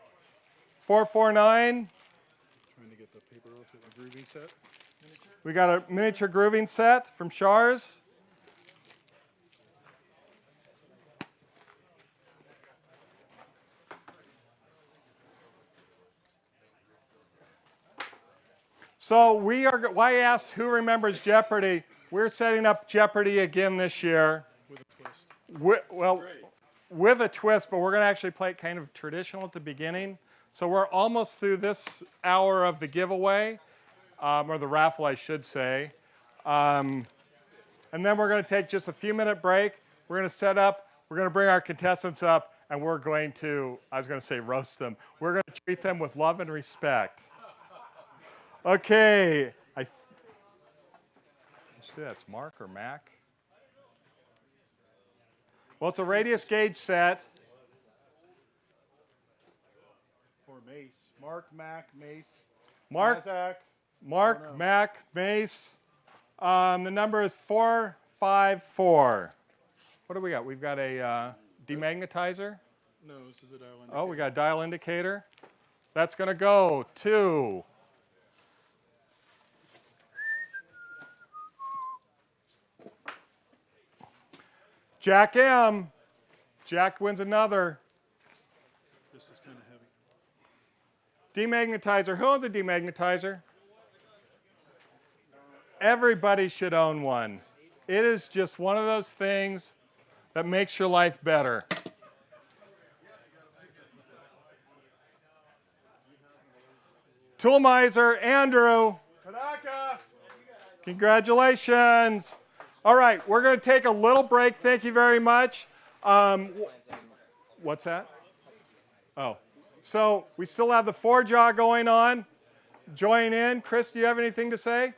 449. Trying to get the paper off of the grooving set. We got a miniature grooving set from Shars. So why I asked who remembers Jeopardy? We're setting up Jeopardy again this year. With a twist. With a twist, but we're going to actually play it kind of traditional at the beginning. So we're almost through this hour of the giveaway, or the raffle, I should say. And then we're going to take just a few-minute break. We're going to set up. We're going to bring our contestants up, and we're going to, I was going to say roast them. We're going to treat them with love and respect. Okay. Let's see, that's Mark or Mac? Well, it's a radius gauge set. Or Mace. Mark, Mac, Mace. Mark, Mac, Mace. The number is 454. What do we got? We've got a demagnetizer. No, this is a dial indicator. Oh, we got a dial indicator. That's going to go to Jack M. Jack wins another. This is kind of heavy. Demagnetizer. Who owns a demagnetizer? Everybody should own one. It is just one of those things that makes your life better. Toolmizer, Andrew. Tanaka. Congratulations. All right, we're going to take a little break. Thank you very much. What's that? Oh, so we still have the 4-jaw going on. Join in. Chris, do you have anything to say?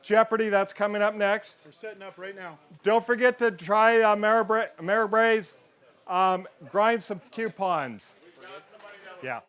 Jeopardy, that's coming up next. We're setting up right now. Don't forget to try Marrabraid's grind some coupons. Yeah.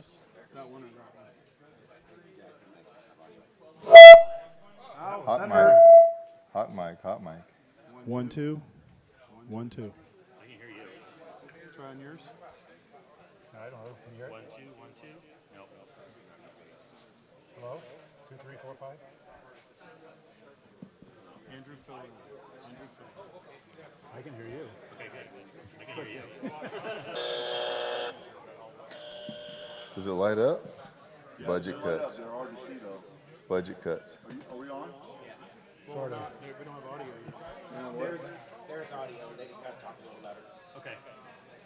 this? That one or that one? Ow, Hot that mic. hurt. Hot mic. Hot mic. 1, 2. 1, 2. I can hear you. Try on yours. I don't know. Can you hear it? 1, 2, 1, 2. Nope. Hello? 2, 3, 4, 5. Andrew Phil. Andrew Phil. I can hear you. Okay, good. I can hear you. Does it light up? Budget cuts. Budget cuts. Are we on? Sort of. We don't have audio yet. There's audio. They just got to talk a little louder. Okay.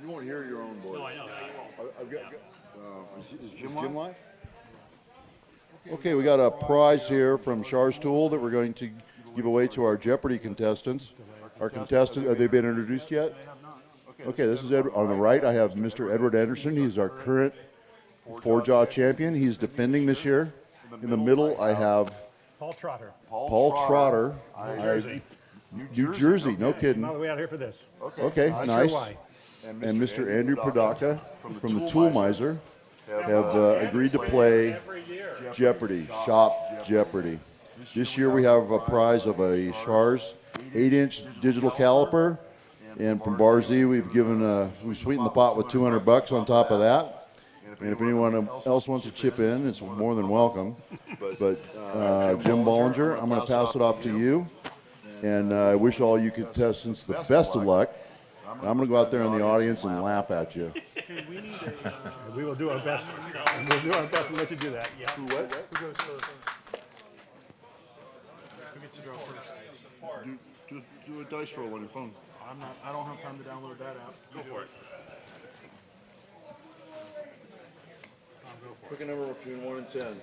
You won't hear your own voice. No, I know that. I've got, is Jim live? Okay, we got a prize here from Char's Tool that we're going to give away to our Jeopardy contestants. Our contestants, have they been introduced yet? Okay, this is Ed, on the right. I have Mr. Edward Anderson. He's our current four-jaw champion. He's defending this year. In the middle, I have Paul Trotter. Paul Trotter. New Jersey, no kidding. I'm all the way out here for this. Okay, Not nice. Sure why. And Mr. Andrew Padaka from the Tool Miser have agreed to play Jeopardy, Shop Jeopardy. This year we have a prize of a Char's 8-inch digital caliper, and from Bar Z we've sweetened the pot with $200 on top of that. And if anyone else wants to chip in, it's more than welcome. But Jim Bollinger, I'm going to pass it off to you, and I wish all you contestants the best of luck. And I'm going to go out there in the audience and laugh at you. We will do our best. We'll do our best to let you do that. Yeah. Who what? Who goes first? Who gets to draw first? Do a dice roll on your phone. I don't have time to download that app. Go for it. Pick a number between 1 and 10.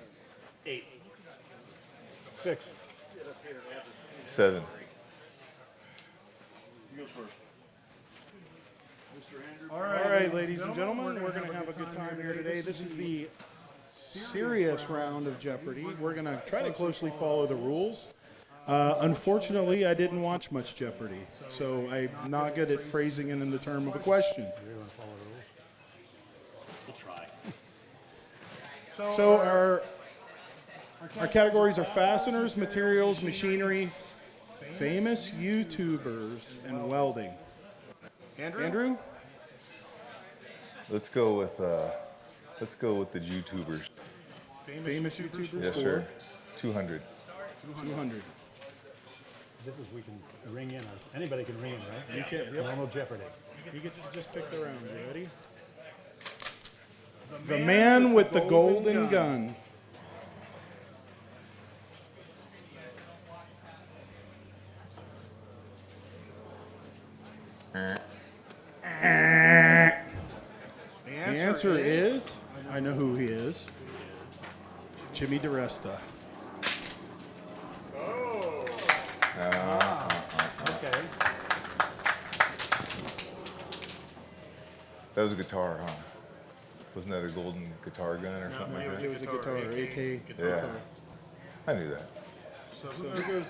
8. 6. 7. You go first. All right, ladies and gentlemen, we're going to have a good time here today. This is the serious round of Jeopardy. We're going to try to closely follow the rules. Unfortunately, I didn't watch much Jeopardy, so I'm not good at phrasing it in the term of a question. We'll try. So our categories are fasteners, materials, machinery, famous YouTubers, and welding. Andrew? Let's go with the YouTubers. Famous YouTubers? Yes, sir. 200. 200. This is we can ring in. Anybody can ring in, right? You can. Yep. Normal Jeopardy. He gets to just pick the round. You ready? The man with the golden gun. The answer is, I know who he is, Jimmy DiResta. Okay. That was a guitar, huh? Wasn't that a golden guitar gun or something like that? It was a guitar, AK guitar. Yeah. I knew that. So who goes?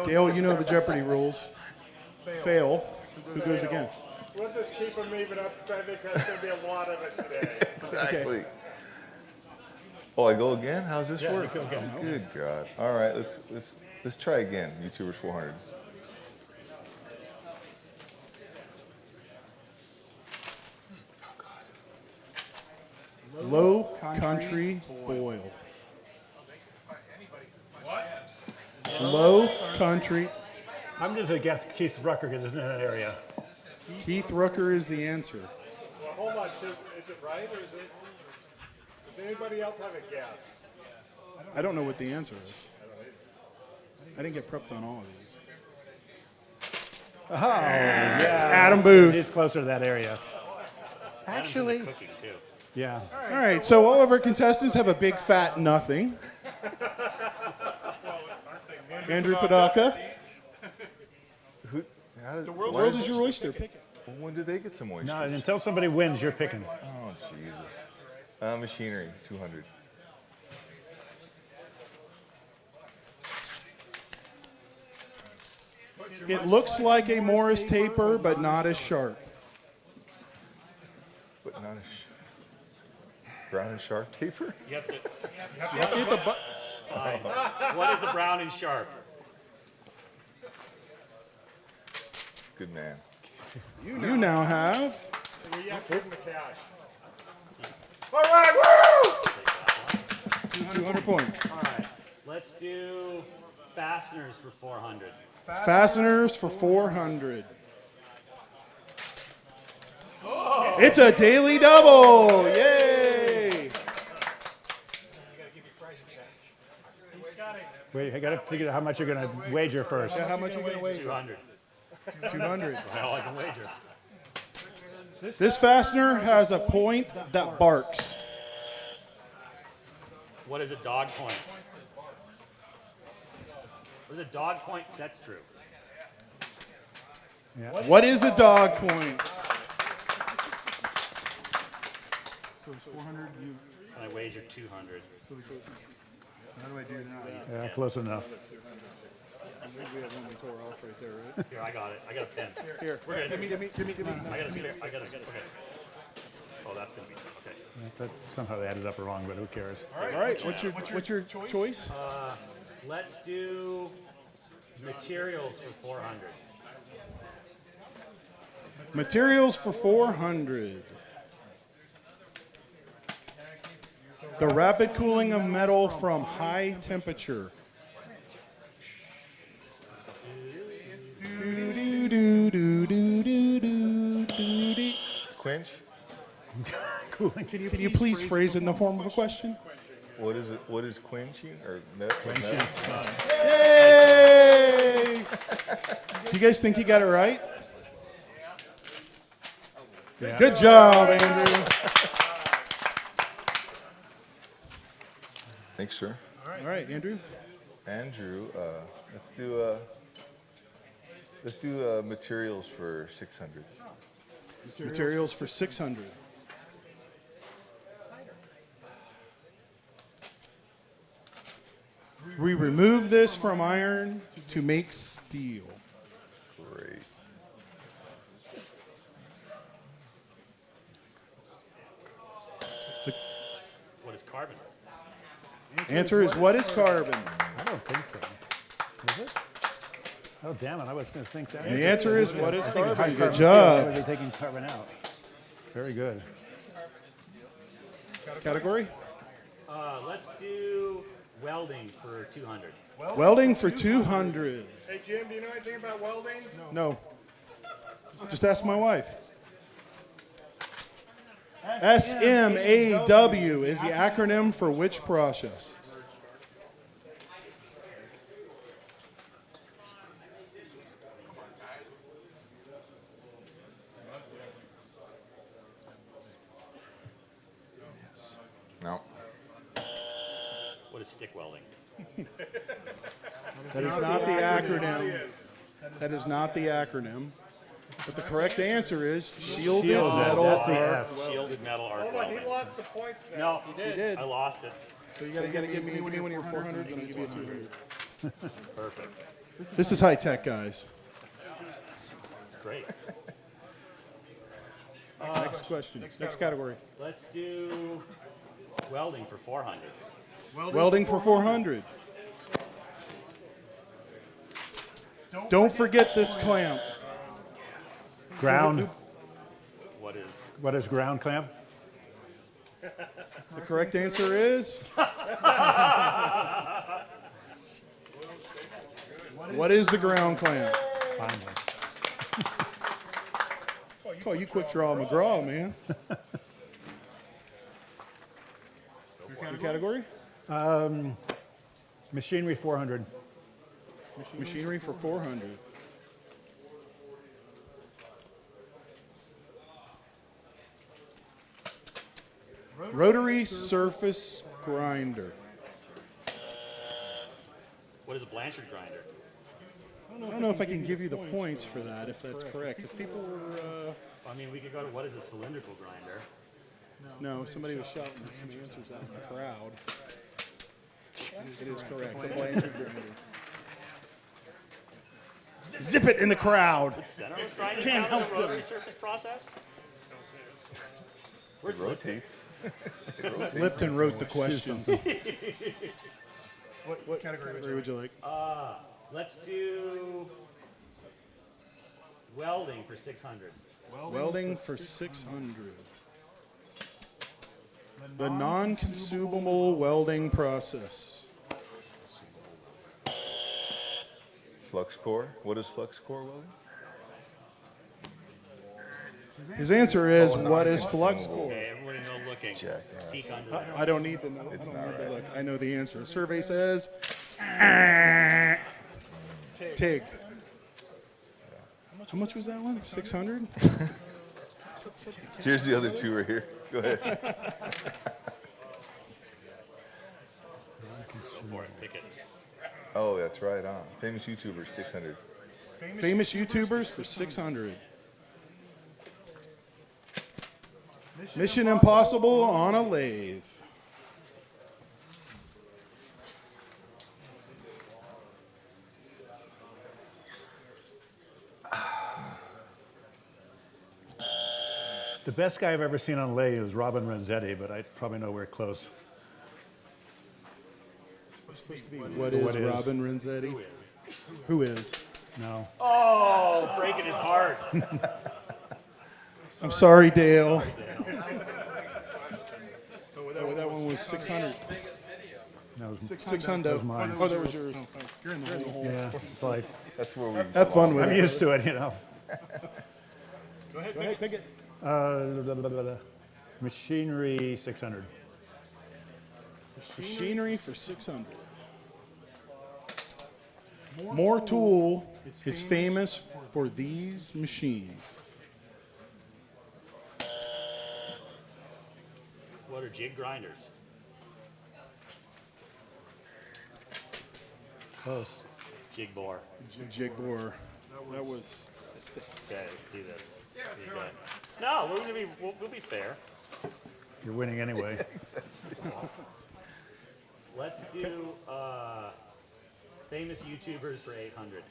Dale, you know the Jeopardy rules. Fail. Who goes again? We'll just keep them even up because I think there's going to be a lot of it today. Exactly. Okay. Oh, I go again? How's this Yeah, work? you go again. Good God. All right, let's try again. YouTubers 400. Low country boil. What? Low country. I'm just a guess Keith Rucker because it's in that area. Keith Rucker is the answer. Well, hold on. Is it right or is it? Does anybody else have a guess? I don't know what the answer is. I didn't get prepped on all of these. Oh, yeah. Adam Booth. He's closer to that area. Actually. Cooking too. Yeah. All right, so all of our contestants have a big fat nothing. Andrew Padaka. The world is your oyster. Pick it. Well, when did they get some oysters? No, until somebody wins, you're picking. Oh, Jesus. Machinery, 200. It looks like a Morris taper, but not as sharp. But not Brown and sharp taper? You have to. You have to hit the button. Fine. What is a brown and sharp? Good man. You now have. We have to give him the cash. All right, woo! 200 points. All right. Let's do fasteners for 400. Fasteners for 400. It's a daily double! Yay! Wait, I got to figure out how much you're going to wager first. Yeah, how much are you going to wager? 200. 200. Well, I can wager. This fastener has a point that barks. What is a dog point? What is a dog point set screw? What is a dog point? So it's 400. I wager 200. How do I do now? Yeah, close enough. I think we have one we tore off right there, right? Here, I got it. I got a pen. Here. We're good. Give me. I got a spare. I got a. Okay. Oh, that's gonna be okay. That, somehow they added up wrong, but who cares? All right. What's your choice? Let's do materials for 400. Materials for 400. The rapid cooling of metal from high temperature. Quench? Can you please phrase it in the form of a question? What is it? What is quenching or Quenching. Yay! Do you guys think you got it right? Yeah. Good job, Andrew. Thanks, sir. All right, Andrew. Andrew, let's do materials for 600. Materials for 600. We remove this from iron to make steel. Great. What is carbon? Answer is what is carbon? I don't think so. Is it? Oh, damn it. I was going to think that. And the answer is what is I think carbon? high Good steel, job. They're taking carbon out. Very good. Category? Let's do welding for 200. Welding for 200. Hey, Jim, do you know anything about welding? No. Just ask my wife. SMAW is the acronym for which process? No. What is stick welding? That is not the acronym. That is not the acronym. But the correct answer is shielded metal That's the arc S. Shielded metal arc Hold on, he welding. lost the points now. No, He did. I lost it. So you gotta give me one of your 400s and I'll give you a 200. Perfect. This is high tech, guys. Great. Next question. Next category. Let's do welding for 400. Welding for 400. Don't forget this clamp. Ground. What is ground clamp? The correct answer is? What is the ground clamp? Oh, you quick draw McGraw, man. Your category? Machinery 400. Machinery for 400. Rotary surface grinder. What is a Blanchard grinder? I don't know if I can give you the points for that, if that's correct, because people were... I mean, we could go to what is a cylindrical grinder? No, somebody was shouting some answers out in the crowd. It is correct, the Blanchard grinder. Zip it in the crowd. Centerless grinder Can't count as help a rotary them. surface process? It rotates. Lipton wrote the questions. What category would you like? Let's do welding for 600. Welding for 600. The non-consumable welding process. Flux core. What is flux core welding? His answer is, what is flux core? Okay, everybody know looking. Peek under there. I don't need the note. I don't need the look. I know the answer. Survey says TIG. How much was that one? 600? Here's the other two right here. Go ahead. Go for it, pick it. Oh, that's right on. Famous YouTubers, 600. Famous YouTubers for 600. Mission Impossible on a lathe. The best guy I've ever seen on lathe is Robin Renzetti, but I probably nowhere close. What is Robin Renzetti? Who is? No. Oh, breaking his heart. I'm sorry, Dale. Oh, that one was 600. No, 600. That was mine. Oh, that was yours. You're in the hole. Yeah, it's like, that's where we have fun with it. I'm used to it, you know. Go ahead, pick it. Machinery 600. Machinery for 600. More Tool is famous for these machines. What are jig grinders? Close. Jig bore. Jig bore. That was 6. Okay, let's do this. Be good. No, we'll be fair. You're winning anyway. Let's do famous YouTubers for 800.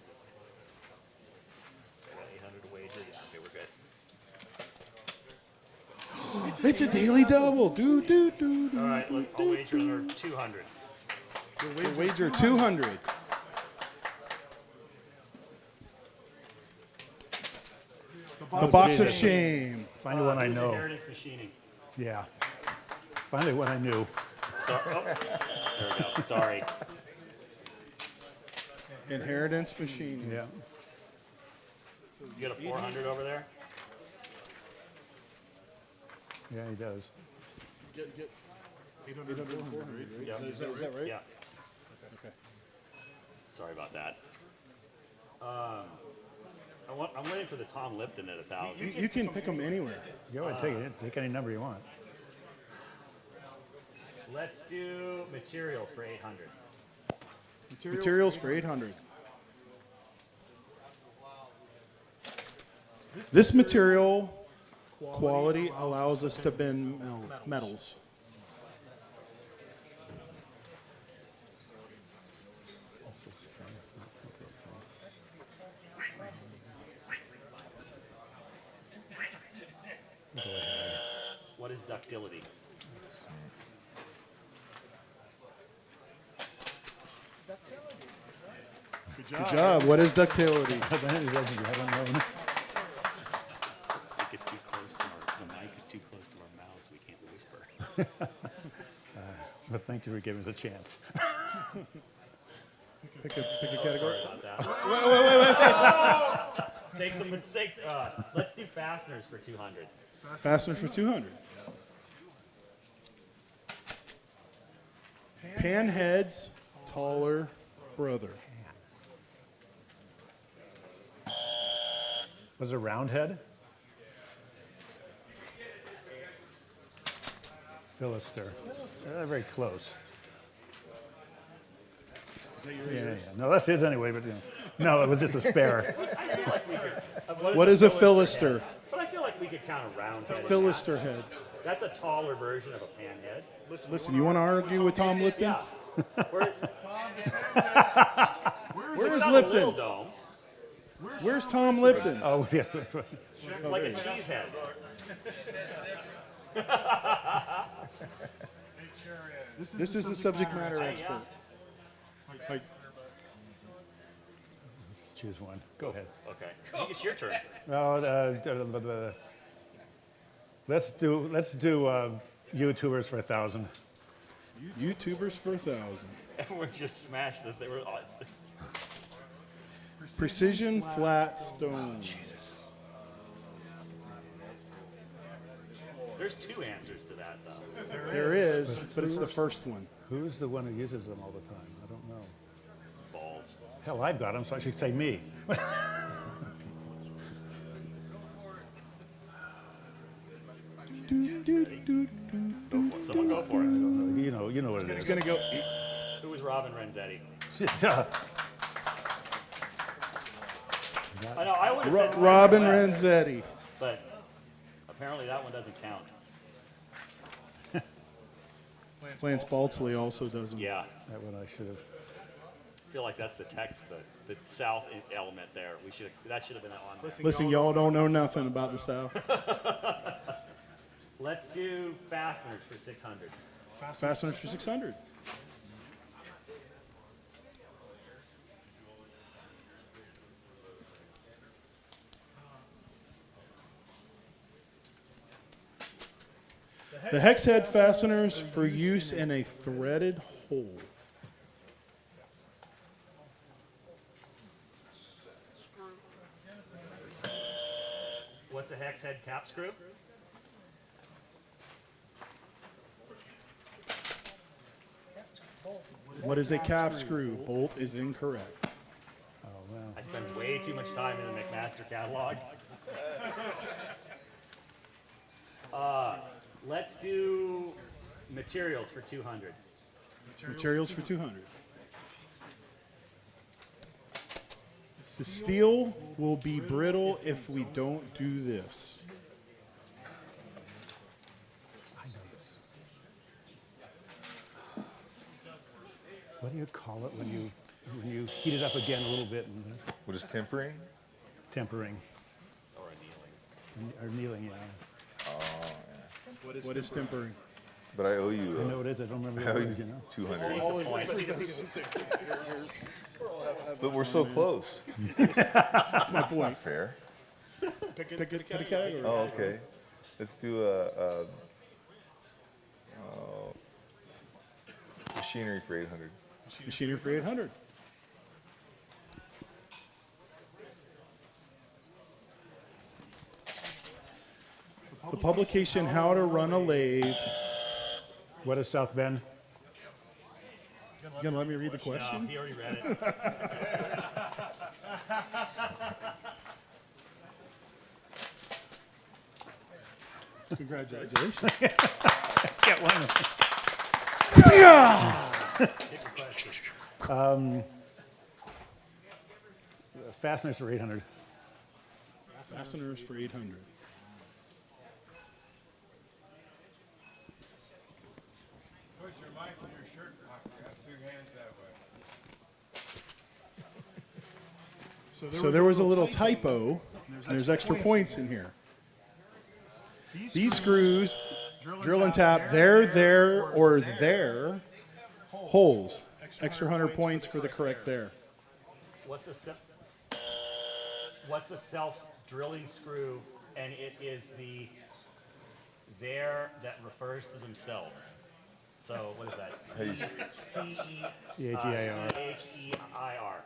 800 to wager. Yeah, okay, we're good. It's a daily double. Do. All right, I'll wager another 200. We'll wager 200. The box of shame. Finally one I Who's know. Inheritance Machining. Yeah. Finally one I knew. Sorry. Oh, there we go. Sorry. Inheritance Machining. Yeah. You got a 400 over there? Yeah, he does. Get 800, 400, right? Yep. Is that right? Yeah. Okay. Sorry about that. I'm waiting for the Tom Lipton at 1,000. You can pick them anywhere. Go ahead, take it. Take any number you want. Let's do materials for 800. Materials for 800. This material quality allows us to bend metals. What is ductility? Good job. What is ductility? The mic is too close to our mouths. We can't whisper. But thank you for giving us a chance. Pick a category. Sorry about that. Wait. Take some mistakes. Let's do fasteners for 200. Fasteners for 200. Panhead's taller brother. Was it Roundhead? Philister. Very close. Yeah. No, that's his anyway, but no, it was just a spare. What is a Philister? But I feel like we could count a Roundhead. A Philister head. That's a taller version of a panhead. Listen, you want to argue with Tom Lipton? Yeah. Where's not a Lipton? little dome. Where's Tom Lipton? Oh, yeah. Like a cheese head. This is the subject matter expert. Like, Choose one. Go ahead. Okay. I think it's your turn. No, let's do YouTubers for 1,000. YouTubers for 1,000. Everyone just smashed that they were odds. Precision flat stone. There's two answers to that, though. There is, but it's the first one. Who's the one who uses them all the time? I don't know. Balls. Hell, I've got them, so I should say me. Someone go for it. You know what it is. It's gonna go. Who was Robin Renzetti? I know, I would have said Robin West, Renzetti. but apparently that one doesn't count. Lance Baltzley also doesn't. Yeah. That one I should have. I feel like that's the text, the South element there. That should have been on there. Listen, y'all don't know nothing about the South. Let's do fasteners for 600. Fasteners for 600. The hex head fasteners for use in a threaded hole. What's a hex head cap screw? What is a cap screw? Bolt is incorrect. Oh, wow. I spend way too much time in the McMaster catalog. Let's do materials for 200. Materials for 200. The steel will be brittle if we don't do this. What do you call it when you heat it up again a little bit? What is tempering? Tempering. Or annealing. Or annealing, yeah. Oh, yeah. What is tempering? But I owe you. I know what it is. I don't remember I owe what it you is, you know. 200. But we're so close. That's my That's point. not fair. Pick a category. Oh, okay. Let's do machinery for 800. Machinery for 800. The publication How to Run a Lathe. What is South Bend? You gonna let me read the question? No, he already read it. Congratulations. Get one. Fasteners for 800. Fasteners for 800. Push your mic in your shirt pocket. Have two hands that way. So there was a little typo. There's extra points in here. These screws drill and tap there, or there holes. Extra 100 points for the correct there. What's a self-drilling screw? And it is the there that refers to themselves. So what is that? T-H-E-I-R. T-H-E-I-R.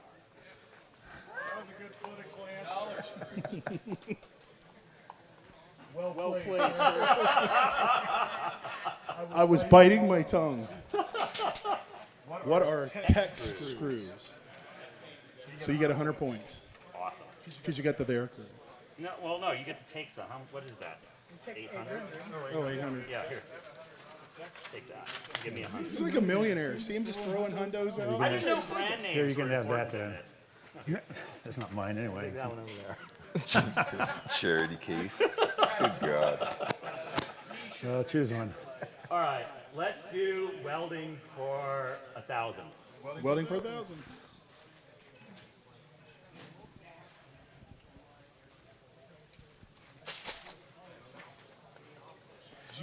That was a good political answer. Well played, sir. I was biting my tongue. What are tech screws? So you get 100 points. Awesome. Because you got the there. No, well, no, you get to take some. What is that? 800? Oh, 800. Yeah, here. Take that. Give me 100. It's like a millionaire. See him just throwing hundos out? I didn't know brand names. Here, you can were have that important then. to this. That's not mine anyway. Take that one over there. Jesus, charity case. Good God. Choose one. All right, let's do welding for 1,000. Welding for 1,000.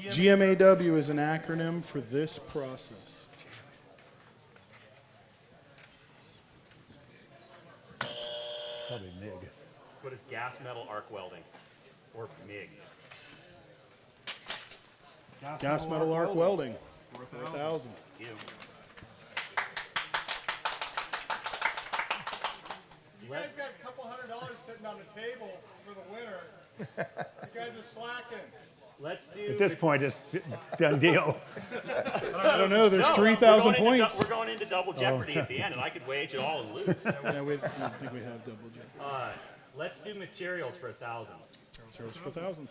GMAW is an acronym for this process. Probably MIG. What is gas metal arc welding? Or MIG? Gas metal arc welding. 4,000. You. You guys got a couple $100 sitting on the table for the winner. You guys are slacking. Let's do. At this point, it's done deal. I don't know. There's 3,000 points. We're going into double jeopardy at the end, and I could wage it all and lose. Yeah, we don't think we have double jeopardy. Let's do materials for 1,000. Materials for 1,000.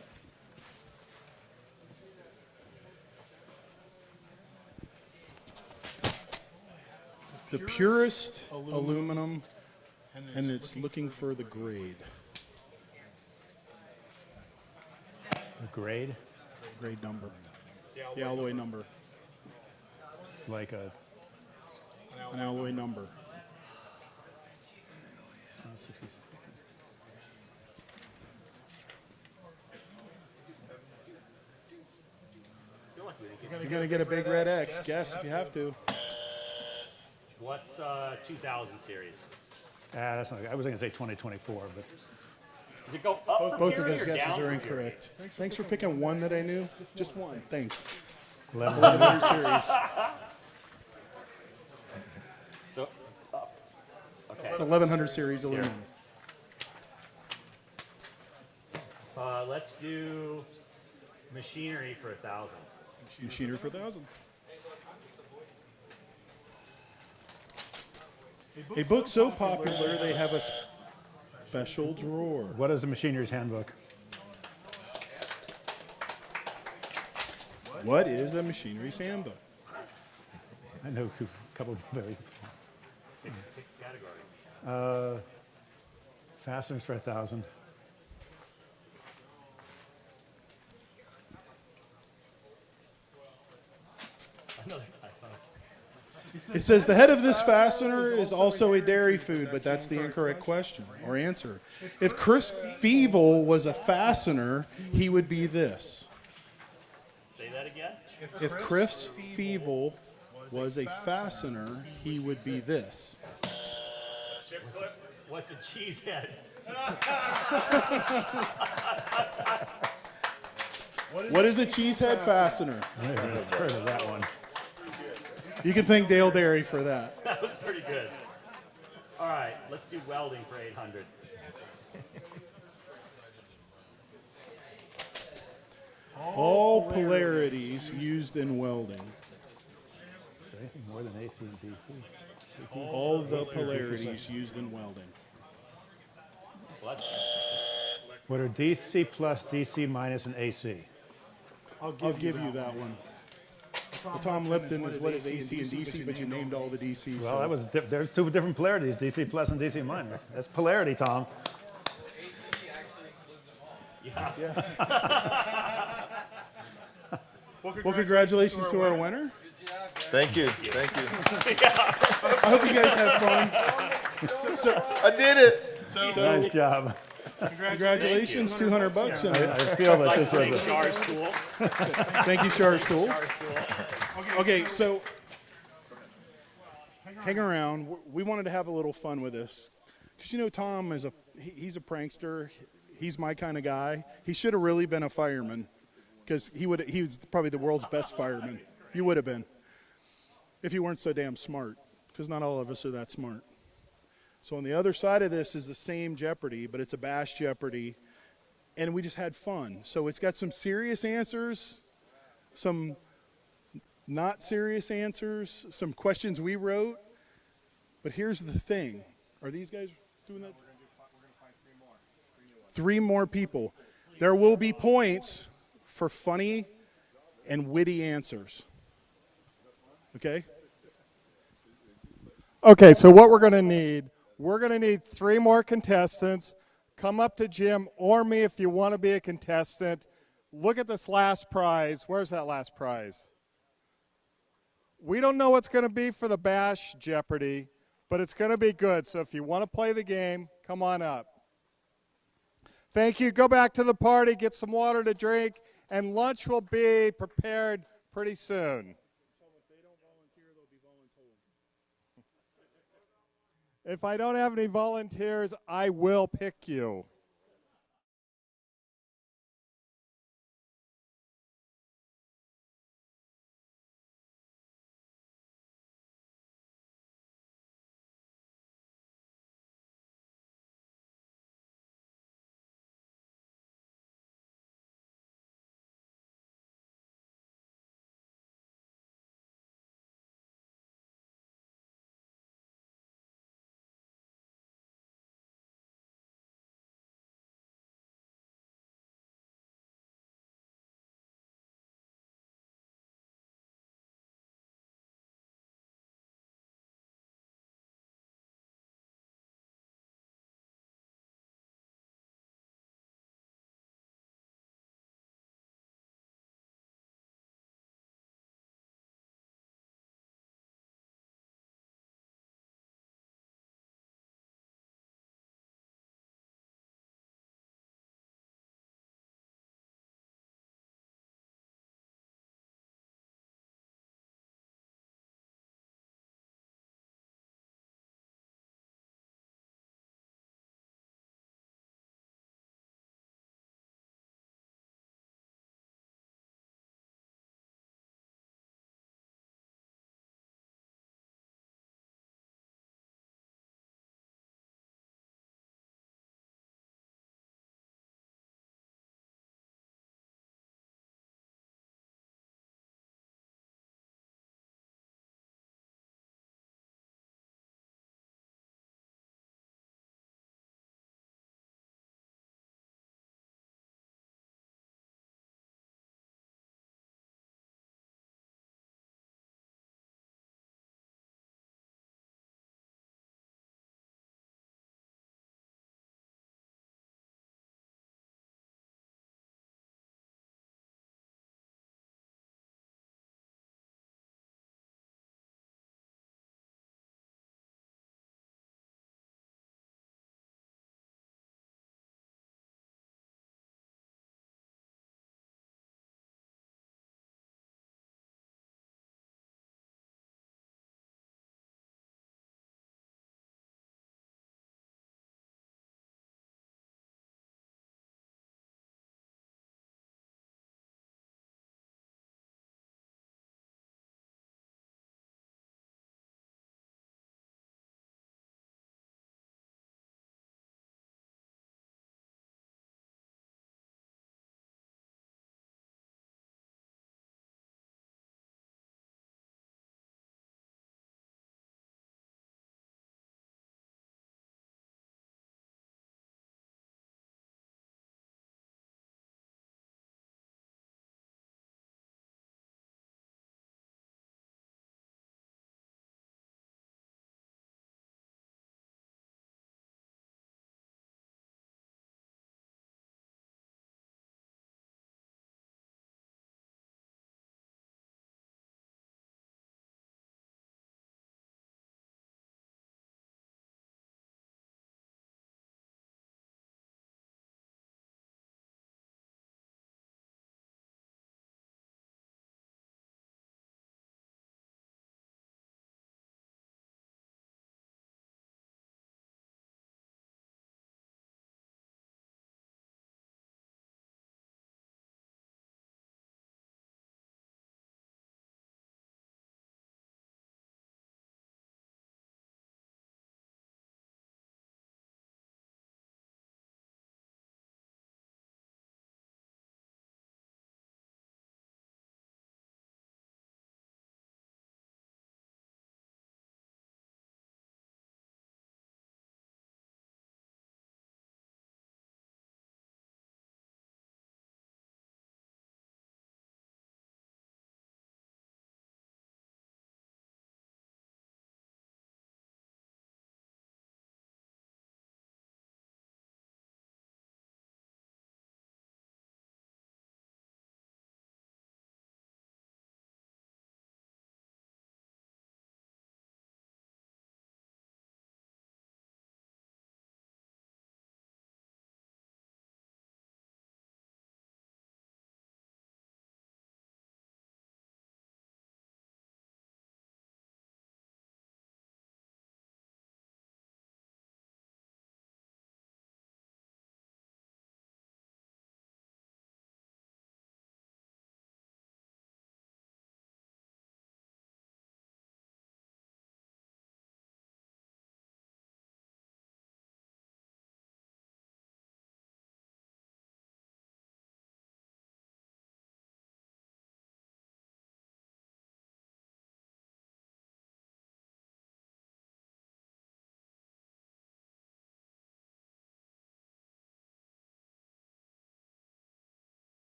The purest aluminum, and it's looking for the grade. The grade? Grade number. The alloy number. Like a... An alloy number. You're going to get a big red X. Guess if you have to. What's 2000 series? That's not, I was going to say 2024, but... Does it go up Both from of those period or guesses down are from incorrect. Thanks for picking one that I knew. Just one. Thanks. 1100 series. So, okay. It's 1100 series aluminum. Let's do machinery for 1,000. Machinery for 1,000. A book so popular they have a special drawer. What is the machinery's handbook? What is a machinery's handbook? I know a couple very... Pick category. Fasteners for 1,000. Another typo. It says the head of this fastener is also a dairy food, but that's the incorrect question or answer. If Chris Feeble was a fastener, he would be this. Say that again? If Chris Feeble was a fastener, he would be this. What's a cheesehead? What is a cheesehead fastener? I haven't heard of that one. You can thank Dale Dairy for that. That was pretty good. All right, let's do welding for 800. All polarities used in welding. Anything more than AC and DC? All the polarities used in welding. What are DC plus, DC minus, and AC? I'll give you that one. Well, Tom Lipton is what is AC and DC, but you named all the DC. Well, that was there's two different polarities, DC plus and DC minus. That's polarity, Tom. Yeah. Well, congratulations to our winner. Thank you. Thank you. I hope you guys had fun. So, I did it. Nice job. Congratulations, $200. I feel that this was a... Shar School. Thank you, Shar Stool. Okay, so hang around. We wanted to have a little fun with this. Because, you know, Tom is he's a prankster. He's my kind of guy. He should have really been a fireman because he was probably the world's best fireman. You would have been if you weren't so damn smart, because not all of us are that smart. So on the other side of this is the same Jeopardy, but it's a bash Jeopardy, and we just had fun. So it's got some serious answers, some not serious answers, some questions we wrote. But here's the thing. Are these guys doing that? We're going to find three more people. There will be points for funny and witty answers. Okay? Okay, so what we're going to need, we're going to need 3 more contestants. Come up to Jim or me if you want to be a contestant. Look at this last prize. Where's that last prize? We don't know what's going to be for the Bash Jeopardy, but it's going to be good. So if you want to play the game, come on up. Thank you. Go back to the party, get some water to drink, and lunch will be prepared pretty soon. If I don't have any volunteers, I will pick you.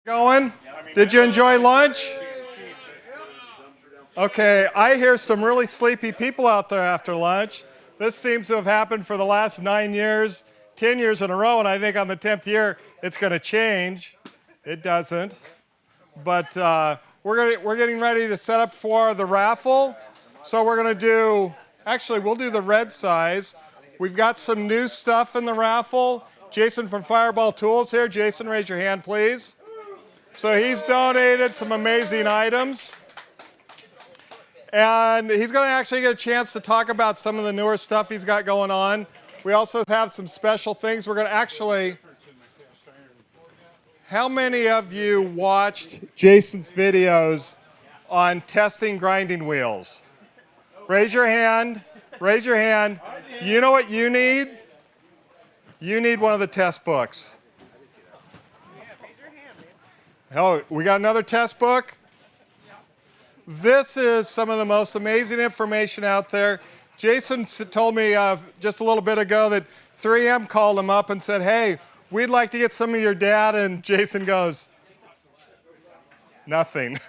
Going? Did you enjoy lunch? Okay, I hear some really sleepy people out there after lunch. This seems to have happened for the last 9 years, 10 years in a row, and I think on the 10th year it's going to change. It doesn't. But we're getting ready to set up for the raffle. So we're going to do, actually we'll do the red size. We've got some new stuff in the raffle. Jason from Fireball Tools here. Jason, raise your hand, please. So he's donated some amazing items. And he's going to actually get a chance to talk about some of the newer stuff he's got going on. We also have some special things. We're going to actually... How many of you watched Jason's videos on testing grinding wheels? Raise your hand. Raise your hand. You know what you need? You need one of the test books. Oh, we got another test book? This is some of the most amazing information out there. Jason told me just a little bit ago that 3M called him up and said, hey, we'd like to get some of your data, and Jason goes, nothing.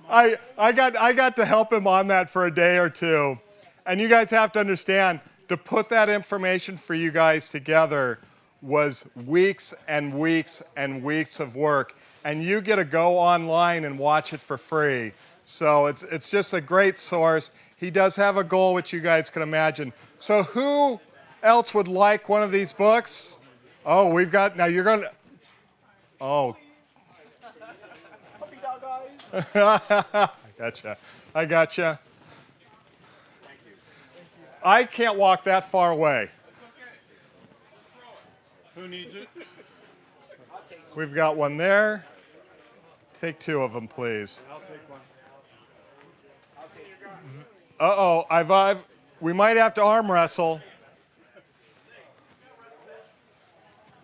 I got to help him on that for a day or two. And you guys have to understand, to put that information for you guys together was weeks and weeks and weeks of work. And you get to go online and watch it for free. So it's just a great source. He does have a goal, which you guys can imagine. So who else would like one of these books? Oh, we've got, now you're going to, oh. I gotcha. I gotcha. I can't walk that far away. Who needs it? We've got one there. Take two of them, please. I'll take one. Uh-oh, we might have to arm wrestle.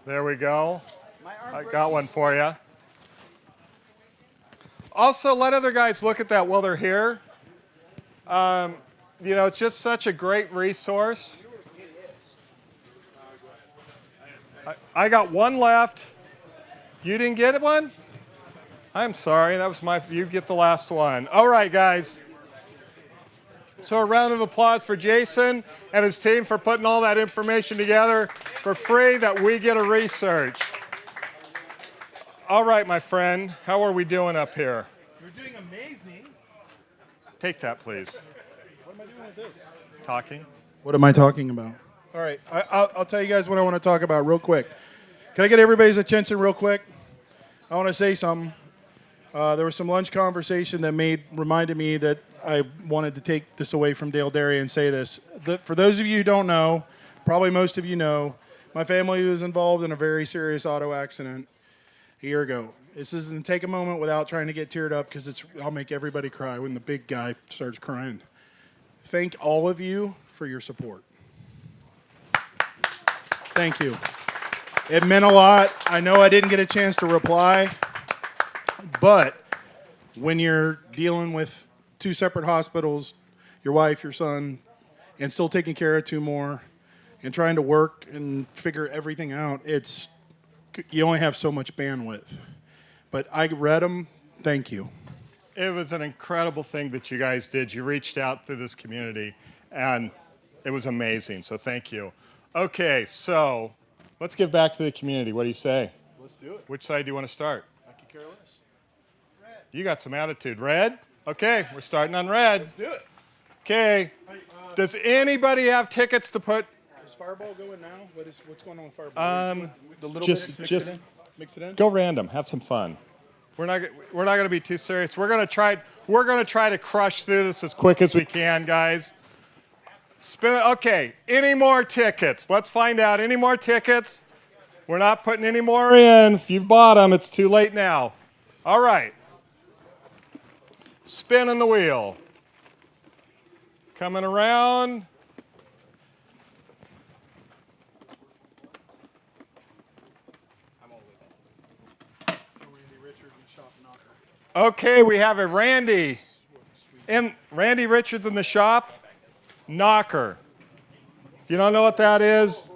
There we go. I got one for you. Also, let other guys look at that while they're here. You know, it's just such a great resource. I got one left. You didn't get one? I'm sorry, that was you get the last one. All right, guys. So a round of applause for Jason and his team for putting all that information together for free that we get to research. All right, my friend, how are we doing up here? You're doing amazing. Take that, please. What am I doing with this? Talking. What am I talking about? All right, I'll tell you guys what I want to talk about real quick. Can I get everybody's attention real quick? I want to say something. There was some lunch conversation that reminded me that I wanted to take this away from Dale Derry and say this. For those of you who don't know, probably most of you know, my family was involved in a very serious auto accident a year ago. This isn't take a moment without trying to get teared up because I'll make everybody cry when the big guy starts crying. Thank all of you for your support. Thank you. It meant a lot. I know I didn't get a chance to reply, but when you're dealing with two separate hospitals, your wife, your son, and still taking care of two more, and trying to work and figure everything out, you only have so much bandwidth. But I read them. Thank you. It was an incredible thing that you guys did. You reached out through this community, and it was amazing. So thank you. Okay, so let's give back to the community. What do you say? Let's do it. Which side do you want to start? I could care less. You got some attitude. Red? Okay, we're starting on red. Let's do it. Okay. Does anybody have tickets to put? Is Fireball going now? What's going on with Fireball? The little just mix it in? Go random. Have some fun. We're not going to be too serious. We're going to try to crush through this as quick as we can, guys. Spin it. Okay. Any more tickets? Let's find out. Any more tickets? We're not putting any more in. If you've bought them, it's too late now. All right. Spinning the wheel. Coming around. Okay, we have a Randy Richards in the shop. Knocker. If you don't know what that is,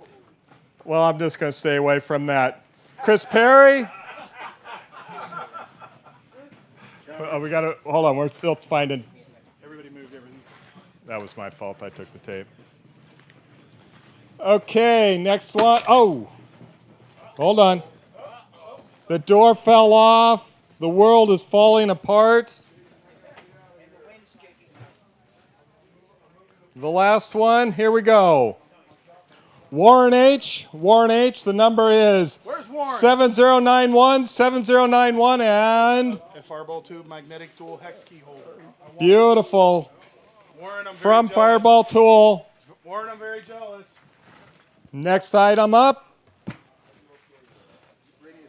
well, I'm just going to stay away from that. Chris Perry. We got to, hold on, we're still finding. Everybody moved everything. That was my fault, I took the tape. Okay, next one. Oh, hold on. The door fell off. The world is falling apart. The last one, here we go. Warren H. Warren H. The number is 7091 and A Fireball Tube magnetic dual hex key holder. beautiful. Warren, I'm very From jealous. Fireball Tool. Warren, I'm very jealous. Next item up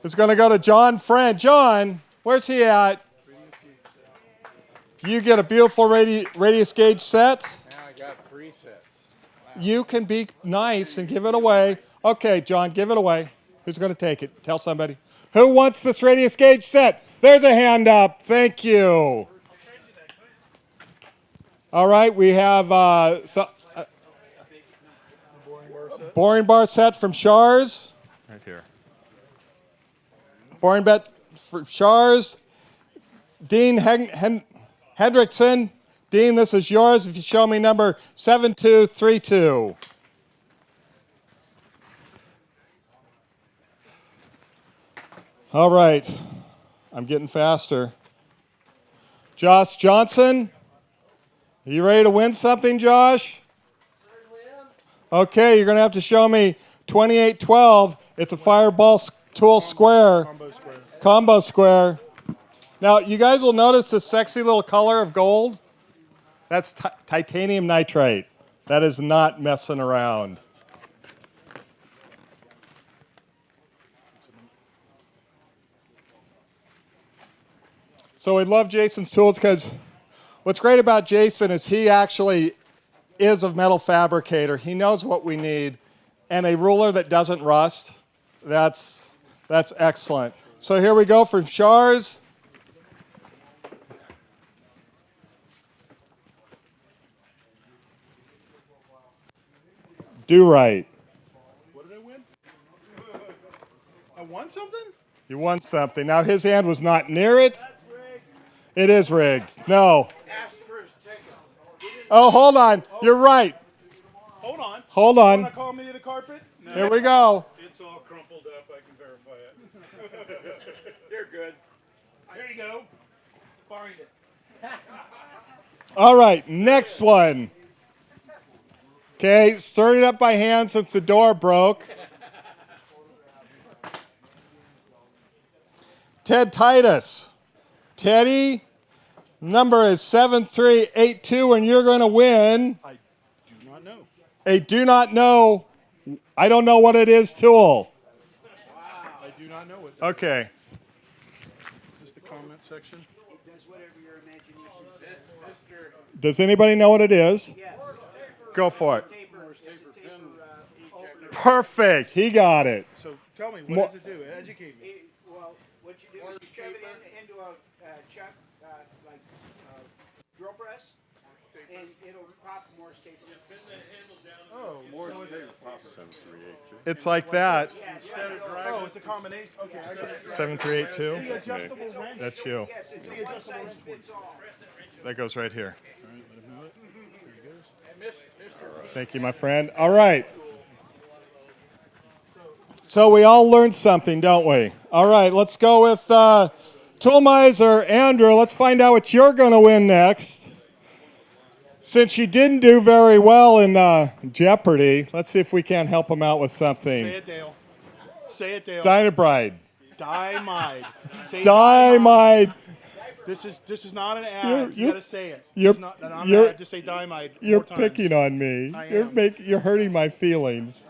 is going to go to John Friend. John, where's he at? You get a beautiful radius gauge set. Now I got presets. You can be nice and give it away. Okay, John, give it away. Who's going to take it? Tell somebody. Who wants this radius gauge set? There's a hand up. Thank you. All right, we have boring bar set from Shars. Right here. Boring bet for Shars. Dean Hendrickson. Dean, this is yours if you show me number 7232. All right. I'm getting faster. Josh Johnson. Are you ready to win something, Josh? Okay, you're going to have to show me 2812. It's a Fireball Tool Square. Combo square. Now, you guys will notice this sexy little color of gold. That's titanium nitrate. That is not messing around. So we love Jason's tools because what's great about Jason is he actually is a metal fabricator. He knows what we need. And a ruler that doesn't rust, that's excellent. So here we go for Shars. Do right. What did I win? I won something? You won something. Now his hand was not near it. It is rigged. No. Oh, hold on. You're right. Hold on. Hold You on. want to call me to the carpet? No. Here we go. It's all crumpled up. I can verify it. You're good. Here you go. Find it. All right, next one. Okay, stirred it up by hand since the door broke. Ted Titus. Teddy, number is 7382, and you're going to win. I do not know. A do not know, I don't know what it is tool. I do not know what. Okay. Is this the comment section? It does whatever your imagination says. Does anybody know what it is? Go for it. Perfect. He got it. So tell me, what does it do? Educate me. Well, what you do is you shove it into a chuck, like drill press, and it'll pop more staples. Oh, more It's like that. Oh, it's a combination. Okay, I got it. 7382? The adjustable wrench. That's you. Yes, it's the adjustable wrench. That goes right here. Thank you, my friend. All right. So we all learned something, don't we? All right, let's go with Tool Miser. Andrew, let's find out what you're going to win next. Since you didn't do very well in Jeopardy, let's see if we can't help him out with something. Say it, Dale. Say it, Dale. Dynamite. Dynamite. Say Dynamite. This is not an ad. You gotta say it. You're, It's not an ad. Just say dynamite. You're 4 times. picking on me. I You're hurting my feelings.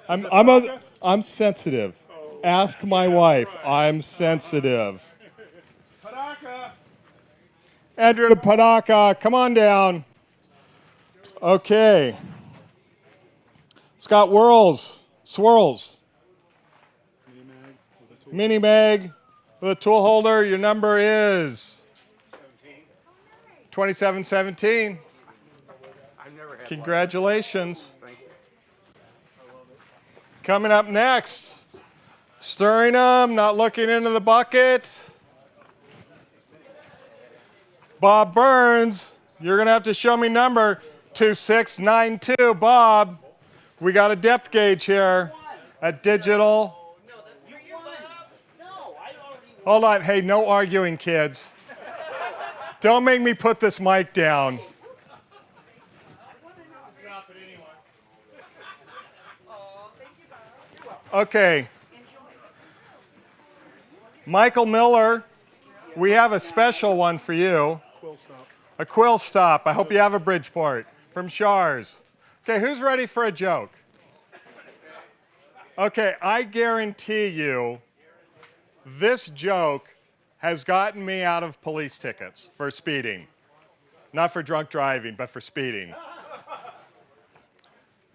I'm sensitive. Ask my wife. I'm sensitive. Padaka. Andrew Padaka, come on down. Okay. Scott Swirls. Mini Mag with a tool holder. Your number is 2717. Congratulations. Coming up next, Stirring them, not looking into the bucket. Bob Burns, you're going to have to show me number 2692. Bob, we got a depth gauge here at Digital. Hold on. Hey, no arguing, kids. Don't make me put this mic down. Okay. Michael Miller, we have a special one for you. A quill stop. I hope you have a Bridgeport from Shars. Okay, who's ready for a joke? Okay, I guarantee you this joke has gotten me out of police tickets for speeding. Not for drunk driving, but for speeding.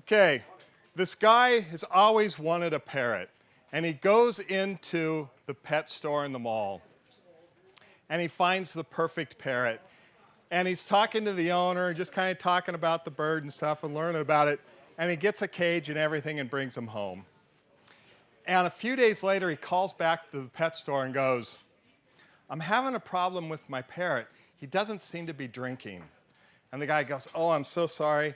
Okay, this guy has always wanted a parrot, and he goes into the pet store in the mall, and he finds the perfect parrot. And he's talking to the owner, just kind of talking about the bird and stuff and learning about it, and he gets a cage and everything and brings him home. And a few days later, he calls back to the pet store and goes, I'm having a problem with my parrot. He doesn't seem to be drinking. And the guy goes, oh, I'm so sorry.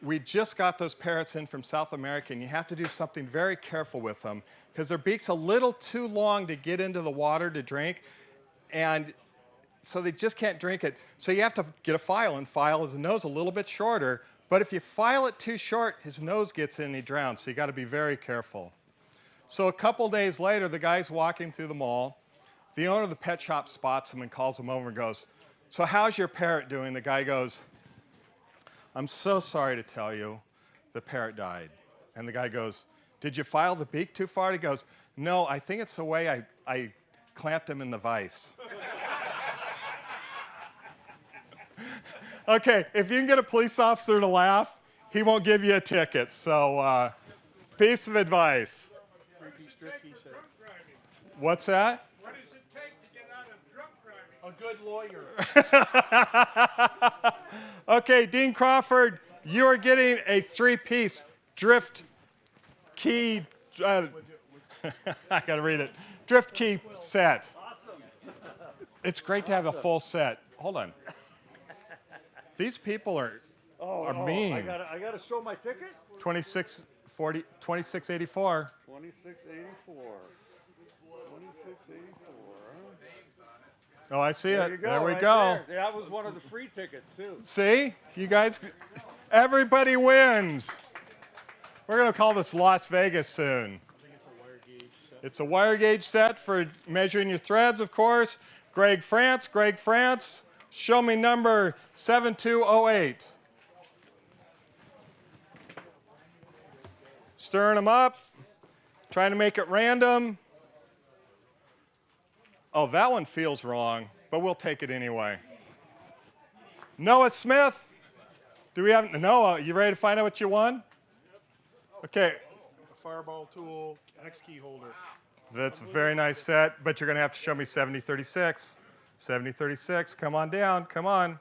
We just got those parrots in from South America, and you have to do something very careful with them because their beak's a little too long to get into the water to drink, and so they just can't drink it. So you have to get a file and file his nose a little bit shorter, but if you file it too short, his nose gets in and he drowns, so you got to be very careful. So a couple days later, the guy's walking through the mall. The owner of the pet shop spots him and calls him over and goes, so how's your parrot doing? The guy goes, I'm so sorry to tell you, the parrot died. And the guy goes, did you file the beak too far? He goes, no, I think it's the way I clamped him in the vise. Okay, if you can get a police officer to laugh, he won't give you a ticket. So, piece of advice. What's that? What does it take to get out of drunk driving? A good lawyer. Okay, Dean Crawford, you are getting a three-piece drift key. I got to read it. Drift key set. It's great to have a full set. Hold on. These people are mean. I gotta show my ticket. 2684. 2684. 2684. Oh, I see There it. you go, There we right go. there. That was one of the free tickets too. See? You guys, everybody wins. We're going to call this Las Vegas soon. It's a wire gauge set for measuring your threads, of course. Greg France, show me number 7208. Stirring them up, trying to make it random. Oh, that one feels wrong, but we'll take it anyway. Noah Smith, do we have Noah? You ready to find out what you won? Okay. A fireball tool, X key holder. That's a very nice set, but you're going to have to show me 7036. 7036, come on down, come on.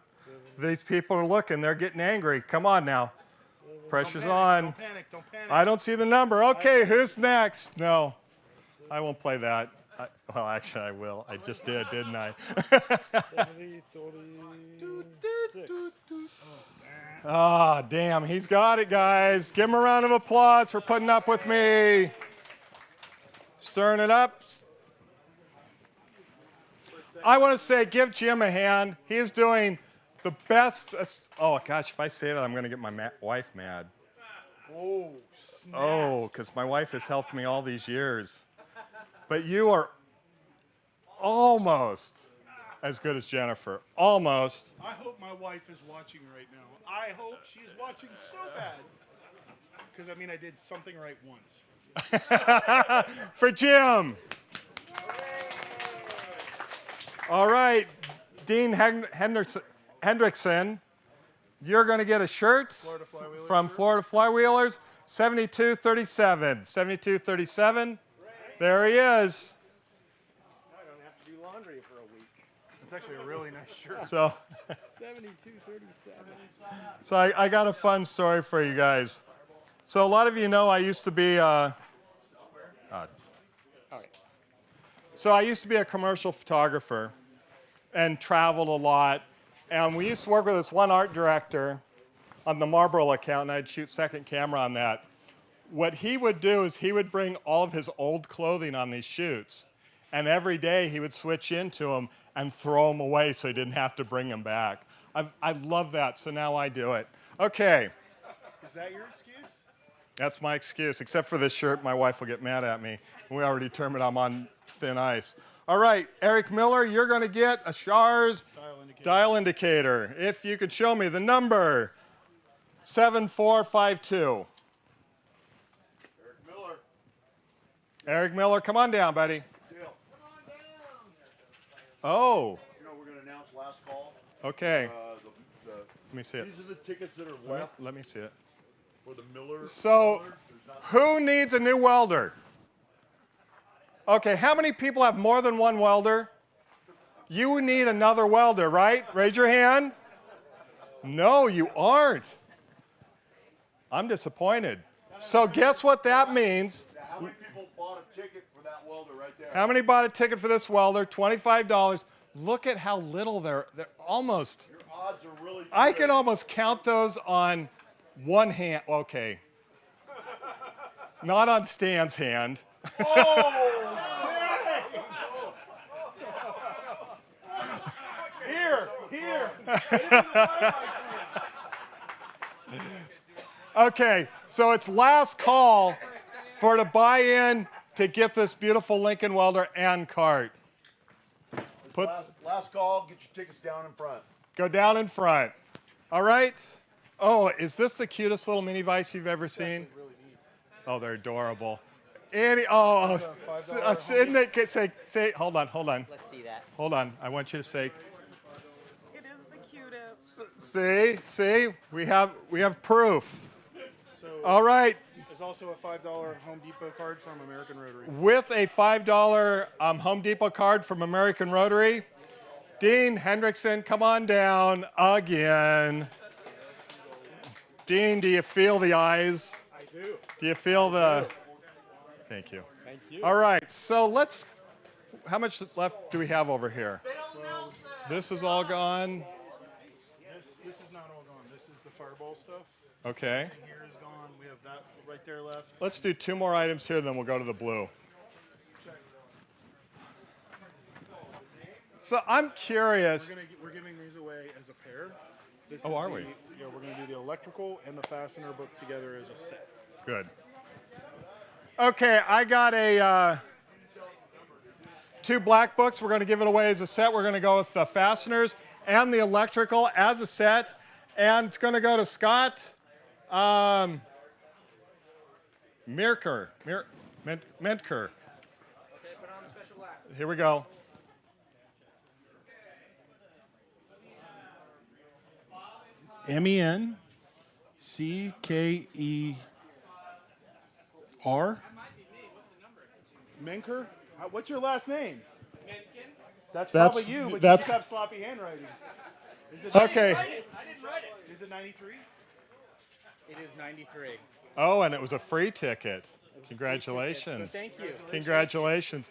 These people are looking, they're getting angry. Come on now. Pressure's on. Don't panic, don't panic. I don't see the number. Okay, who's next? No, I won't play that. Well, actually, I will. I just did, didn't I? 70, 36. Ah, damn, he's got it, guys. Give him a round of applause for putting up with me. Stirring it up. I want to say, give Jim a hand. He is doing the best. Oh, gosh, if I say that, I'm going to get my wife mad. Oh, snap. Oh, because my wife has helped me all these years. But you are almost as good as Jennifer. Almost. I hope my wife is watching right now. I hope she's watching so bad. Because, I mean, I did something right once. For Jim. All right, Dean Hendrickson, you're going to get a shirt from Florida Flywheelers, 7237. 7237. There he is. I don't have to do laundry for a week. It's actually a really nice shirt. So, 7237. so I got a fun story for you guys. So a lot of you know I used to be So I used to be a commercial photographer and traveled a lot. And we used to work with this one art director on the Marlboro account, and I'd shoot second camera on that. What he would do is he would bring all of his old clothing on these shoots, and every day he would switch into them and throw them away so he didn't have to bring them back. I love that, so now I do it. Okay. Is that your excuse? That's my excuse, except for this shirt. My wife will get mad at me. We already determined I'm on thin ice. All right, Eric Miller, you're going to get a SHARS dial indicator. If you could show me the number 7452. Eric Miller, come on down, buddy. Oh. You know, we're going to announce last call. Okay. Let me see it. These are the tickets that are left Let me see it. for the Miller. So, who needs a new welder? Okay, how many people have more than one welder? You need another welder, right? Raise your hand. No, you aren't. I'm disappointed. So guess what that means? How many people bought a ticket for that welder right there? How many bought a ticket for this welder? $25. Look at how little they're almost. Your odds are really good. I can almost count those on one hand. Okay. Not on Stan's hand. Here. Okay, so it's last call for to buy in to get this beautiful Lincoln welder and cart. Last call, get your tickets down in front. Go down in front. All right. Oh, is this the cutest little mini vise you've ever seen? Oh, they're adorable. Isn't it? Say, hold on. Let's see that. Hold on. I want you to say. It is the cutest. See, we have proof. So All right. There's also a $5 Home Depot card from American Rotary. With a $5 Home Depot card from American Rotary, Dean Hendrickson, come on down again. Dean, do you feel the eyes? I do. Do you feel the? Thank you. Thank you. All right, so how much left do we have over here? This is all gone. This is not all gone. This is the Fireball stuff. Okay. And here is gone. We have that right there left. Let's do 2 more items here, then we'll go to the blue. So I'm curious. We're giving these away as a pair. This Oh, is are we? Yeah, we're going to do the electrical and the fastener book together as a set. Good. Okay, I got a 2 black books. We're going to give it away as a set. We're going to go with the fasteners and the electrical as a set. And it's going to go to Scott Mentker. Okay, put on the special glasses. Here we go. MENCKER. Menker? What's your last name? Menken? That's That's- probably you, but that's- you just have sloppy handwriting. Is it Okay. 93? I didn't write it. Is it 93? It is 93. Oh, and it was a free ticket. Congratulations. So thank you. Congratulations.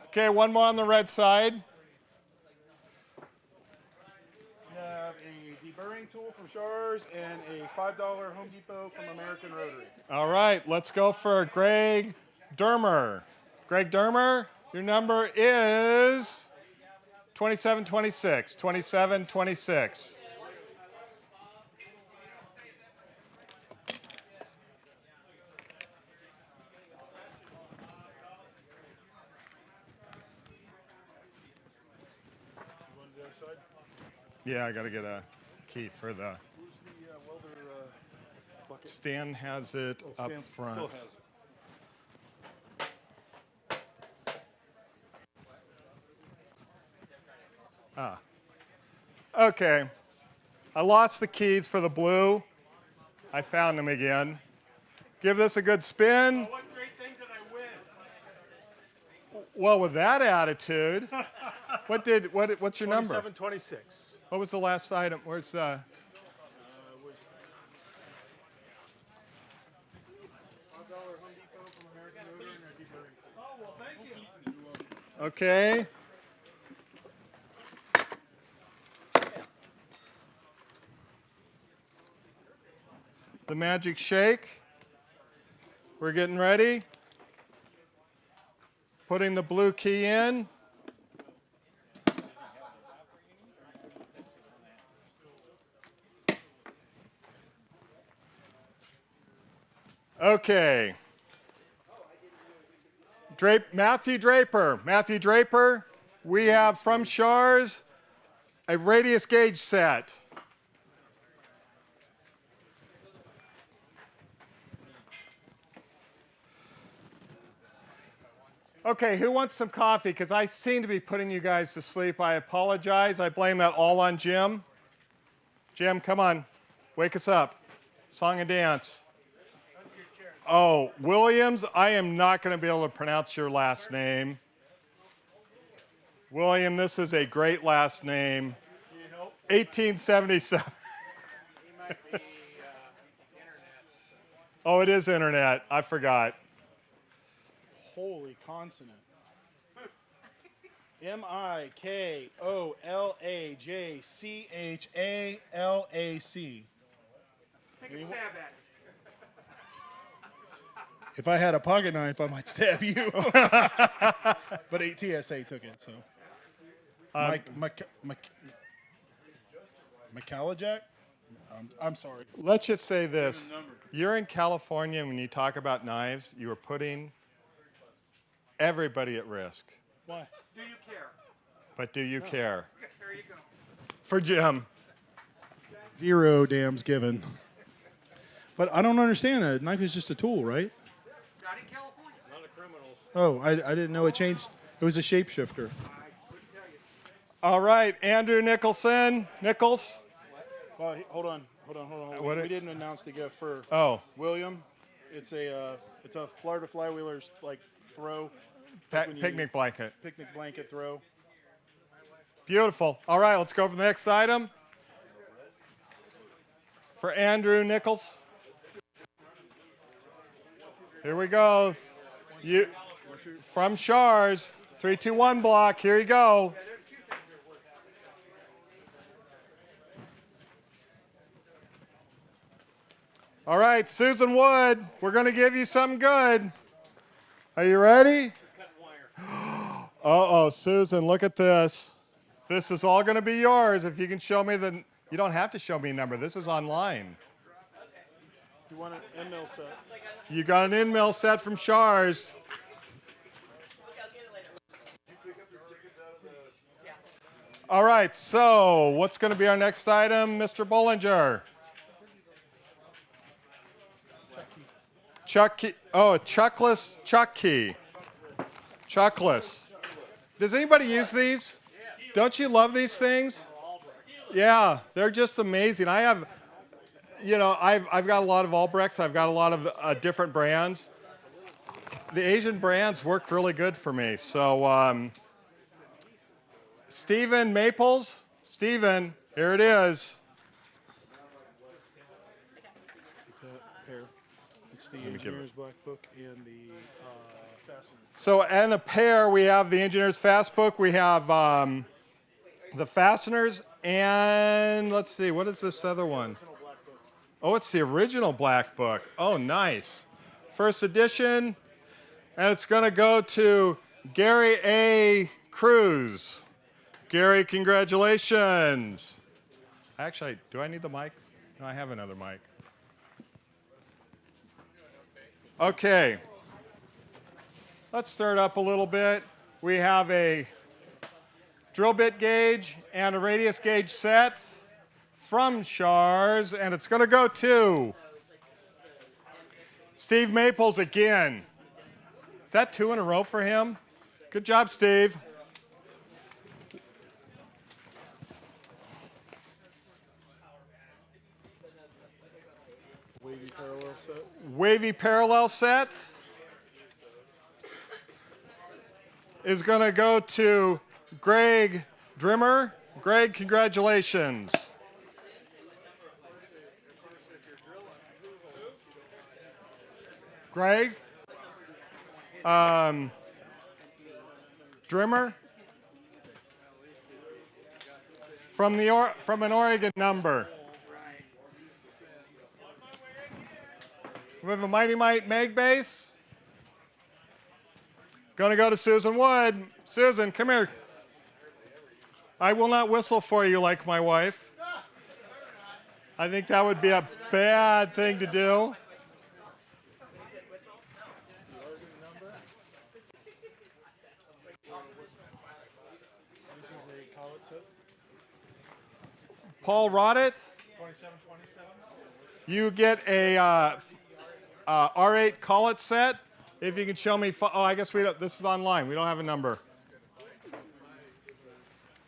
Okay, one more on the red side. You have a deburring tool from SHARS and a $5 Home Depot from American Rotary. All right, let's go for Greg Dermer. Greg Dermer, your number is 2726. 2726. You want the other side? Yeah, I got to get a key for the. Who's the welder bucket? Stan has it Oh, up Stan front. still has it. Ah. Okay. I lost the keys for the blue. I found them again. Give this a good spin. What great thing did I win? Well, with that attitude, what's your number? 2726. What was the last item? Where's Was $5 Home Depot from American Rotary and a deburring tool. Okay. The magic shake. We're getting ready. Putting the blue key in. Okay. Matthew Draper, we have from Shars a radius gauge set. Okay, who wants some coffee? Because I seem to be putting you guys to sleep. I apologize. I blame that all on Jim. Jim, come on. Wake us up. Song and dance. Oh, Williams, I am not going to be able to pronounce your last name. William, this is a great last name. 1877. Oh, it is internet. I forgot. Holy consonant. Mikolajchalac. Take a stab at it. If I had a pocket knife, I might stab you. But ATSA took it, so. Macalajak? I'm sorry. Let's just say this. You're in California, when you talk about knives, you are putting everybody at risk. Why? Do you care? But do you care? There you go. For Jim. 0 dams given. But I don't understand. A knife is just a tool, right? Not in California. Not a criminal. Oh, I didn't know it changed. It was a shapeshifter. All right, Andrew Nichols. Well, hold on. We didn't announce the gift for William. It's a Florida Flywheelers like throw. Picnic blanket. Picnic blanket throw. Beautiful. All right, let's go for the next item. For Andrew Nichols. Here we go. From Shars, 3, 2, 1 block. Here you go. All right, Susan Wood, we're going to give you something good. Are you ready? Uh-oh, Susan, look at this. This is all going to be yours if you can show me the... You don't have to show me a number. This is online. You want an end mill set? You got an end mill set from Shars. All right, so what's going to be our next item, Mr. Bollinger? Chuck key. Oh, chuckless chuck key. Chuckless. Does anybody use these? Don't you love these things? Yeah, they're just amazing. I have, I've got a lot of Albrechts. I've got a lot of different brands. The Asian brands work really good for me. So, Stephen Maples. Stephen, here it is. It's the Engineer's Black Book and the Fastener. So, and a pair, we have the Engineer's Fast Book. We have the Fasteners, and let's see, what is this other one? Oh, it's the original Black Book. Oh, nice. First edition, and it's going to go to Gary A. Cruz. Gary, congratulations. Actually, do I need the mic? No, I have another mic. Okay. Let's stir it up a little bit. We have a drill bit gauge and a radius gauge set from Shars, and it's going to go to Steve Maples again. Is that 2 in a row for him? Good job, Steve. Wavy parallel set. Wavy parallel set is going to go to Greg Drimmer. Greg, congratulations. Greg, Drimmer? From an Oregon number. We have a Mighty Mite Meg bass. Gonna go to Susan Wood. Susan, come here. I will not whistle for you like my wife. I think that would be a bad thing to do. Paul Rodditt, you get a R8 call it set. If you can show me, oh, I guess we don't, this is online. We don't have a number.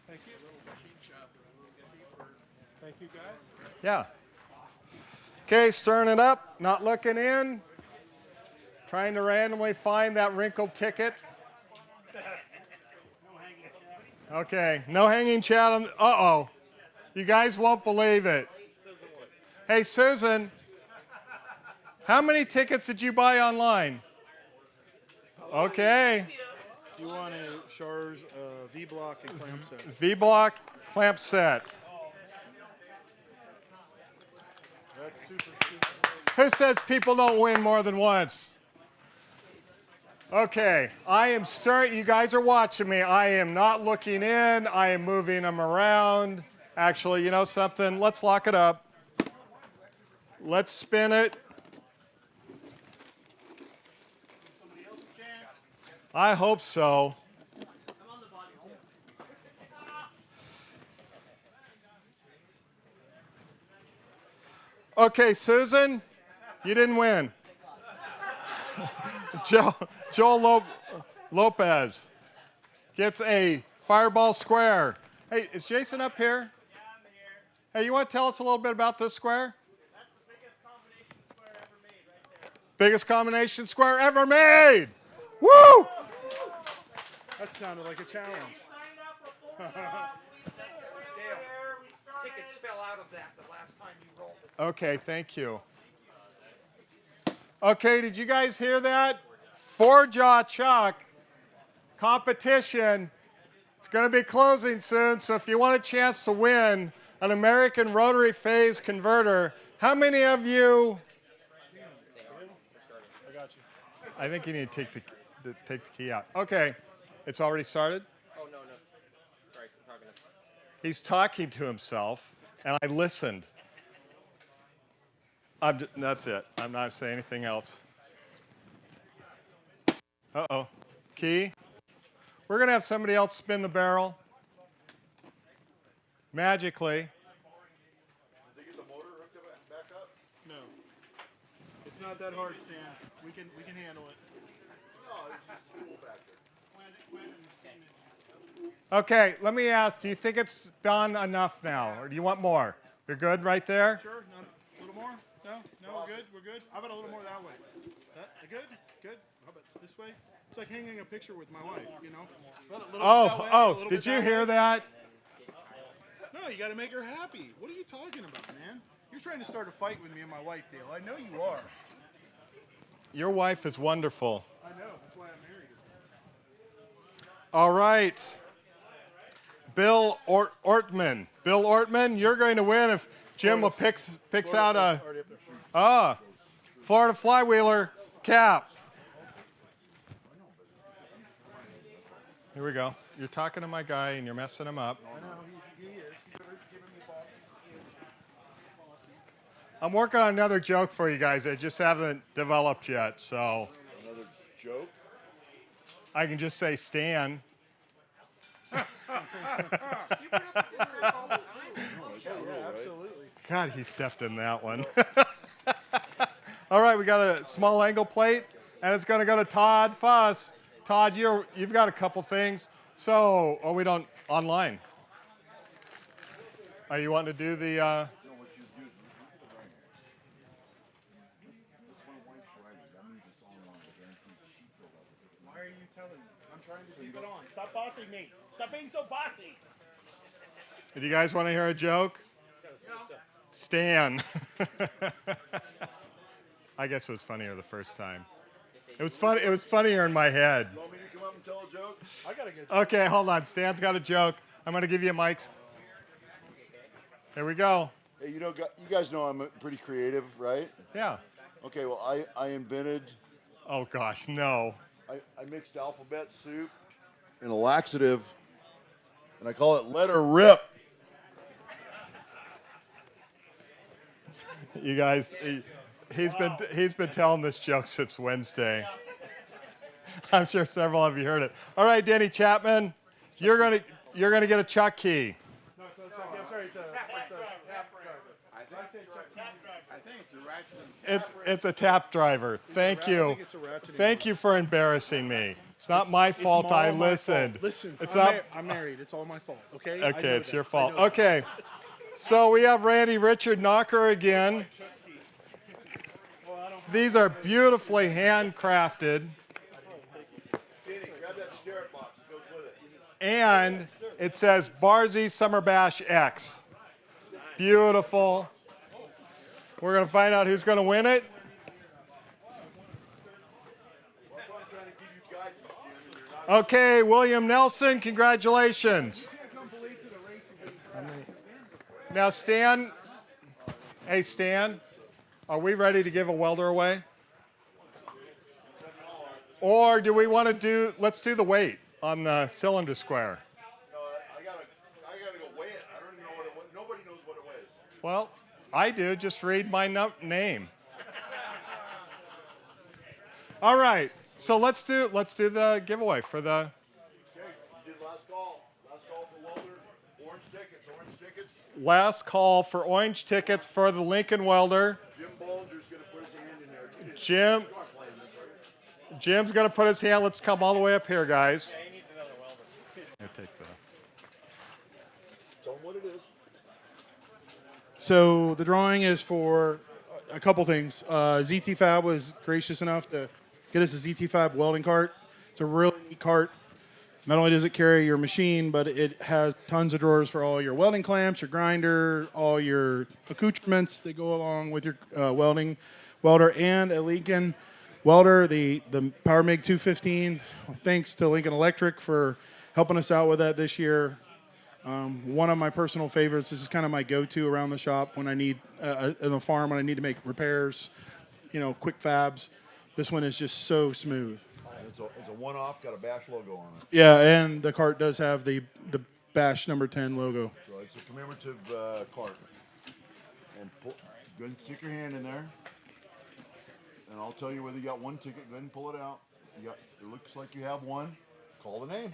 Thank you. Thank you, guys. Yeah. Okay, stirring it up, not looking in. Trying to randomly find that wrinkled ticket. Okay, no hanging chat on, uh-oh. You guys won't believe it. Hey, Susan, how many tickets did you buy online? Okay. You want a Schar's V-block and clamp set. V-block clamp set. That's super. Who says people don't win more than once? Okay, I am starting, you guys are watching me. I am not looking in, I am moving them around. Actually, you know something? Let's lock it up. Let's spin it. I hope so. Okay, Susan, you didn't win. Joel Lopez gets a fireball square. Hey, is Jason up here? Yeah, I'm here. Hey, you want to tell us a little bit about this square? That's the biggest combination square ever made right there. Biggest combination square ever made! Woo! That sounded like a challenge. Tickets fell out of that the last time you rolled it. Okay, thank you. Okay, did you guys hear that? Four-jaw chuck competition. It's going to be closing soon, so if you want a chance to win an American rotary phase converter, how many of you? I got you. I think you need to take the key out. Okay, it's already started? Oh, no. Sorry, I'm talking to... He's talking to himself, and I listened. That's it. I'm not saying anything else. Uh-oh. Key? We're going to have somebody else spin the barrel. Magically. Did they get the motor hooked back up? No. It's not that hard, Stan. We can handle it. No, it's just cool back there. Okay, let me ask, do you think it's done enough now, or do you want more? You're good right there? Sure. A little more? No, we're good. We're good. How about a little more that way? Good. How about this way? It's like hanging a picture with my wife, you know? Did you hear that? No, you got to make her happy. What are you talking about, man? You're trying to start a fight with me and my wife, Dale. I know you are. Your wife is wonderful. I know. That's why I married her. All right. Bill Ortman. Bill Ortman, you're going to win if Jim picks out a Florida Flywheeler cap. Here we go. You're talking to my guy and you're messing him up. I know, he is. He's giving me balls. I'm working on another joke for you guys. I just haven't developed yet, so. Another joke? I can just say Stan. God, he stepped in that one. All right, we got a small angle plate, and it's going to go to Todd Fuss. Todd, you've got a couple things. So, we don't online. Are you wanting to do the? Why are you telling me? I'm trying to keep it on. Stop bossing me. Stop being so bossy. Do you guys want to hear a joke? Stan. I guess it was funnier the first time. It was funny. It was funnier in my head. You want me to come up and tell a joke? I got a good. Okay, hold on. Stan's got a joke. I'm going to give you a mic. Here we go. Hey, you guys know I'm pretty creative, right? Yeah. Okay, well, I invented. Oh, gosh, no. I mixed alphabet soup and a laxative, and I call it Let Her Rip. You guys, he's been telling this joke since Wednesday. I'm sure several of you heard it. All right, Danny Chapman, you're gonna get a Chuck key. No, I'm sorry. It's a tap I think it's a ratchet. It's a tap driver. Thank you. Thank you for embarrassing me. It's not my fault. all I my listened. fault. Listen, it's I'm married. It's all my fault. Okay. Okay, it's your fault. Okay. So we have Randy Richard Knocker again. These are beautifully handcrafted. And it says Barzy Summer Bash X. Beautiful. We're going to find out who's going to win it. Okay, William Nelson, congratulations. Now, Stan, hey, Stan, are we ready to give a welder away? Or do we want to let's do the weight on the cylinder square. No, I gotta go weigh it. I don't even know what it weighs. Nobody knows what it weighs. Well, I do. Just read my name. All right. So let's do the giveaway for the. Okay, you did last call. Last call for welder. Orange tickets. Orange tickets. Last call for orange tickets for the Lincoln Welder. Jim Bolger's gonna put his hand in there. Jim's gonna put his hand. Let's come all the way up here, guys. Here, take that. Tell him what it is. So the drawing is for a couple things. ZT Fab was gracious enough to get us a ZT Fab welding cart. It's a really neat cart. Not only does it carry your machine, but it has tons of drawers for all your welding clamps, your grinder, all your accoutrements that go along with your welder, and a Lincoln welder, the Power MIG 215. Thanks to Lincoln Electric for helping us out with that this year. One of my personal favorites. This is kind of my go-to around the shop when I need in the farm when I need to make repairs, quick fabs. This one is just so smooth. It's a one-off. Got a Bash logo on it. Yeah, and the cart does have the Bash number 10 logo. So it's a commemorative cart. And go ahead and stick your hand in there. And I'll tell you whether you got one ticket. Go ahead and pull it out. It looks like you have one. Call the name.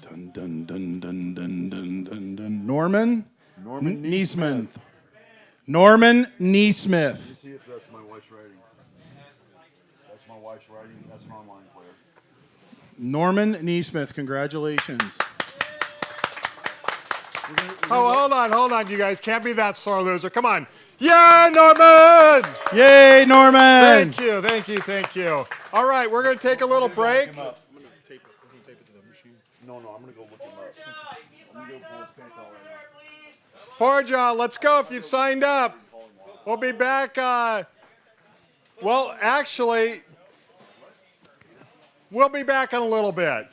Dun dun dun dun dun dun dun dun. Norman Neesmith. Norman Neesmith. You see it? That's my wife's writing. That's my wife's writing. That's an online player. Norman Neesmith. Congratulations. Oh, hold on, you guys. Can't be that sore loser. Come on. Yeah, Norman! Yay, Norman! Thank you. All right, we're going to take a little break. No, I'm going to go look him up. I'm going to go pull his PayPal right now. Forja, let's go if you've signed up. We'll be back. Well, actually, we'll be back in a little bit.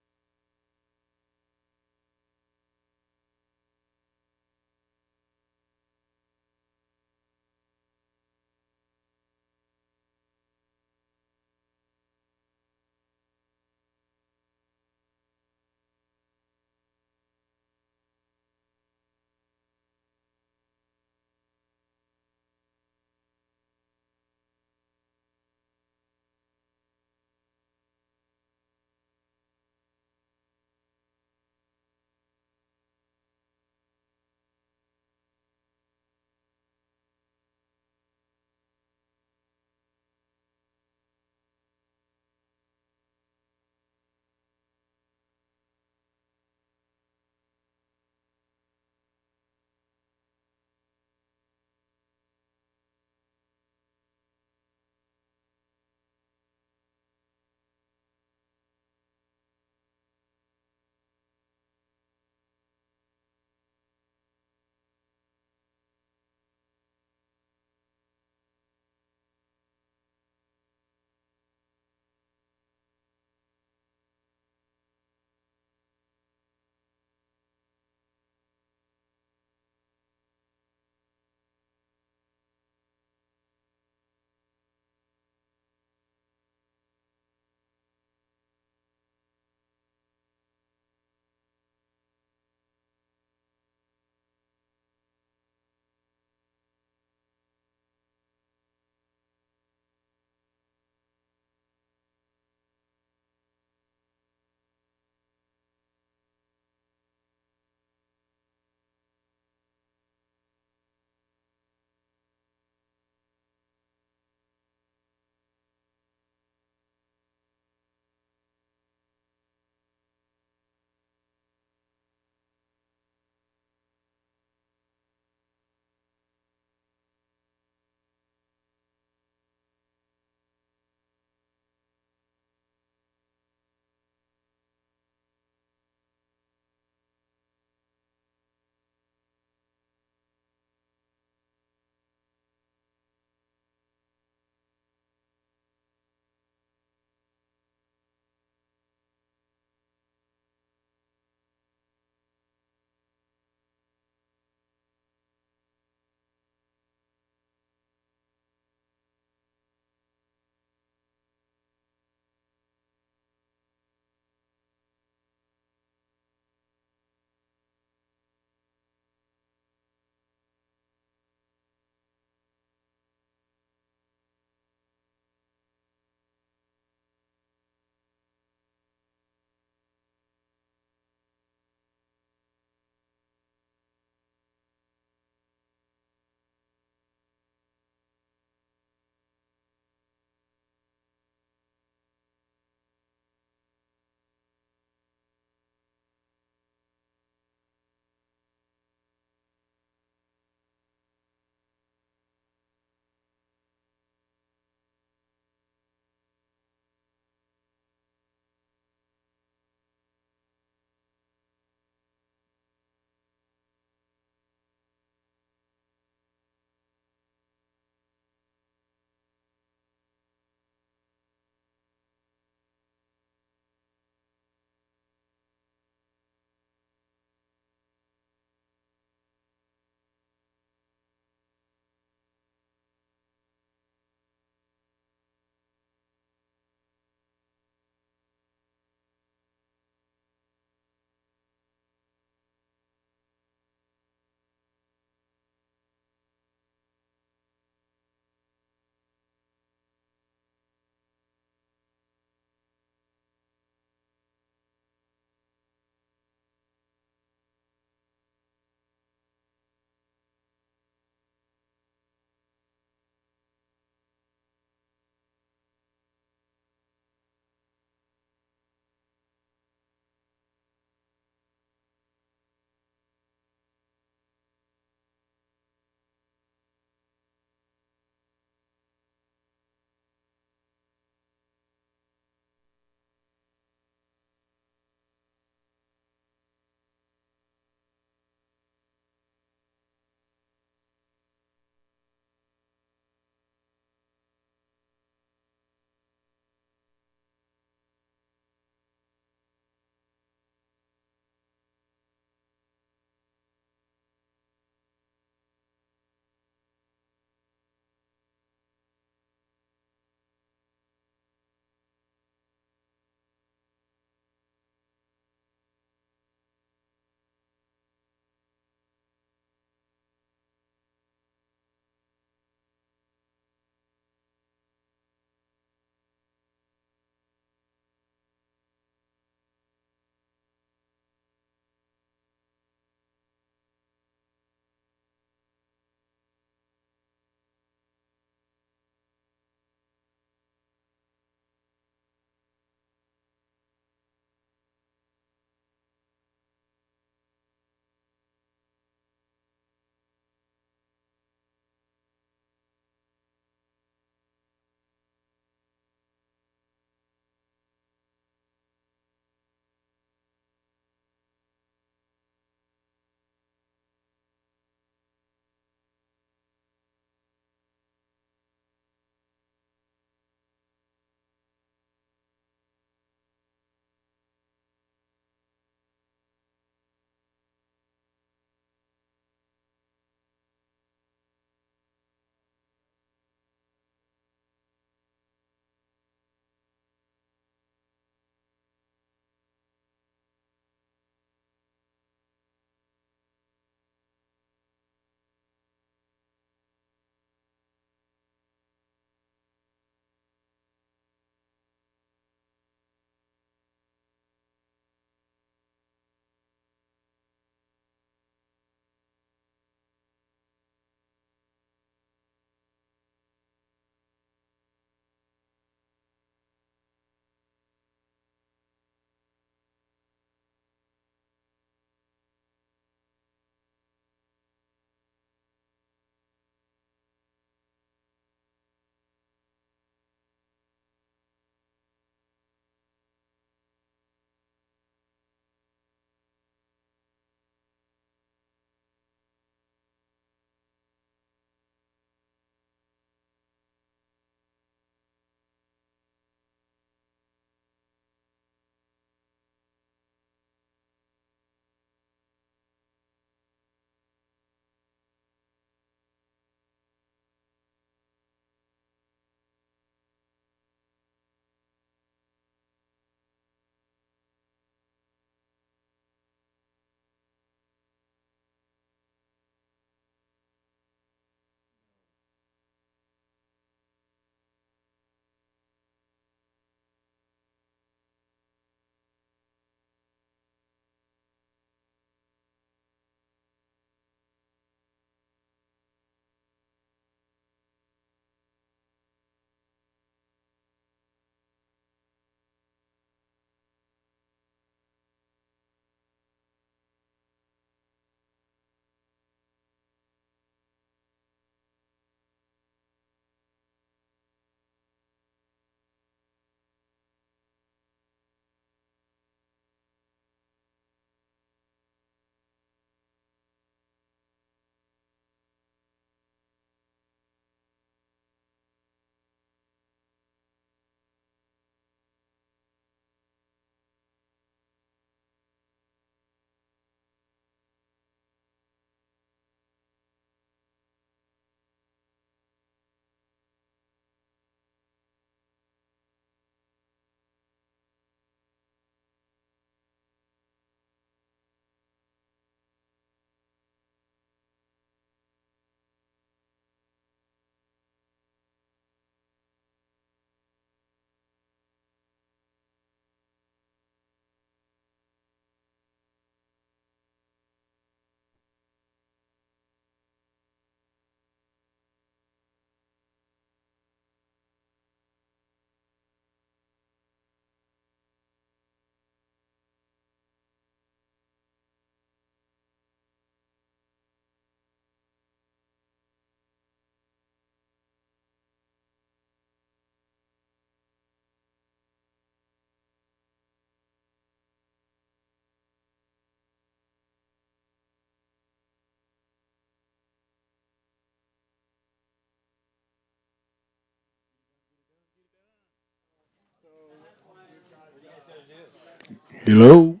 Hello.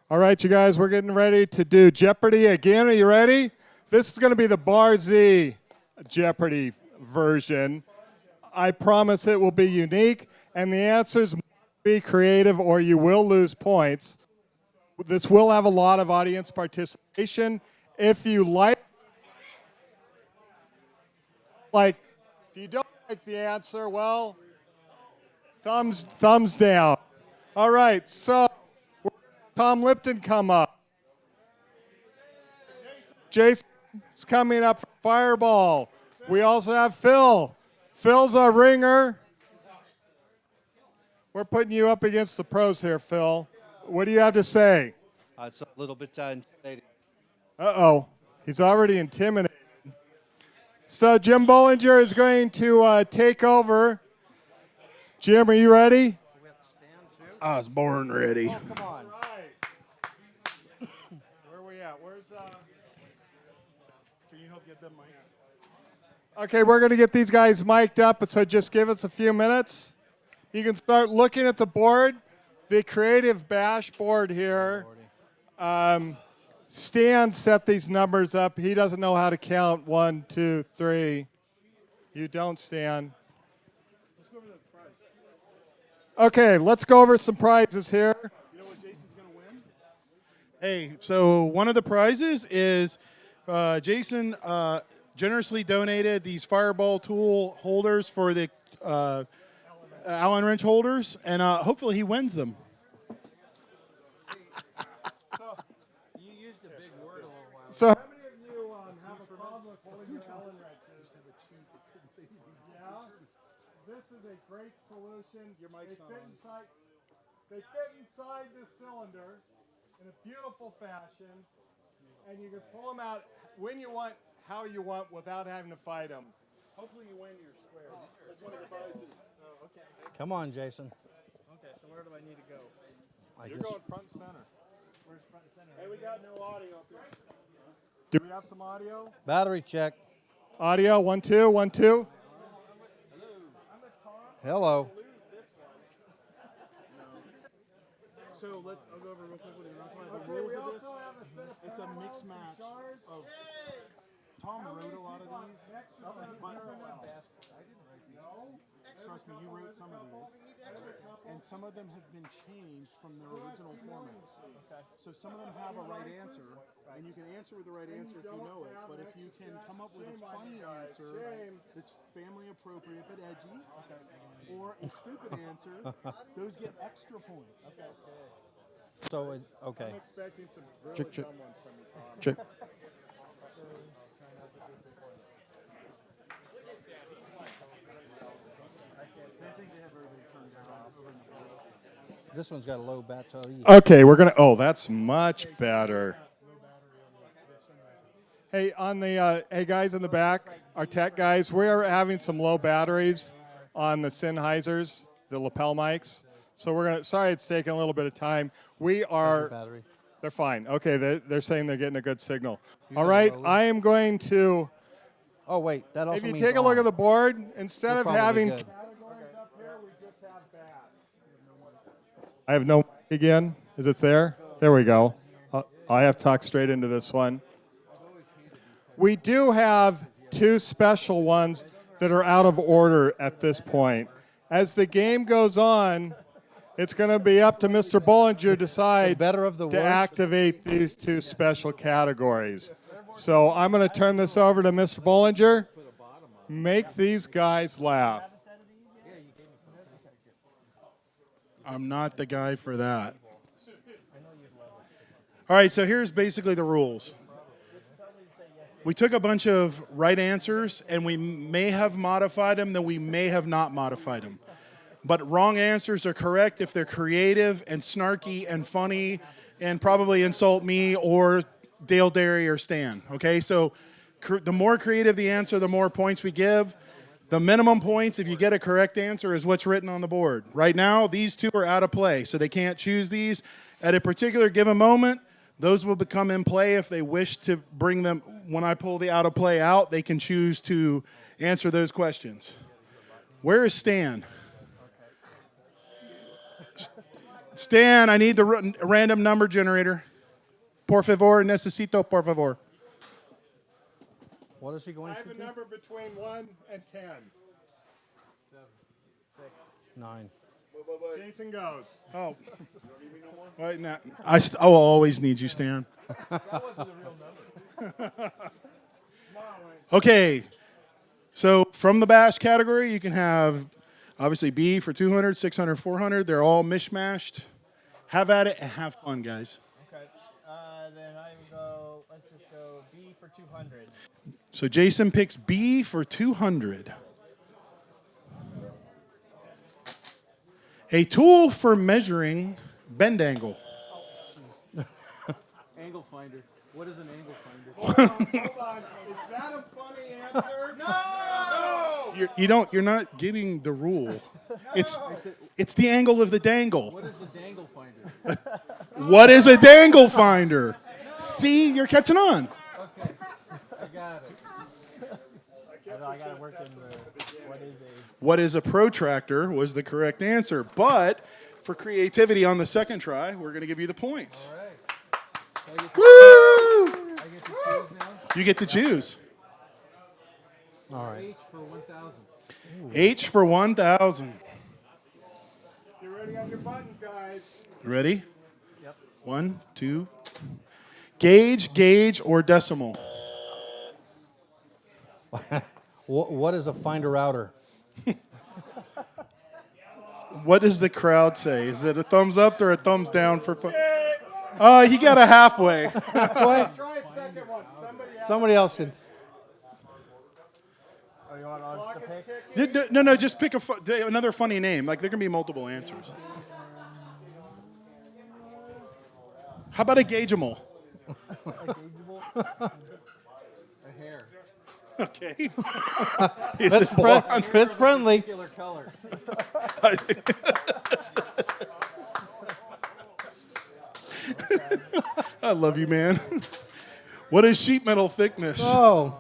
All right, you guys, we're getting ready to do Jeopardy again. Are you ready? This is going to be the Bar Z Jeopardy version. I promise it will be unique, and the answers must be creative or you will lose points. This will have a lot of audience participation. If you if you don't like the answer, well, thumbs down. All right, so Tom Lipton come up. Jason's coming up for Fireball. We also have Phil. Phil's our ringer. We're putting you up against the pros here, Phil. What do you have to say? It's a little bit intimidating. Uh-oh. He's already intimidated. So Jim Bollinger is going to take over. Jim, are you ready? I was born ready. Oh, come on. Where are we at? Where's Can you help get them mic'd? Okay, we're going to get these guys mic'd up, so just give us a few minutes. You can start looking at the board. The Creative Bash board here. Stan set these numbers up. He doesn't know how to count 1, 2, 3. You don't, Stan. Let's go over the prize. Okay, let's go over some prizes here. You know what Jason's going to win? Hey, so one of the prizes is Jason generously donated these Fireball tool holders for the Allen wrench holders, and hopefully he wins them. So how many of you have a problem with holding your Allen wrenches? Yeah. This is a great solution. They fit inside this cylinder in a beautiful fashion, and you can pull them out when you want, how you want, without having to fight them. Hopefully you win your square. That's one of the prizes. Oh, okay. Come on, Jason. Okay, so where do I need to go? You're going front and center. Where's front and center? Hey, we got no audio up here. Do we have some audio? Battery check. Audio, 1, 2, 1, 2. Hello. So I'll go over real quick with you. The rules of this, it's a mixed match of, Tom wrote a lot of these, trust me, you wrote some of these, and some of them have been changed from their original format. So some of them have a right answer, and you can answer with the right answer if you know it, but if you can come up with a funny answer that's family appropriate but edgy, or a stupid answer, those get extra points. So, okay. I'm expecting some really Check. dumb ones from you, Tom. Check. This one's got a low battery. Okay, we're gonna. Oh, that's much better. Hey, hey guys in the back, our tech guys, we're having some low batteries on the Sennheisers, the lapel mics. So we're gonna. Sorry, it's taking a little bit of time. We are. Battery. They're fine. Okay, they're saying they're getting a good signal. All right, I am going to. Oh wait, that also If you means take a look on. at the board, instead We're of probably having. good. I have no mic again. Is it there? There we go. I have talked straight into this one. We do have two special ones that are out of order at this point. As the game goes on, it's going to be up to Mr. Bollinger to decide to activate these two special categories. So I'm going to turn this over to Mr. Bollinger. Make these guys laugh. I'm not the guy for that. All right, so here's basically the rules. We took a bunch of right answers, and we may have modified them, then we may have not modified them. But wrong answers are correct if they're creative and snarky and funny and probably insult me or Dale Derry or Stan. Okay, so the more creative the answer, the more points we give. The minimum points, if you get a correct answer, is what's written on the board. Right now, these two are out of play, so they can't choose these. At a particular given moment, those will become in play if they wish to bring them. When I pull the out of play out, they can choose to answer those questions. Where is Stan? Stan, I need the random number generator. Por favor, necesito, por favor. What is he going I have a number between 1 and 10. 7, 6, 9. Jason goes. Oh. Wait, no. I will always need you, Stan. That wasn't a real number. Okay. So from the bash category, you can have obviously B for 200, 600, 400. They're all mishmashed. Have at it and have fun, guys. Okay. Then I would go, let's just go B for 200. So Jason picks B for 200. A tool for measuring bend angle. Angle finder. What is an angle finder? Hold on. Is that a funny answer? No! You're not getting the rule. It's the angle of the dangle. What is a dangle finder? What is a dangle finder? See, you're catching on. Okay, I got it. I got to work in the, What is a protractor was the correct answer. But for creativity on the second try, we're going to give you the points. All right. Woo! I get to choose now? You get to choose. All right. H for 1,000. H for 1,000. Get ready on your buttons, guys. Ready? Yep. 1, 2. Gauge, or decimal? What is a finder outer? What does the crowd say? Is it a thumbs up or a thumbs down for fun? He got a halfway. Halfway? Try a second one. Somebody else can. Oh, you want us to pick? No, just pick another funny name. Like, there can be multiple answers. How about a gaugeable? A hair. Okay. It's friendly. Color. I love you, man. What is sheet metal thickness? Oh.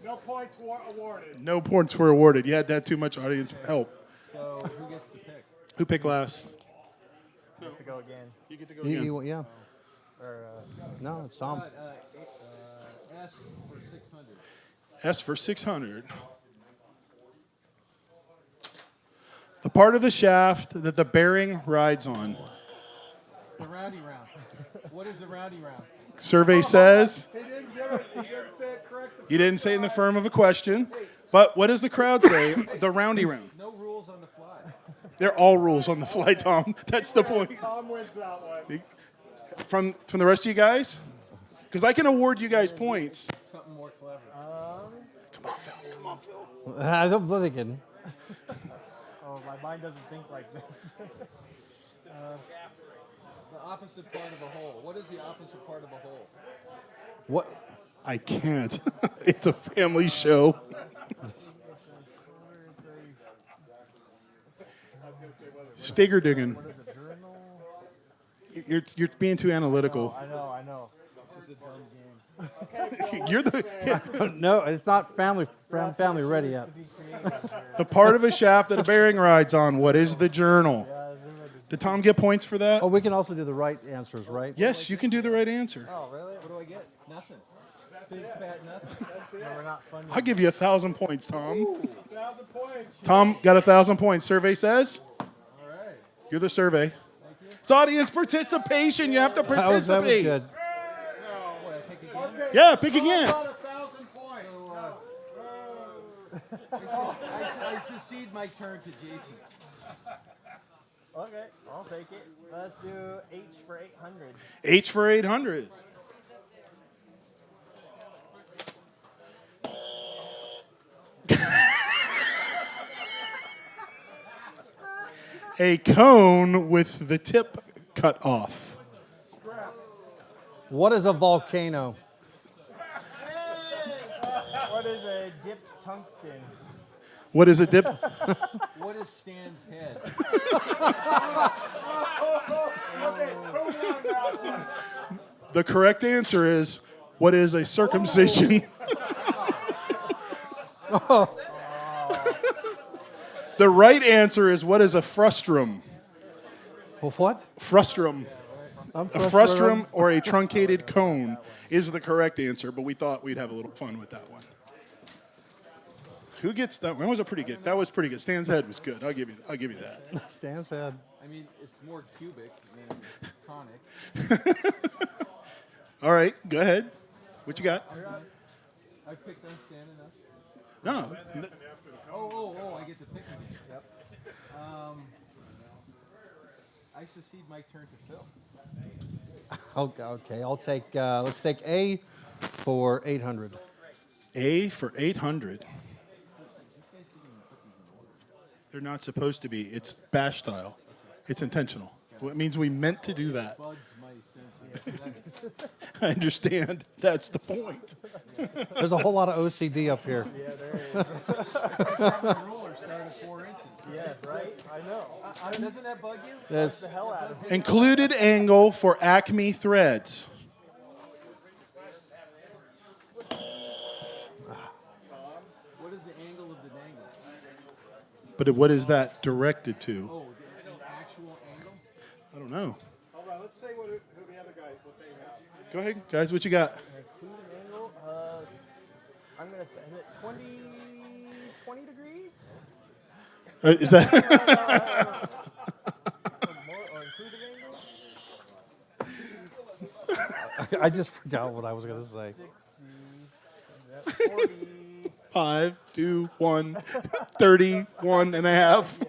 No points awarded. No points were awarded. You had to have too much audience help. So who gets to pick? Who picked last? Who gets to go again? You get to go again. Yeah. Or, No, it's Tom. S for 600. S for 600. The part of the shaft that the bearing rides on. The roundy round. What is the roundy round? Survey says. He didn't give it. He didn't say it correct. You didn't say it in the form of a question. But what does the crowd say? The roundy round. No rules on the fly. They're all rules on the fly, Tom. That's the point. Tom wins that one. From the rest of you guys? Because I can award you guys points. Something more clever. Come on, Phil. Come on, Phil. I don't believe it. Oh, my mind doesn't think like this. The opposite part of a hole. What is the opposite part of a hole? What? I can't. It's a family show. Steger digging. You're being too analytical. I know. This is a dumb game. You're the No, it's not family ready yet. the part of a shaft that a bearing rides on. What is the journal? Did Tom get points for that? Oh, we can also do the right answers, right? Yes, you can do the right answer. Oh, really? What do I get? Nothing. Big fat nothing. That's it. We're not funny. I'll give you 1,000 points, Tom. 1,000 points. Tom got 1,000 points. Survey says. All right. You're the survey. It's audience participation. You have to participate. That was good. Yeah, pick again. I secede my turn to Jason. Okay, I'll take it. Let's do H for 800. H for 800. A cone with the tip cut off. What is a volcano? What is a dipped tungsten? What is a dip? What is Stan's head? The correct answer is, what is a circumcision? The right answer is, what is a frustrum? What? Frustrum. I'm A frustrum or a truncated cone is the correct answer, but we thought we'd have a little fun with that one. Who gets that? That was a pretty good. That was pretty good. Stan's head was good. I'll give you that. Stan's head. I mean, it's more cubic than conic. All right, go ahead. What you got? I picked on Stan enough. No. Oh, I get to pick again. Yep. I secede my turn to Phil. Okay, I'll take, let's take A for 800. A for 800. They're not supposed to be. It's bash style. It's intentional. Well, it means we meant to do that. I understand. That's the point. There's a whole lot of OCD up here. Yeah, there is. Ruler started 4 inches. Yeah, right? I know. Doesn't that bug you? That's the hell out of it. Included angle for Acme threads. What is the angle of the dangle? But what is that directed to? Oh, the actual angle? I don't know. Hold on, let's say who the other guy, what they have. Go ahead, guys. What you got? Include an angle. I'm going to say 20 degrees? Is that? I just forgot what I was going to say. 40. 5, 2, 1, 31 and a half.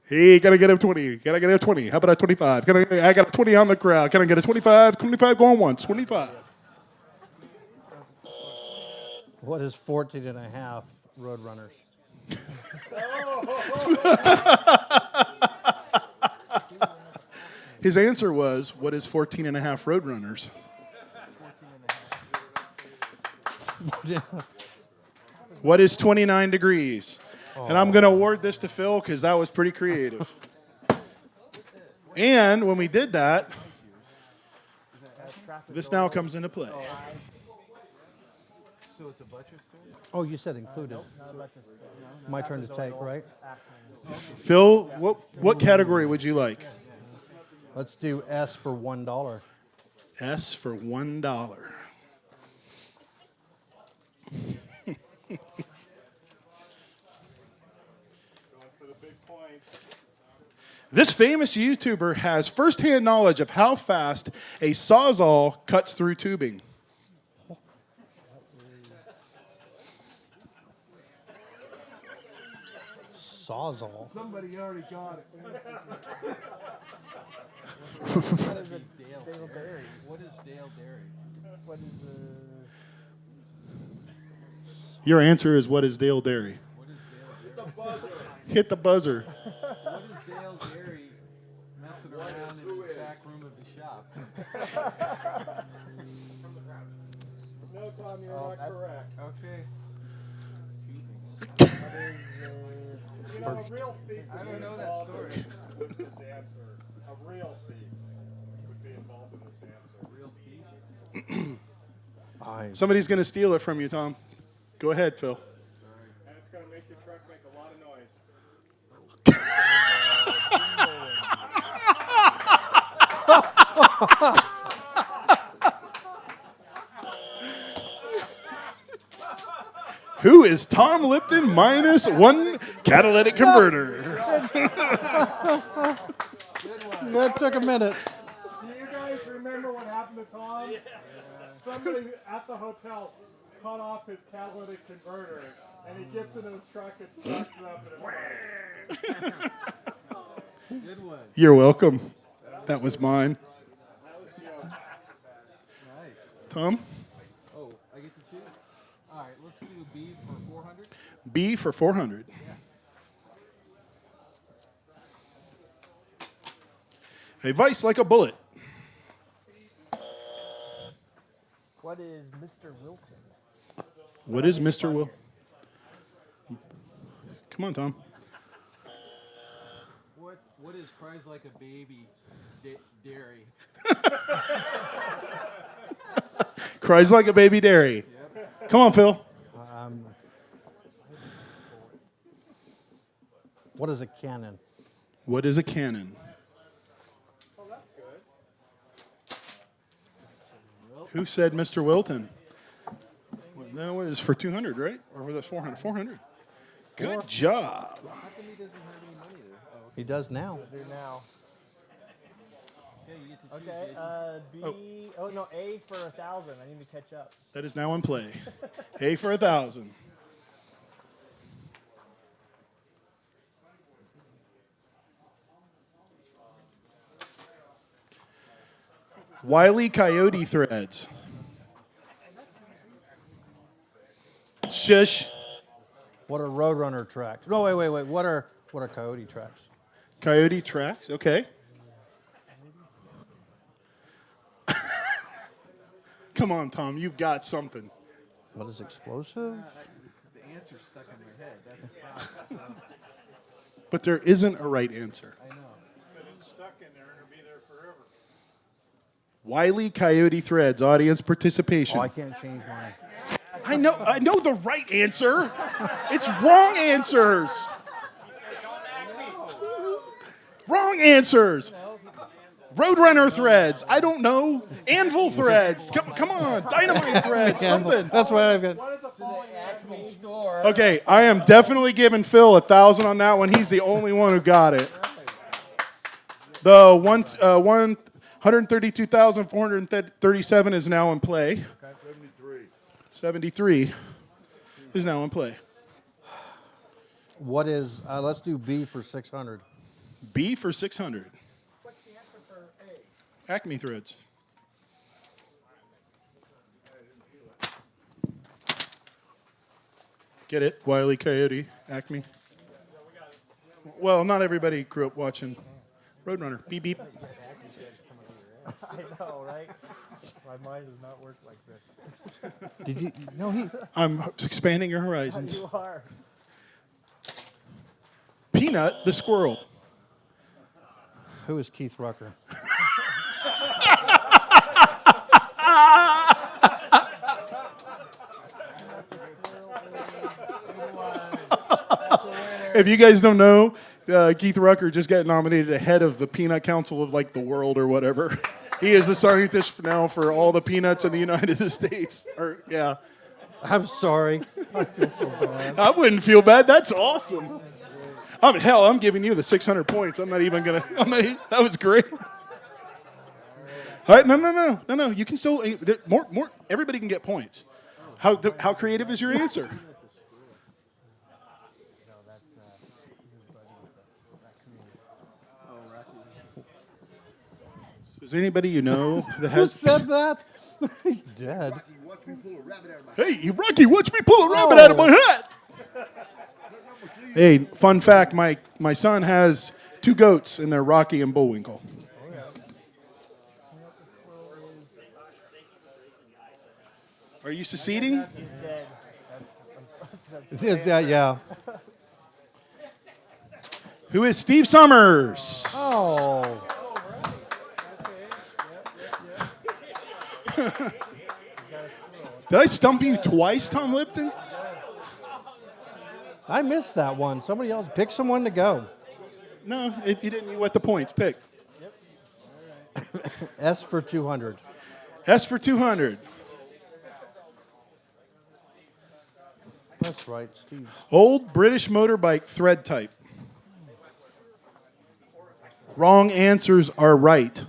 Hey, gotta get a 20. Gotta get a 20. How about a 25? I got a 20 on the crowd. Can I get a 25? 25 going once. 25. What is 14 and a half Roadrunners? His answer was, what is 14 and a half Roadrunners? What is 29 degrees? And I'm going to award this to Phil because that was pretty creative. And when we did that, this now comes into play. So it's a buttress sword? Oh, you said included. My turn to take, right? Phil, what category would you like? Let's do S for $1. S for $1. This famous YouTuber has firsthand knowledge of how fast a Sawzall cuts through tubing. Sawzall. Somebody already got it. What is it? Dale Dairy. What is Dale Dairy? What is Your answer is, what is Dale Dairy? What is Dale Dairy? Hit the buzzer. What is Dale Dairy messing around in the back room of the shop? No, Tom, you're not correct. Okay. You know, a real thief I don't know that story. with this answer. A real thief would be involved in this answer. Real thief? Somebody's going to steal it from you, Tom. Go ahead, Phil. And it's going to make your truck make a lot of noise. Who is Tom Lipton minus one catalytic converter? That took a minute. Do you guys remember what happened to Tom? Yeah. Somebody at the hotel cut off his catalytic converter, and he gets into his truck and starts it up, and it's Good one. You're welcome. That was mine. Nice. Tom? Oh, I get to choose? All right, let's do B for 400. B for 400. A vice like a bullet. What is Mr. Wilton? What is Mr. Will? Come on, Tom. What is cries like a baby dairy? Cries like a baby dairy. Yep. Come on, Phil. What is a cannon? What is a cannon? Oh, that's good. Who said Mr. Wilton? Well, that was for 200, right? Or was that 400? 400. Good job. How come he doesn't have any money there? Oh, okay. He does now. Do now. Okay, you get to choose, Okay, Jason. B. Oh no, A for 1,000. I need to catch up. That is now in play. A for 1,000. Wile E. Coyote threads. Shush. What are Roadrunner tracks? No, wait. What are Coyote tracks? Coyote tracks. Okay. Come on, Tom. You've got something. What is explosive? The answer's stuck in your head. That's the problem. But there isn't a right answer. I know. But it's stuck in there and it'll be there forever. Wile E. Coyote threads. Audience participation. Oh, I can't change mine. I know the right answer. It's wrong answers. Wrong answers. Roadrunner threads. I don't know. Anvil threads. Come on. Dynamite threads. Something. That's what I've got. What is a falling Acme store? Okay, I am definitely giving Phil 1,000 on that one. He's the only one who got it. The 132,437 is now in play. 73 is now in play. What is? Let's do B for 600. B for 600. What's the answer for A? Acme threads. Get it? Wile E. Coyote, Acme. Well, not everybody grew up watching Roadrunner. Beep, beep. I know, right? My mind does not work like this. Did you? No, he. I'm expanding your horizons. You are. Peanut the squirrel. Who is Keith Rucker? If you guys don't know, Keith Rucker just got nominated head of the Peanut Council of like the world or whatever. He is the scientist now for all the peanuts in the United States. Yeah. I'm sorry. I feel so bad. I wouldn't feel bad. That's awesome. I'm giving you the 600 points. I'm not even gonna. That was great. All right, no. You can still more. Everybody can get points. How creative is your answer? Is there anybody you know that has? Who said that? He's dead. Hey, Rocky, watch me pull a rabbit out of my hat. Hey, fun fact, my son has 2 goats, and they're Rocky and Bullwinkle. Are you seceding? He's dead. Yeah. Who is Steve Summers? Oh. Did I stump you twice, Tom Lipton? I missed that one. Somebody else pick someone to go. No, you didn't. You wet the points. Pick. S for 200. S for 200. That's right, Steve. Old British motorbike thread type. Wrong answers are right.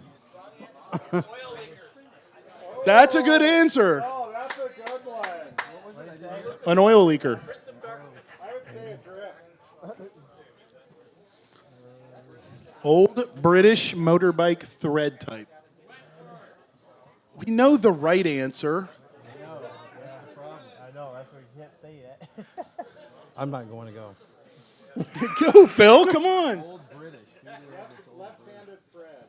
That's a good answer. Oh, that's a good one. What was it? An oil leaker. I would say a drip. Old British motorbike thread type. We know the right answer. I know, that's the problem. I know, that's why you can't say it. I'm not going to go. Go, Phil. Come on. Old British. Left-handed thread.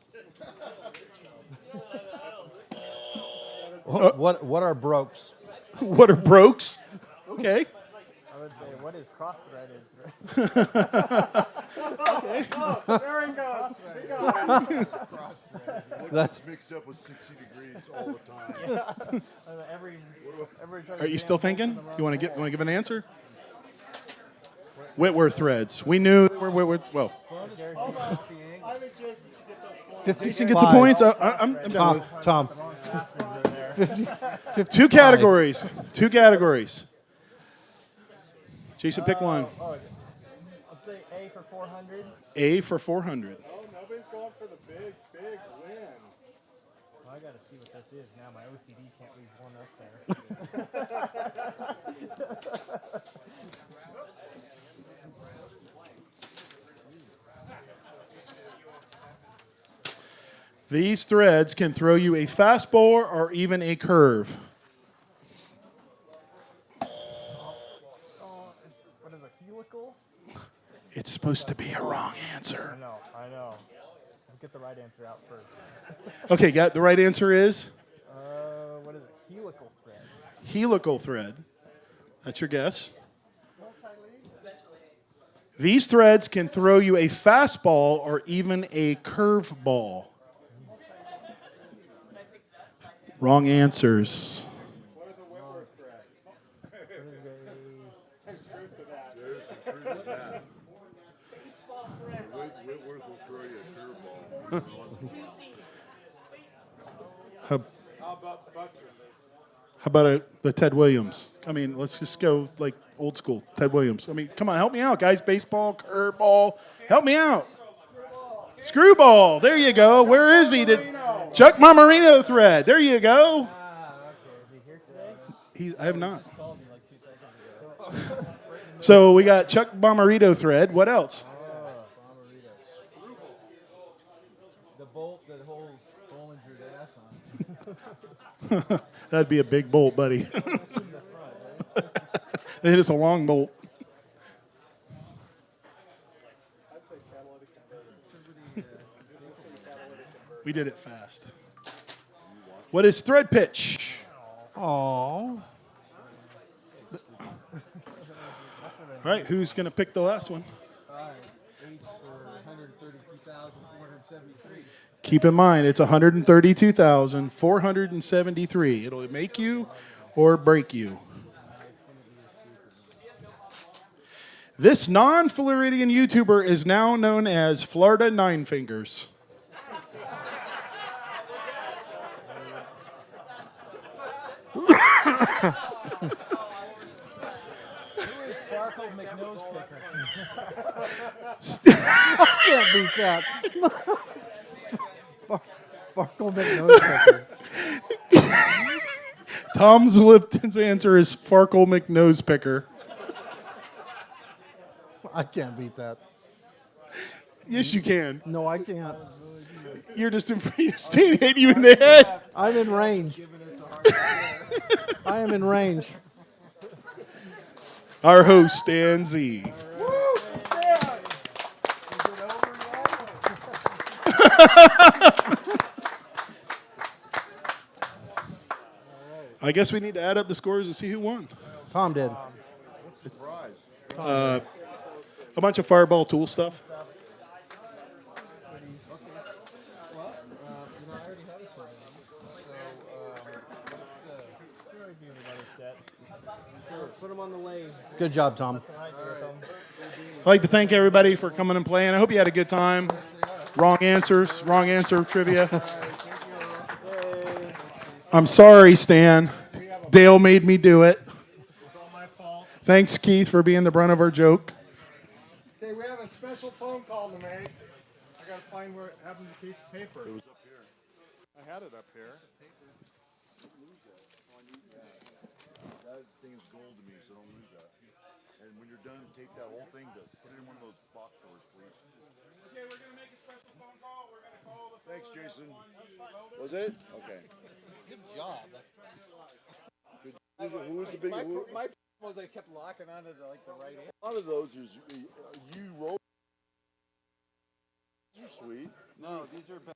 What are brokes? What are brokes? Okay. I would say, what is cross-threaded? Okay. Oh, there he goes. He got it. That's mixed up with 60 degrees all the time. Yeah. Every time Are you still thinking? You want to give an answer? Whitworth threads. We knew they were Whitworth. Well, I think Jason should get those points. 50 Jason gets the points. I'm Tom. 2 categories. 2 categories. Jason, pick one. Let's say A for 400. A for 400. Oh, nobody's going for the big win. Well, I got to see what this is now. My OCD can't leave one up there. These threads can throw you a fastball or even a curve. What is a helical? It's supposed to be a wrong answer. I know. I'll get the right answer out first. Okay, got the right answer is? What is it? Helical thread. Helical thread. That's your guess. These threads can throw you a fastball or even a curveball. Wrong answers. What is a Whitworth thread? There's truth to that. There's some truth to that. Whitworth will throw you a curveball. How about the Ted Williams? I mean, let's just go like old school. Ted Williams. I mean, come on, help me out, guys. Baseball, curveball. Help me out. Screwball. There you go. Where is he? Chuck Marmarino thread. There you go. Okay. Is he here today? I have not. So we got Chuck Marmarino thread. What else? The bolt that holds Bollinger's ass on. That'd be a big bolt, buddy. It is a long bolt. We did it fast. What is thread pitch? Aww. All right, who's going to pick the last one? All right. H for 132,473. Keep in mind, it's 132,473. It'll make you or break you. This non-Floridian YouTuber is now known as Florida Nine Fingers. Sparkle McNose picker. I can't beat that. Sparkle McNose picker. Tom's Lipton's answer is Farkle McNose Picker. I can't beat that. Yes, you can. No, I can't. You're just in front of your state, hit you in the head. I'm in range. I am in range. Our host, Stan Z. I guess we need to add up the scores to see who won. Tom did. A bunch of Fireball tool stuff. I already had a set of these, so Put them on the lathe. Good job, Tom. I'd like to thank everybody for coming and playing. I hope you had a good time. Wrong answers, wrong answer trivia. I'm sorry, Stan. Dale made me do it. Thanks, Keith, for being the brunt of our joke. Okay, we have a special phone call to make. I gotta find where it happened to a piece of paper. It was up here. I had it up here. That thing is gold to me, so don't lose that. And when you're done, take that whole thing, put it in one of those box stores, please. Okay, we're gonna make a special phone call. We're gonna call the Thanks, fellow Jason. Welder. Was it? Okay. good job. Who was the big? My Who, problem was I kept locking onto the right hand. a lot of those is you roll. These are sweet. No, these are better.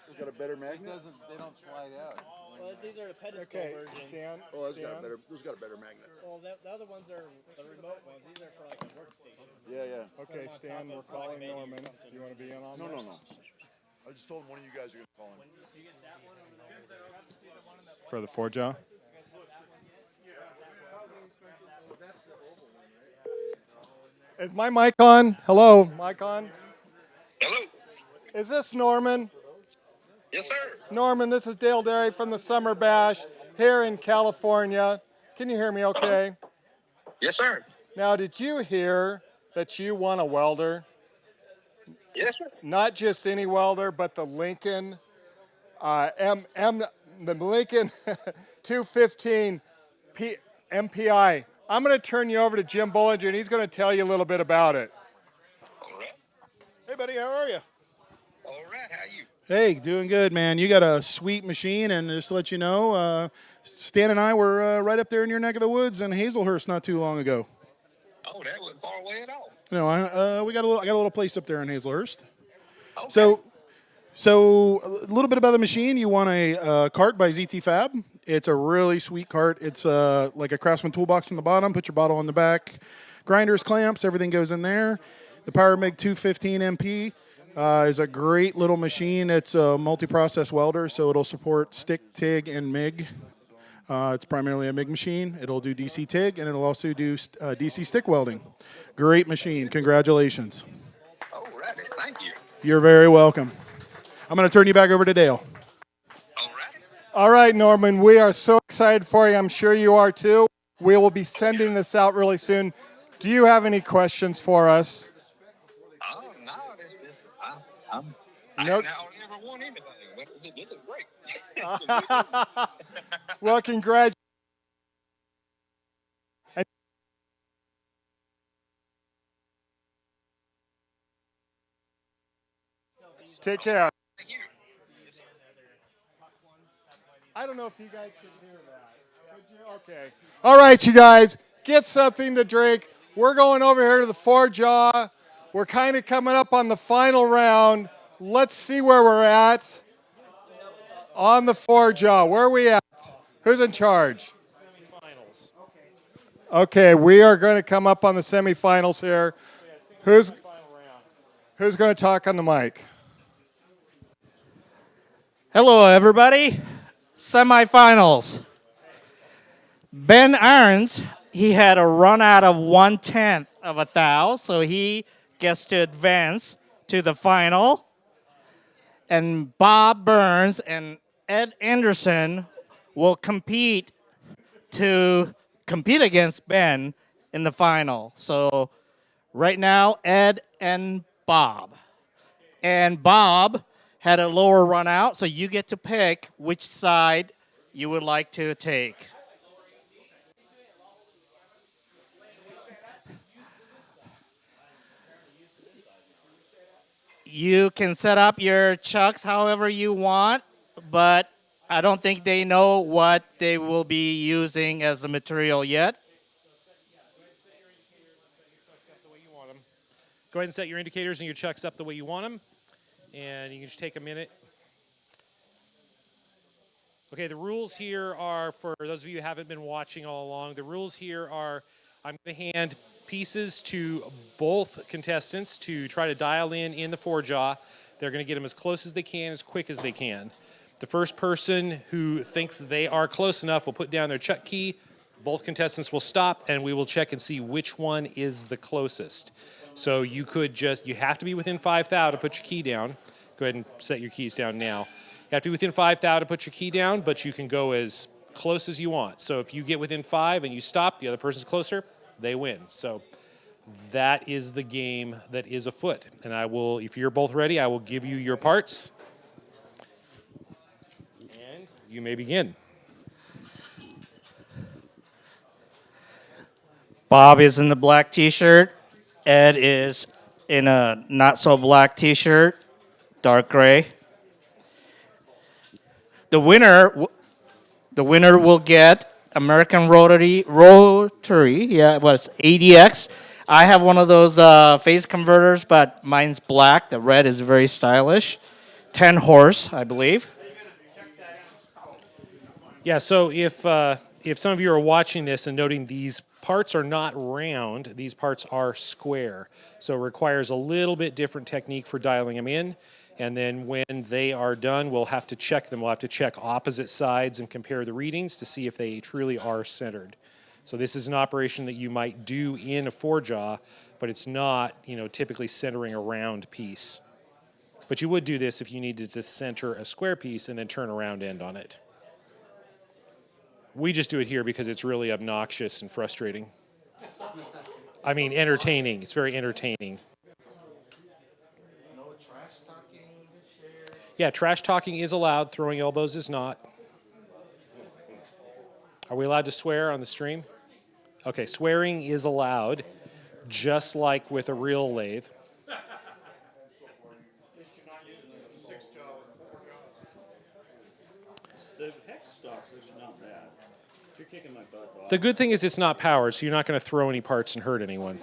It's got a better magnet. They don't slide out. Well, these are the pedestal Okay, versions. Stan. Oh, that's got a better. Those got a better magnet. Well, the other ones are the remote ones. These are for like a workstation. Yeah. Okay, Stan, we're calling Norman. Do you want to be in on No. this? I just told him one of you guys are gonna call him. For the 4 jaw? Is my mic on? Hello, mic on? Hello. Is this Norman? Yes, sir. Norman, this is Dale Derry from the Summer Bash here in California. Can you hear me okay? Yes, sir. Now, did you hear that you won a welder? Yes, sir. Not just any welder, but the Lincoln the Lincoln 215 MPI. I'm going to turn you over to Jim Bollinger, and he's going to tell you a little bit about it. All right. Hey, buddy, how are you? All right. How you? Hey, doing good, man. You got a sweet machine, and just to let you know, Stan and I were right up there in your neck of the woods in Hazelhurst not too long ago. Oh, that wasn't far away at all. No, I got a little place up there in Hazelhurst. Okay. So a little bit about the machine. You want a cart by ZT Fab. It's a really sweet cart. It's like a Craftsman toolbox on the bottom. Put your bottle on the back. Grinders, clamps, everything goes in there. The Power MIG 215 MP is a great little machine. It's a multi-process welder, so it'll support stick, TIG, and MIG. It's primarily a MIG machine. It'll do DC TIG, and it'll also do DC stick welding. Great machine. Congratulations. All righty. Thank you. You're very welcome. I'm going to turn you back over to Dale. All right, Norman, we are so excited for you. I'm sure you are too. We will be sending this out really soon. Do you have any questions for us? Oh, no. No. I never won anything, but this is great. Well, congratulations. Take care. I don't know if you guys can hear that. Could you? Okay. All right, you guys, get something to drink. We're going over here to the Four Jaw. We're kind of coming up on the final round. Let's see where we're at on the Four Jaw. Where are we at? Who's in charge? Semifinals. Okay, we are going to come up on the semifinals here. Who's going to talk on the mic? Hello, everybody. Semifinals. Ben Irons, he had a run out of 1/10 of a thou, so he gets to advance to the final. And Bob Burns and Ed Anderson will compete against Ben in the final. So right now, Ed and Bob. And Bob had a lower run out, so you get to pick which side you would like to take. You can set up your chucks however you want, but I don't think they know what they will be using as the material yet. Go ahead and set your indicators and your chucks up the way you want them. And you can just take a minute. Okay, the rules here are, for those of you who haven't been watching all along, the rules here are I'm going to hand pieces to both contestants to try to dial in the Four Jaw. They're going to get them as close as they can, as quick as they can. The first person who thinks they are close enough will put down their chuck key. Both contestants will stop, and we will check and see which one is the closest. So you have to be within 5 thou to put your key down. Go ahead and set your keys down now. You have to be within 5 thou to put your key down, but you can go as close as you want. So if you get within 5 and you stop, the other person's closer, they win. So that is the game that is afoot. And I will, if you're both ready, I will give you your parts. And you may begin. Bob is in the black t-shirt. Ed is in a not so black t-shirt, dark gray. The winner will get American Rotary, yeah, what's ADX. I have one of those phase converters, but mine's black. The red is very stylish. 10 horse, I believe. Yeah, so if some of you are watching this and noting these parts are not round, these parts are square. So it requires a little bit different technique for dialing them in. And then when they are done, we'll have to check them. We'll have to check opposite sides and compare the readings to see if they truly are centered. So this is an operation that you might do in a 4-jaw, but it's not, typically centering a round piece. But you would do this if you needed to center a square piece and then turn a round end on it. We just do it here because it's really obnoxious and frustrating. I mean, entertaining. It's very entertaining. Yeah, trash talking is allowed. Throwing elbows is not. Are we allowed to swear on the stream? Okay, swearing is allowed, just like with a real lathe. The hex stock's actually not bad. You're kicking my butt off. The good thing is it's not powered, so you're not going to throw any parts and hurt anyone.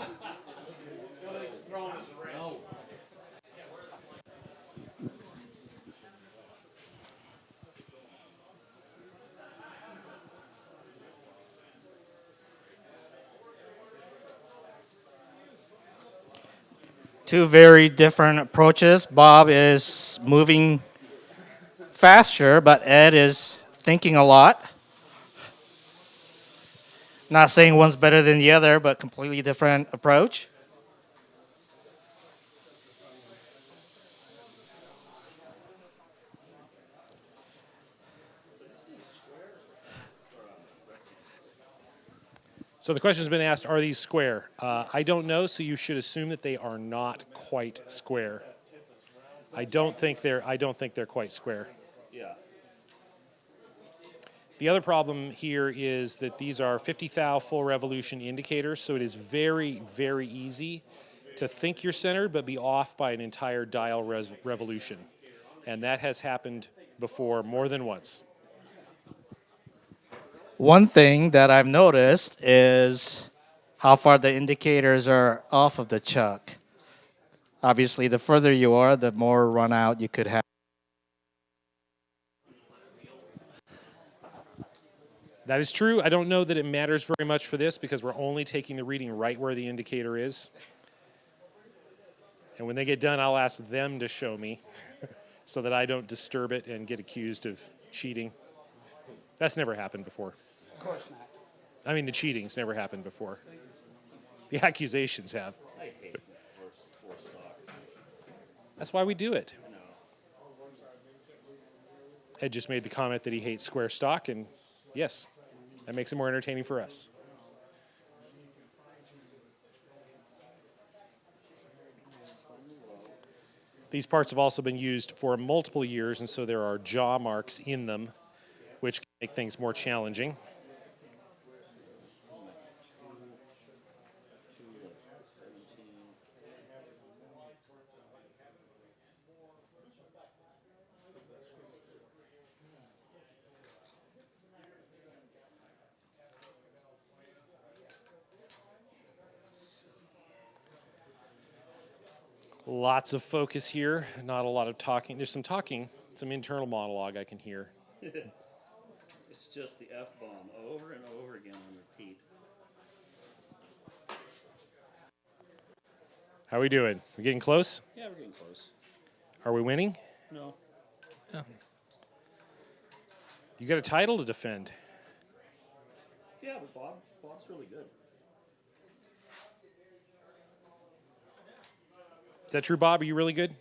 Two very different approaches. Bob is moving faster, but Ed is thinking a lot. Not saying one's better than the other, but completely different approach. So the question's been asked, are these square? I don't know, so you should assume that they are not quite square. I don't think they're quite square. Yeah. The other problem here is that these are 50 thou full revolution indicators, so it is very, very easy to think you're centered but be off by an entire dial revolution. And that has happened before more than once. One thing that I've noticed is how far the indicators are off of the chuck. Obviously, the further you are, the more run out you could have. That is true. I don't know that it matters very much for this because we're only taking the reading right where the indicator is. And when they get done, I'll ask them to show me so that I don't disturb it and get accused of cheating. That's never happened before. Of course not. I mean, the cheating's never happened before. The accusations have. I hate four stock. That's why we do it. Ed just made the comment that he hates square stock, and yes, that makes it more entertaining for us. These parts have also been used for multiple years, and so there are jaw marks in them, which can make things more challenging. Lots of focus here, not a lot of talking. There's some talking, some internal monologue I can hear. It's just the F-bomb over and over again on repeat. How are we doing? We getting close? Yeah, we're getting close. Are we winning? No. Oh. You got a title to defend. Yeah, but Bob's really good. Is that true, Bob? Are you really good?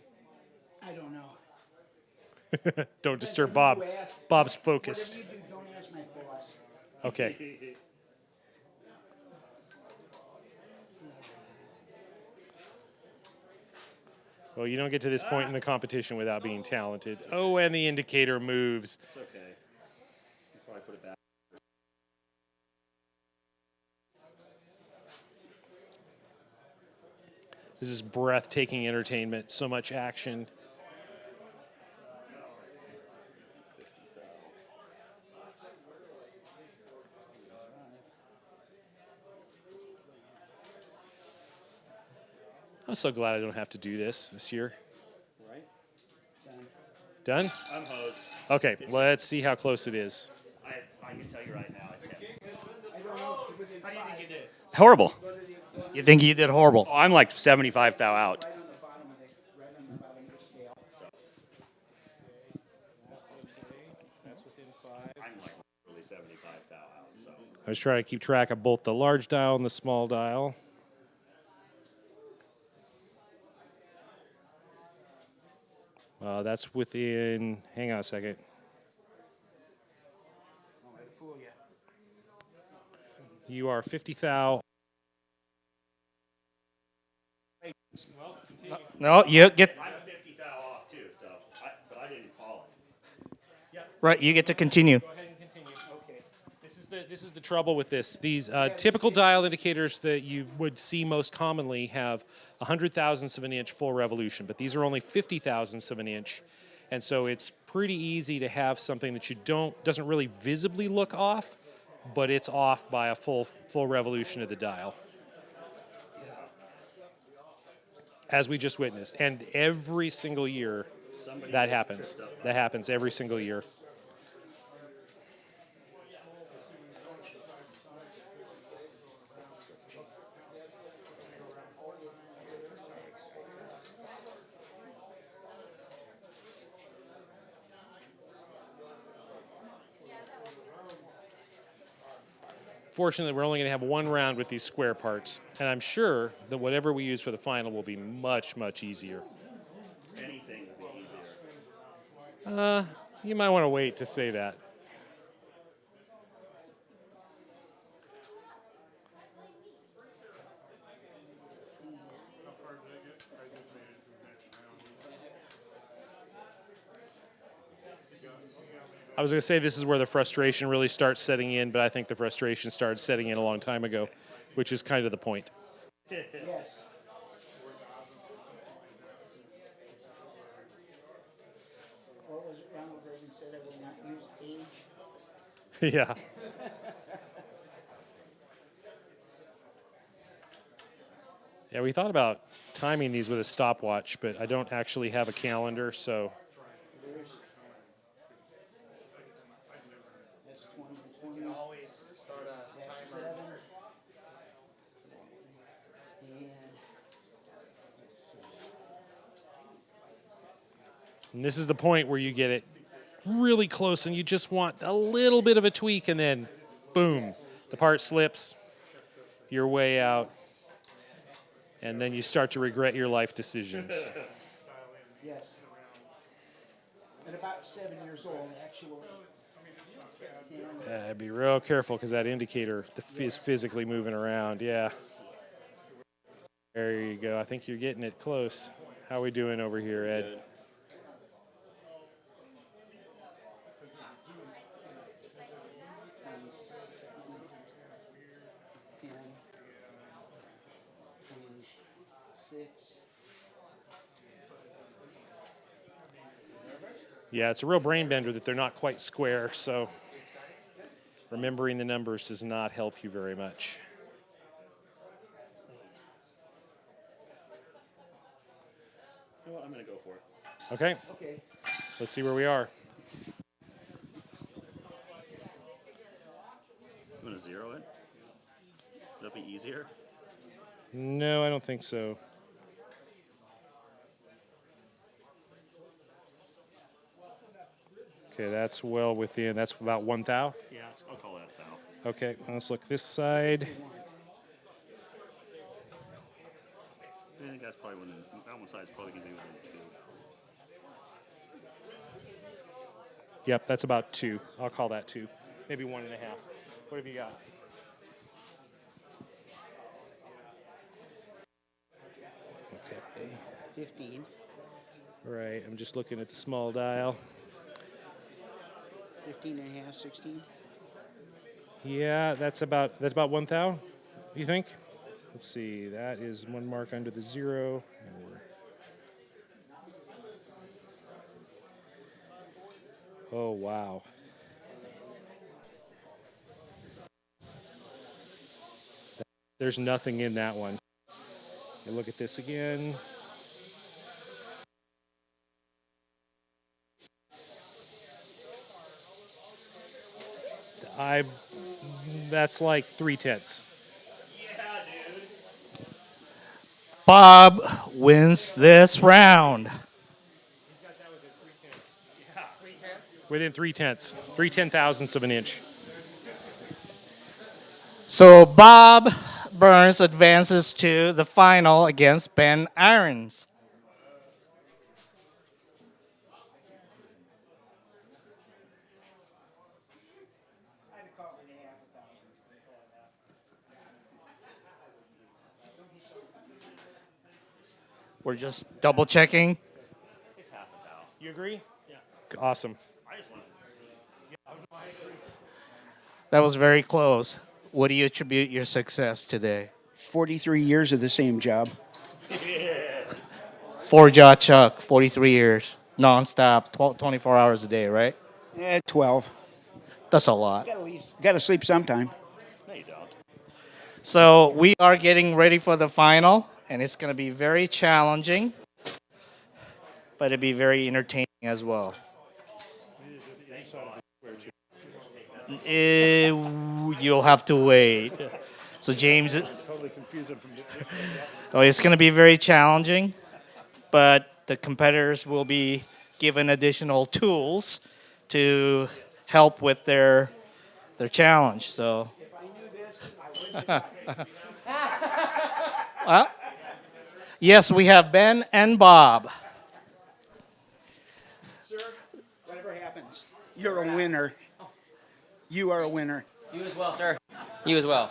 I don't know. Don't disturb Bob. Bob's focused. Whatever you do, don't ask my boss. Okay. Well, you don't get to this point in the competition without being talented. Oh, and the indicator moves. It's okay. Before I put it back. This is breathtaking entertainment. So much action. I'm so glad I don't have to do this year. Right? Done? I'm hosed. Okay, let's see how close it is. I can tell you right now, it's him. How do you think you did? Horrible. You think you did horrible? Oh, I'm like 75 thou out. Right on the bottom of the scale. That's within 5. I'm like really 75 thou out. So I was trying to keep track of both the large dial and the small dial. That's within, hang on a second. You are 50 thou. No, you get. I'm 50 thou off too, but I didn't call it. Right, you get to continue. Go ahead and continue. Okay. This is the trouble with this. These typical dial indicators that you would see most commonly have 100 thousandths of an inch full revolution, but these are only 50 thousandths of an inch, and so it's pretty easy to have something that doesn't really visibly look off, but it's off by a full revolution of the dial, as we just witnessed. And every single year, that happens. That happens every single year. Fortunately, we're only going to have one round with these square parts, and I'm sure that whatever we use for the final will be much, much easier. Anything would be easier. You might want to wait to say that. I was going to say this is where the frustration really starts setting in, but I think the frustration started setting in a long time ago, which is kind of the point. Yes. What was it Ronald Reagan said, I will not use age? Yeah. Yeah, we thought about timing these with a stopwatch, but I don't actually have a calendar, so. That's 20 to 20. You can always start a timer. 7. And let's see. And this is the point where you get it really close and you just want a little bit of a tweak, and then boom, the part slips, you're way out, and then you start to regret your life decisions. Yes. At about 7 years old, actually. Be real careful because that indicator is physically moving around. Yeah. There you go. I think you're getting it close. How are we doing over here, Ed? Yeah, it's a real brain bender that they're not quite square, so remembering the numbers does not help you very much. Well, I'm going to go for it. Okay. Okay. Let's see where we are. I'm going to zero it. Would that be easier? No, I don't think so. Okay, that's well within. That's about 1 thou? Yeah, I'll call that a thou. Okay, let's look this side. I think that's probably that one side's probably going to be within 2. Yep, that's about 2. I'll call that 2. Maybe 1.5. What have you got? Okay. 15. Right, I'm just looking at the small dial. 15 and a half, 16. Yeah, that's about 1 thou, you think? Let's see, that is 1 mark under the 0. Oh, wow. There's nothing in that one. You look at this again. That's like 3/10. Bob wins this round. Within 3/10, 3/10,000ths of an inch. So Bob Burns advances to the final against Ben Irons. We're just double checking. It's half a thou. You agree? Yeah. Awesome. I just wanted to see. That was very close. What do you attribute your success today? 43 years of the same job. Four-jaw chuck, 43 years, nonstop, 24 hours a day, right? 12. That's a lot. Got to sleep sometime. No, you don't. So we are getting ready for the final, and it's going to be very challenging, but it'll be very entertaining as well. You'll have to wait. So James, Totally confusing from. oh, it's going to be very challenging, but the competitors will be given additional tools to help with their challenge. So. Well, yes, we have Ben and Bob. Sir, whatever happens, you're a winner. You are a winner. You as well, sir. You as well.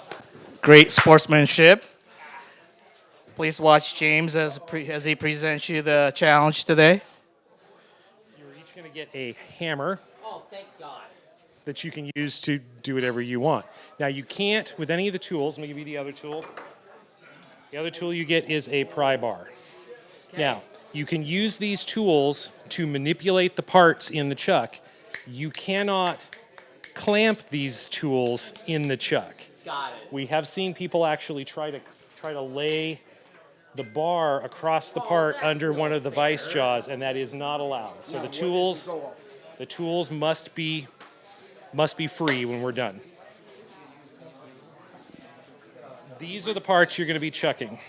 Great sportsmanship. Please watch James as he presents you the challenge today. You're each going to get a hammer. Oh, thank God. That you can use to do whatever you want. Now, you can't, with any of the tools, let me give you the other tool. The other tool you get is a pry bar. Now, you can use these tools to manipulate the parts in the chuck. You cannot clamp these tools in the chuck. Got it. We have seen people actually try to lay the bar across the part under one of the vice jaws, and that is not allowed. So the tools must be free when we're done. These are the parts you're going to be chucking.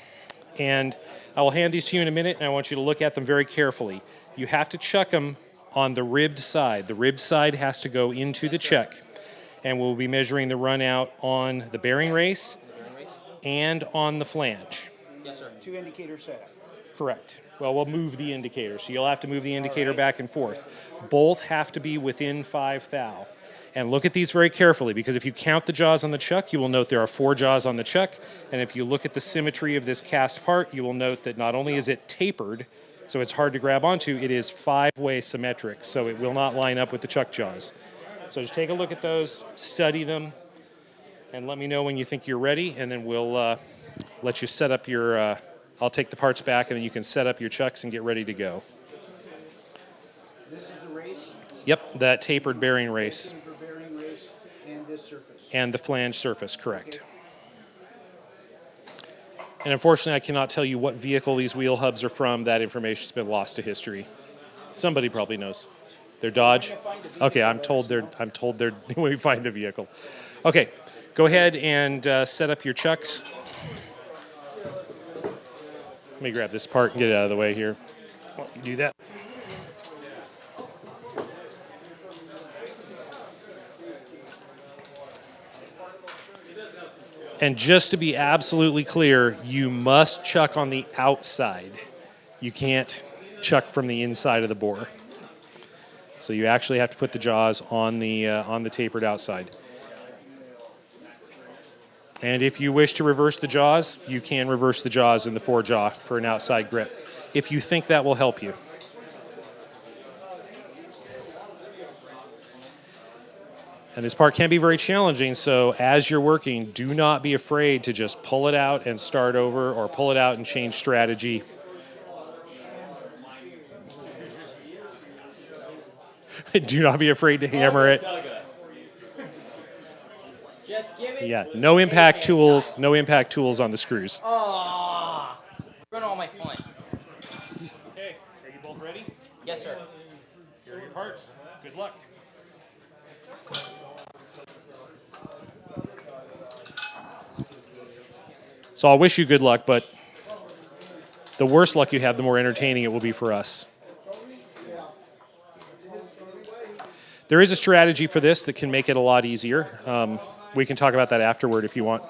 And I will hand these to you in a minute, and I want you to look at them very carefully. You have to chuck them on the ribbed side. The ribbed side has to go into the chuck. And we'll be measuring the run out on the bearing race and on the flange. Yes, sir. 2 indicator setup. Correct. Well, we'll move the indicator, so you'll have to move the indicator back and forth. Both have to be within 5 thou. And look at these very carefully, because if you count the jaws on the chuck, you will note there are 4 jaws on the chuck. And if you look at the symmetry of this cast part, you will note that not only is it tapered, so it's hard to grab onto, it is 5-way symmetric, so it will not line up with the chuck jaws. So just take a look at those, study them, and let me know when you think you're ready, and then we'll let you set up your, I'll take the parts back, and then you can set up your chucks and get ready to go. This is the race? Yep, that tapered bearing race. Tapered bearing race and this surface. And the flange surface, correct. And unfortunately, I cannot tell you what vehicle these wheel hubs are from. That information's been lost to history. Somebody probably knows. They're Dodge? Okay, I'm told they're when we find the vehicle. Okay, go ahead and set up your chucks. Let me grab this part and get it out of the way here. While you do that. And just to be absolutely clear, you must chuck on the outside. You can't chuck from the inside of the bore. So you actually have to put the jaws on the tapered outside. And if you wish to reverse the jaws, you can reverse the jaws in the 4-jaw for an outside grip, if you think that will help you. And this part can be very challenging, so as you're working, do not be afraid to just pull it out and start over, or pull it out and change strategy. Do not be afraid to hammer it. Just give it. Yeah, no impact tools, no impact tools on the screws. Oh, ruin all my fun. Okay, are you both ready? Yes, sir. Here are your parts. Good luck. So I'll wish you good luck, but the worse luck you have, the more entertaining it will be for us. There is a strategy for this that can make it a lot easier. We can talk about that afterward if you want.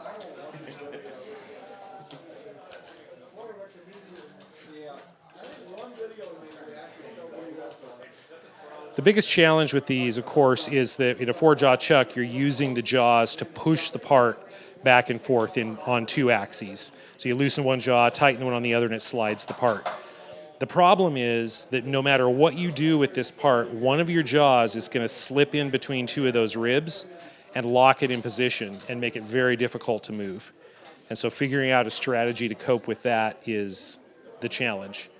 The biggest challenge with these, of course, is that in a 4-jaw chuck, you're using the jaws to push the part back and forth on 2 axes. So you loosen one jaw, tighten one on the other, and it slides the part. The problem is that no matter what you do with this part, one of your jaws is going to slip in between 2 of those ribs and lock it in position and make it very difficult to move. And so figuring out a strategy to cope with that is the challenge.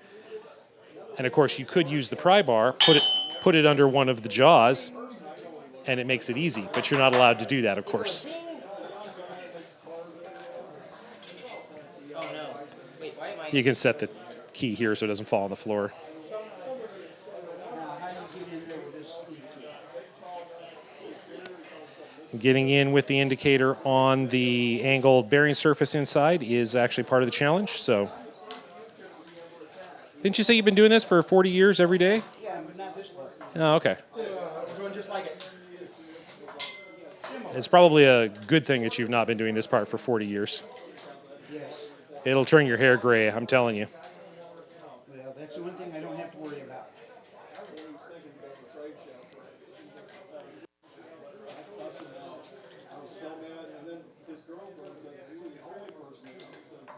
And of course, you could use the pry bar, put it under one of the jaws, and it makes it easy. But you're not allowed to do that, of course. You can set the key here so it doesn't fall on the floor. Getting in with the indicator on the angled bearing surface inside is actually part of the challenge. So, didn't you say you've been doing this for 40 years every day? Yeah, but not this one. Oh, okay. We're doing just like it. It's probably a good thing that you've not been doing this part for 40 years. Yes. It'll turn your hair gray, I'm telling you. Well, that's the one thing I don't have to worry about.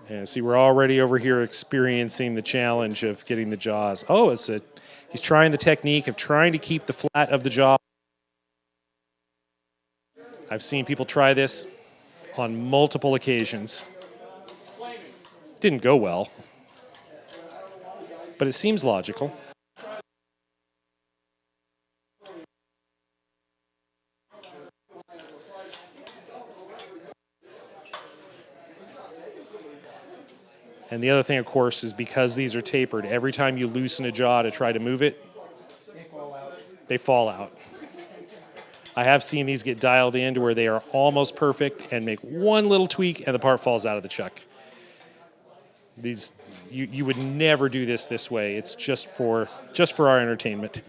And see, we're already over here experiencing the challenge of getting the jaws. Oh, he's trying the technique of trying to keep the flat of the jaw. I've seen people try this on multiple occasions. Didn't go well, but it seems logical. And the other thing, of course, is because these are tapered, every time you loosen a jaw to try to move it, they fall out. I have seen these get dialed in to where they are almost perfect and make one little tweak and the part falls out of the chuck. These, you would never do this way. It's just for our entertainment.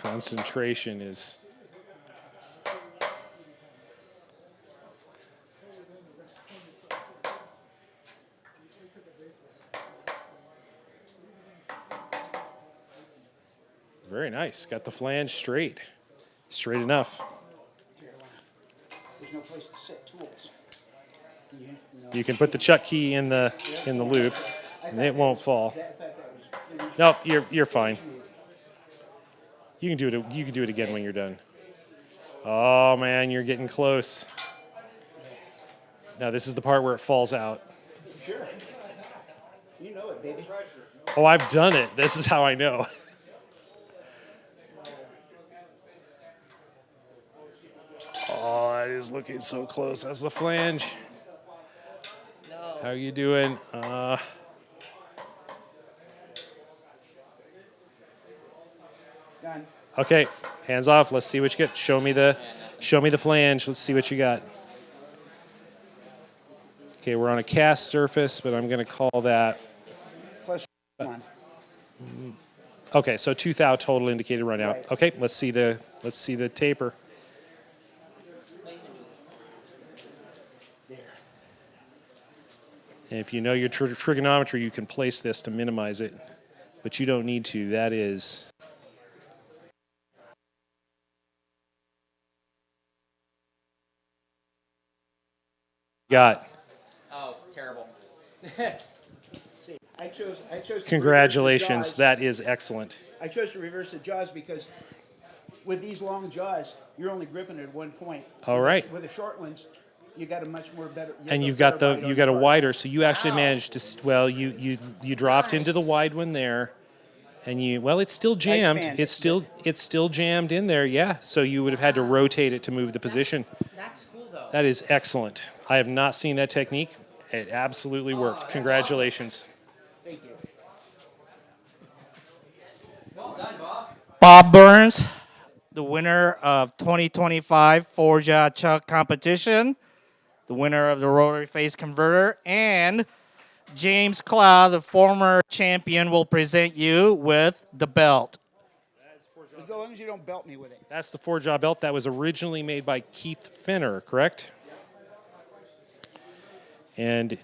Concentration is very nice. Got the flange straight enough. There's no place to set tools. You can put the chuck key in the loop, and it won't fall. Nope, you're fine. You can do it again when you're done. Oh man, you're getting close. Now this is the part where it falls out. Sure. You know it, baby. Oh, I've done it. This is how I know. Oh, that is looking so close. That's the flange. How are you doing? Done. Okay, hands off. Let's see what you get. Show me the flange. Let's see what you got. Okay, we're on a cast surface, but I'm going to call that. Plus one. Okay, so 2 thou total indicated run out. Right. Okay, let's see the taper. There. And if you know your trigonometry, you can place this to minimize it, but you don't need to. That is. Got. Oh, terrible. See, I chose to Congratulations, reverse the jaws. that is excellent. I chose to reverse the jaws because with these long jaws, you're only gripping at one point. All right. With the short ones, You got a much more better. And you've got a wider, so you actually managed to. Well, you dropped into the wide one there, and it's still jammed. spanned It's still jammed in there. Yeah. So you would have had to rotate it to move the position. That's cool though. That is excellent. I have not seen that technique. It absolutely worked. That's Congratulations. Thank you. Bob Burns, the winner of 2025 Forja Chuck competition, the winner of the rotary phase converter, and James Cloud, the former champion, will present you with the belt. As long as you don't belt me with it. That's the 4-jaw belt that was originally made by Keith Finner, correct? And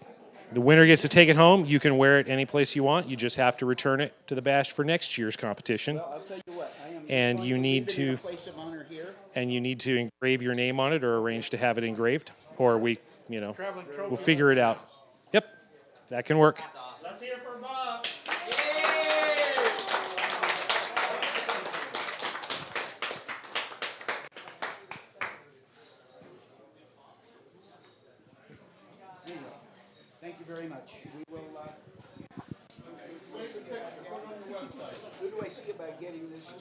the winner gets to take it home. You can wear it any place you want. You just have to return it to the bash for next year's competition. Well, I'll tell you what. I am And just you going need leave it in to a place of honor here. and you need to engrave your name on it or arrange to have it engraved, or we'll figure it out. Yep, that can work. Let's hear it for Bob. Thank you very much. We will. Who do I see about getting this to?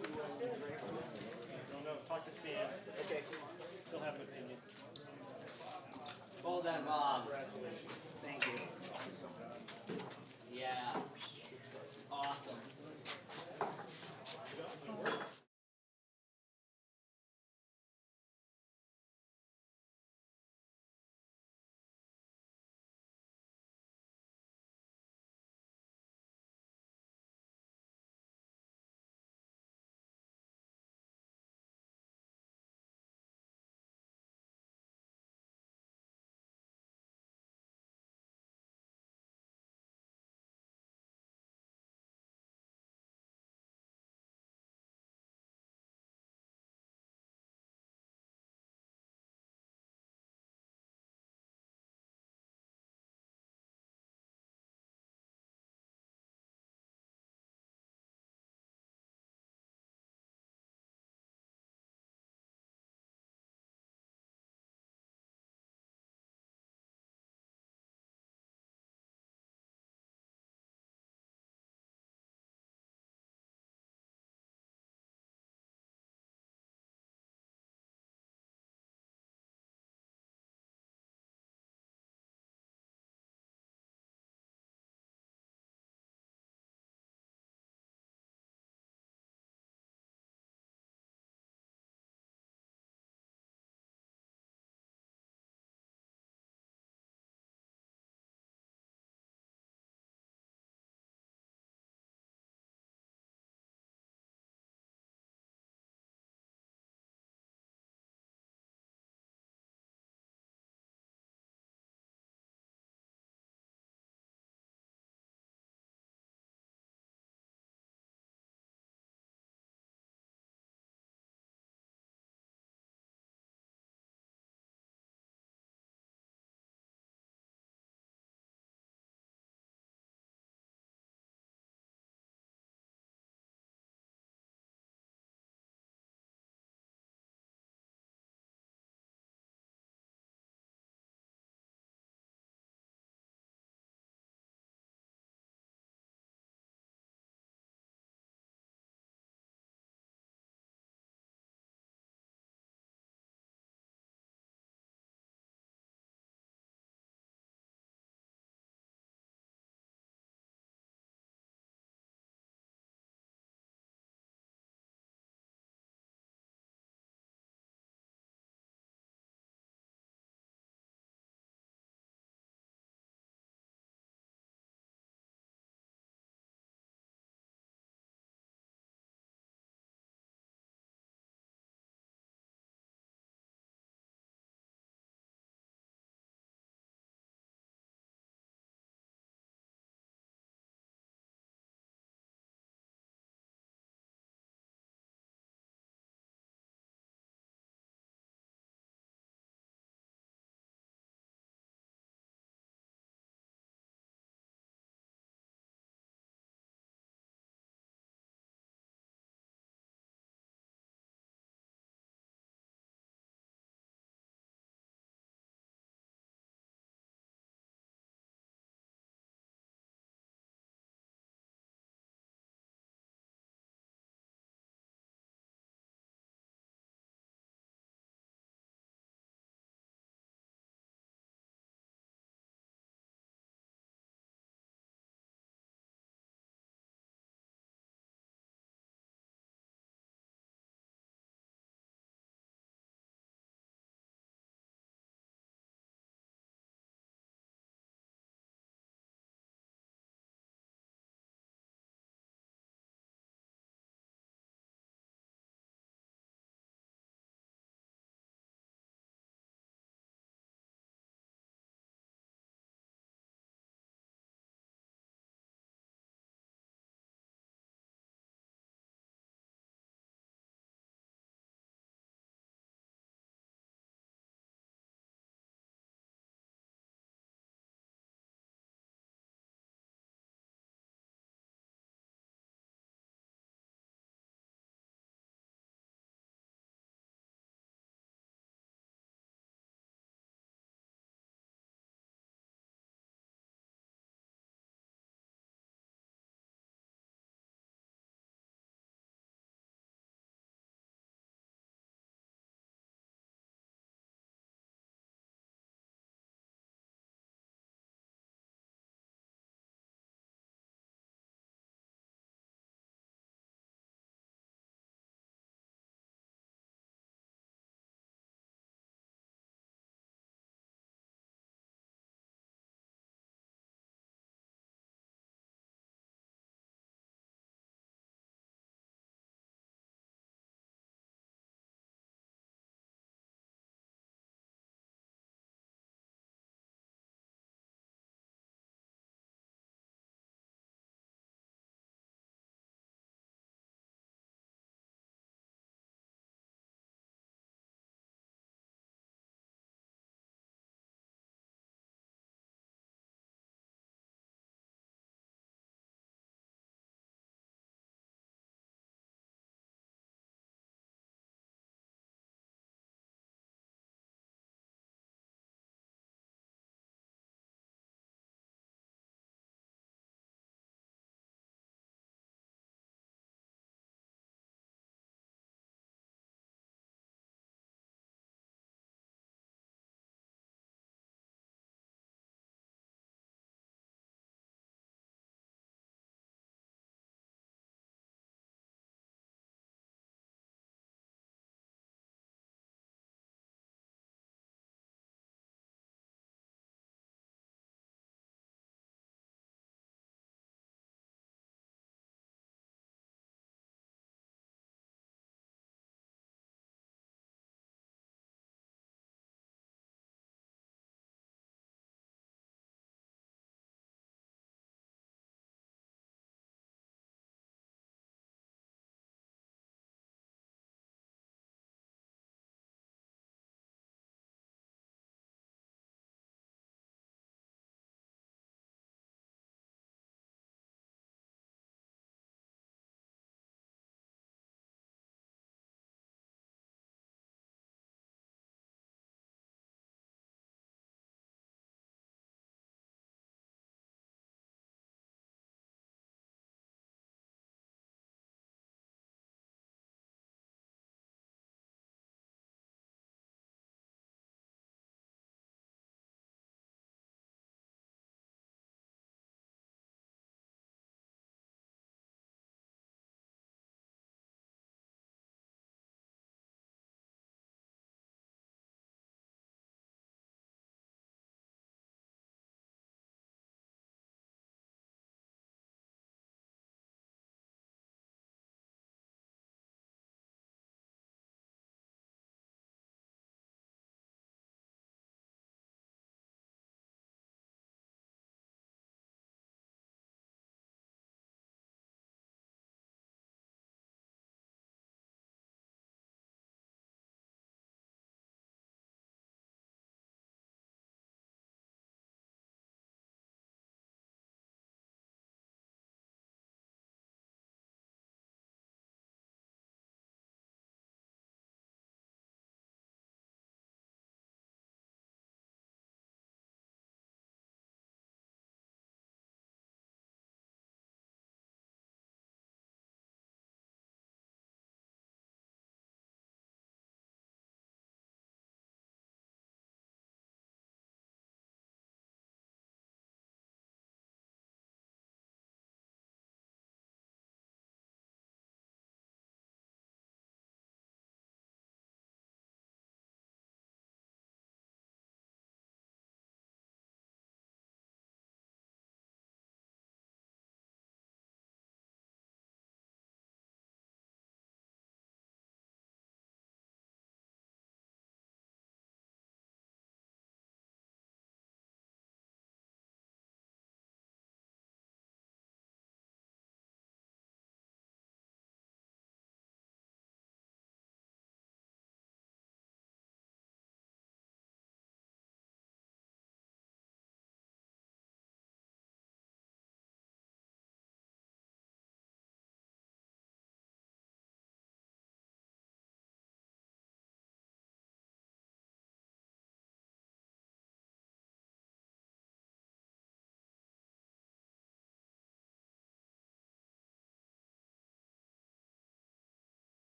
Talk to Stan. Okay. He'll have an opinion. Well done, Bob. Thank you. Yeah. Awesome.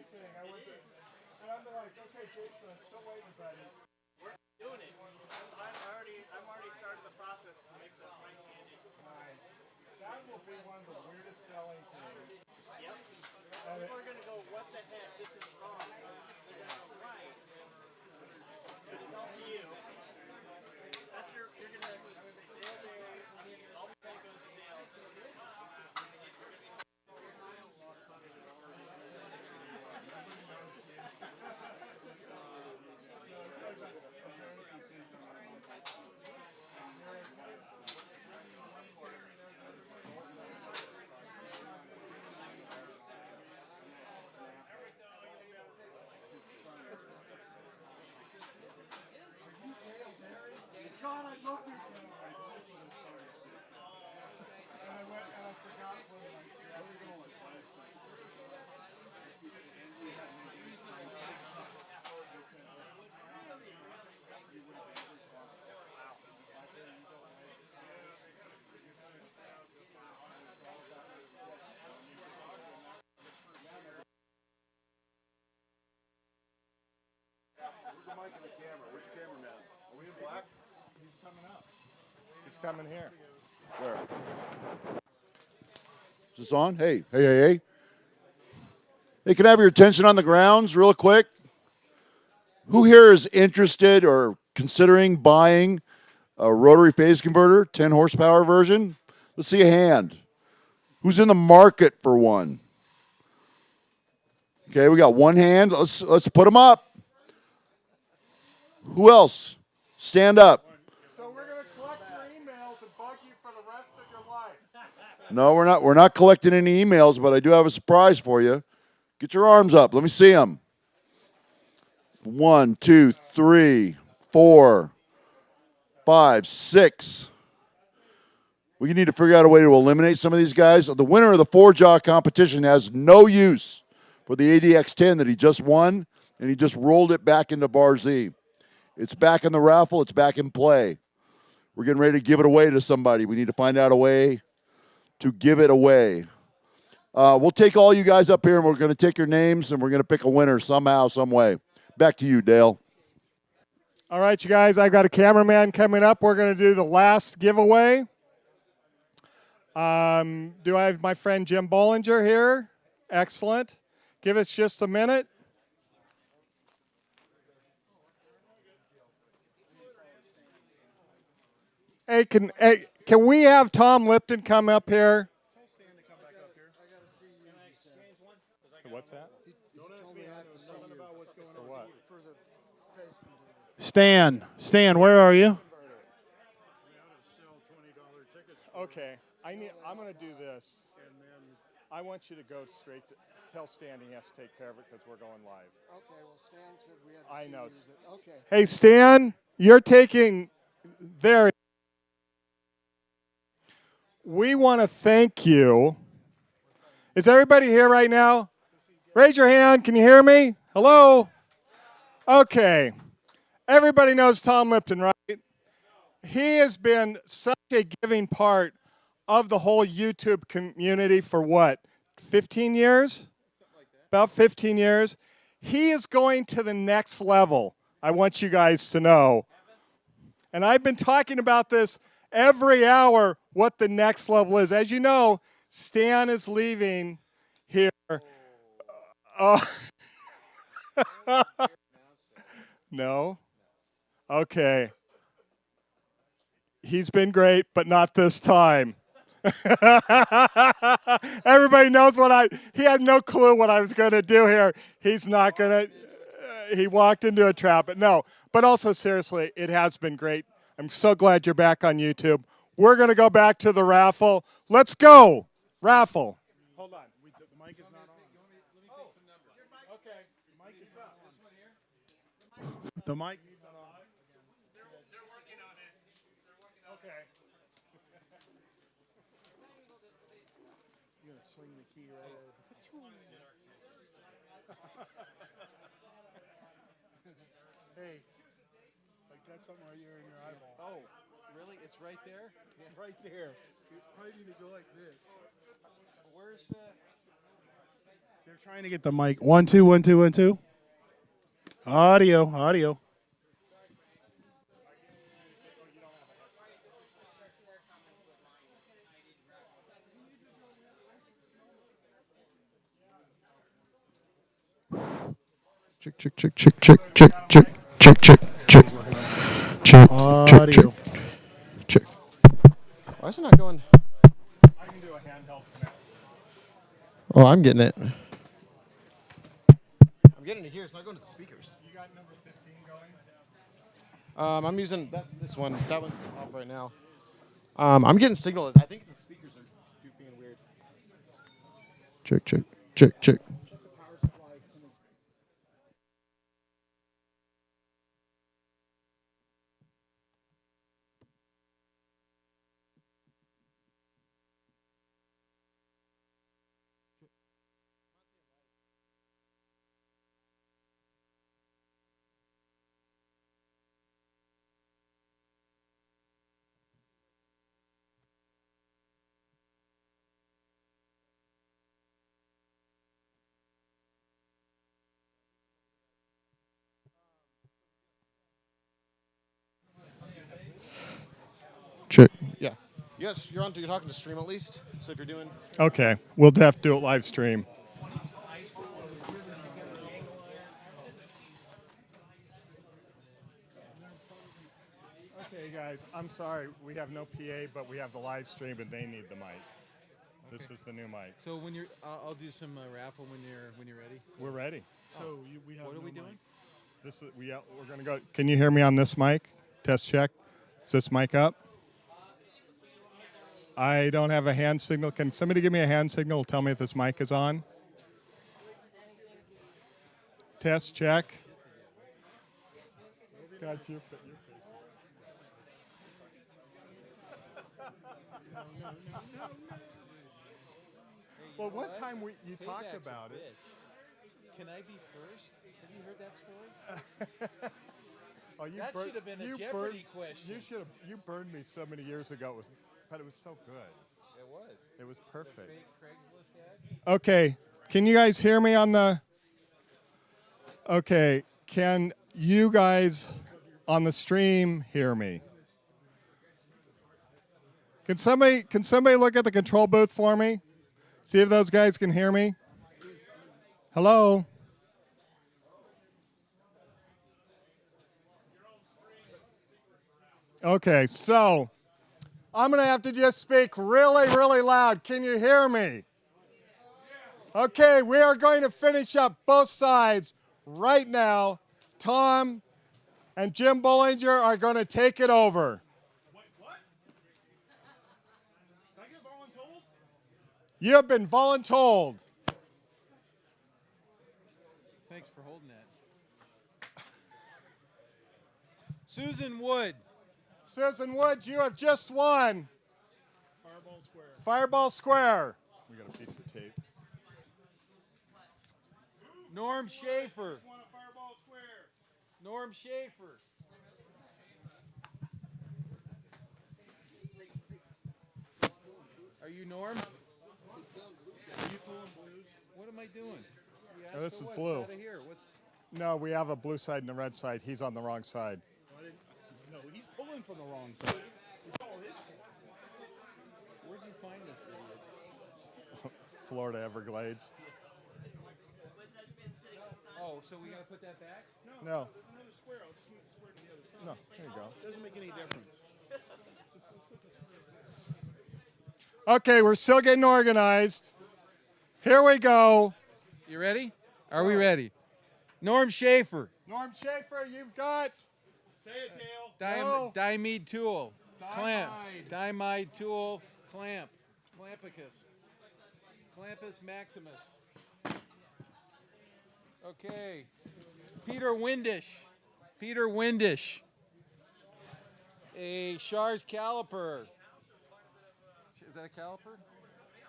saying. I went to, and I'm like, okay, Jason, I'm still waiting, buddy. We're doing it. I'm already started the process to make the mic candy. Nice. That will be one of the weirdest selling things. Yep. People are gonna go, what the heck? This is wrong. They're gonna go right. But it's all to you. That's you're gonna nail there. All the time goes to nail. God, I love you. And I went and I forgot when where we going? Where's the mic and the camera? Where's your cameraman? Are we in black? He's coming up. He's coming here. Where? Is this on? Hey, hey, hey, hey. Hey, can I have your attention on the grounds real quick? Who here is interested or considering buying a rotary phase converter, 10 horsepower version? Let's see a hand. Who's in the market for one? Okay, we got one hand. Let's put them up. Who else? Stand up. So we're going to collect your emails and bug you for the rest of your life. No, we're not. We're not collecting any emails, but I do have a surprise for you. Get your arms up. Let me see them. 1, 2, 3, 4, 5, 6. We need to figure out a way to eliminate some of these guys. The winner of the 4-jaw competition has no use for the ADX10 that he just won, and he just rolled it back into Bar Z. It's back in the raffle. It's back in play. We're getting ready to give it away to somebody. We need to find out a way to give it away. We'll take all you guys up here, and we're going to take your names, and we're going to pick a winner somehow, some way. Back to you, Dale. All right, you guys, I've got a cameraman coming up. We're going to do the last giveaway. Do I have my friend Jim Bollinger here? Excellent. Give us just a minute. Hey, can we have Tom Lipton come up here? What's that? For what? Stan, where are you? Okay, I'm going to do this. I want you to go straight to tell Stan he has to take care of it because we're going live. Okay, well, Stan said we had to I know. use it. Okay. Hey, Stan, you're taking there. We want to thank you. Is everybody here right now? Raise your hand. Can you hear me? Hello? Okay. Everybody knows Tom Lipton, right? He has been such a giving part of the whole YouTube community for what, 15 years? About 15 years. He is going to the next level, I want you guys to know. And I've been talking about this every hour, what the next level is. As you know, Stan is leaving here. No? Okay. He's been great, but not this time. Everybody knows he had no clue what I was going to do here. He's not going to, he walked into a trap. But no, but also seriously, it has been great. I'm so glad you're back on YouTube. We're going to go back to the raffle. Let's go. Raffle. Hold on. The mic is not on. Okay. The mic is up. This one here? The mic. They're working on it. Okay. You're going to swing the key right over. Hey, I got something right here in your eyeball. Oh, really? It's right there? It's right there. You probably need to go like this. Where's They're trying to get the mic. 1 2 1 2 1 2. Audio. Check. Why is it not going? I can do a handheld connect. Oh, I'm getting it. I'm getting it here. It's not going to the speakers. You got number 15 going? I'm using this one. That one's off right now. I'm getting signal. I think the speakers are being weird. Check. Check. Yeah. Yes, you're on. You're talking to stream at least. So if you're doing. Okay, we'll have to do it live stream. Okay, guys, I'm sorry. We have no PA, but we have the live stream, and they need the mic. This is the new mic. So when you're, I'll do some raffle when you're ready. So. We're ready. So we have what are no we mic. doing? This is we're gonna go. Can you hear me on this mic? Test check. Is this mic up? I don't have a hand signal. Can somebody give me a hand signal? Tell me if this mic is on. Test check. Got you. Well, what time you talked about it? Can I be first? Have you heard that story? Oh, That should have been a Jeopardy question. You burned me so many years ago. But it was so good. It was. It was perfect. The fake Craigslist ad? Okay, can you guys hear me on the? Okay, can you guys on the stream hear me? Can somebody look at the control booth for me? See if those guys can hear me. Hello. Okay, so I'm going to have to just speak really, really loud. Can you hear me? Okay, we are going to finish up both sides right now. Tom and Jim Bollinger are going to take it over. What? Did I get voluntold? You have been voluntold. Thanks for holding that. Susan Wood. Susan Wood, you have just won. Fireball Square. Fireball Square. We got a piece of tape. Norm Schaefer. Won a Fireball Square. Norm Schaefer. Are you Norm? Are you pulling blues? What am I doing? Yeah, Oh, this so is what? blue. Out of here. What's, No, we have a blue side and a red side. He's on the wrong side. No, he's pulling from the wrong side. It's all his fault. where'd you find this idiot? Florida Everglades. Oh, so we gotta put that back? No. There's another square. I'll just move the square to the other side. No, there you go. Doesn't make any difference. Okay, we're still getting organized. Here we go. You ready? Are we ready? Norm Schaefer. Norm Schaefer, you've got. Say it, Dale. No. Diamide tool. Clamp. Diamide tool. Clamp. Clampicus. Clampus maximus. Okay. Peter Windish. Peter Windish. A Char's caliper. Is that a caliper?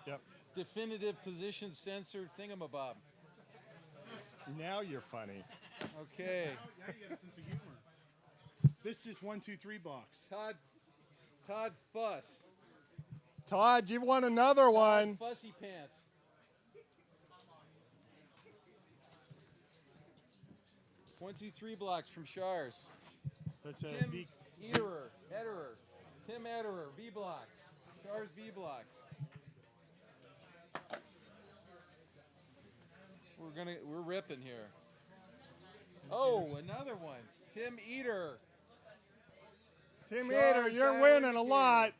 Yep. Definitive position sensor thingamabob. Now you're funny. Okay. Now you got a sense of humor. This is 1 2 3 box. Todd Fuss. Todd, you've won another one. Fussy pants. 1, 2, 3 blocks from Shars. That's a Tim V. Ederer. Tim Ederer, V blocks. Shars V blocks. We're ripping here. Oh, another one. Tim Eder. Tim Shars Eder, you're Dial winning a Indicator. lot.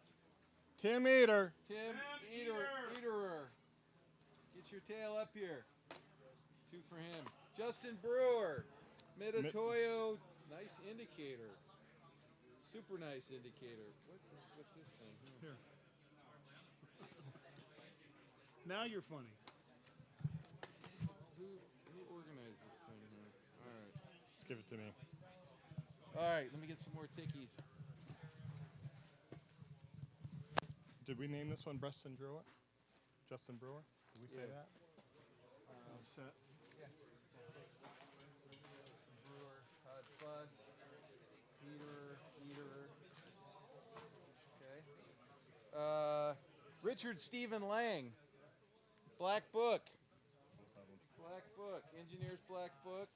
Tim Eder. Tim Ederer. Get your tail up here. 2 for him. Justin Brewer. Midatoyo. Nice indicator. Super nice indicator. What's this thing? Here. Now you're funny. Who organized this thing here? All right. Just give it to me. All right, let me get some more tickies. Did we name this one Justin Brewer? Justin Brewer? Did we say that? Set. Yeah. Brewer, Todd Fuss, Eder. Okay. Richard Stephen Lang. Black Book. Black Book. Engineer's Black Book.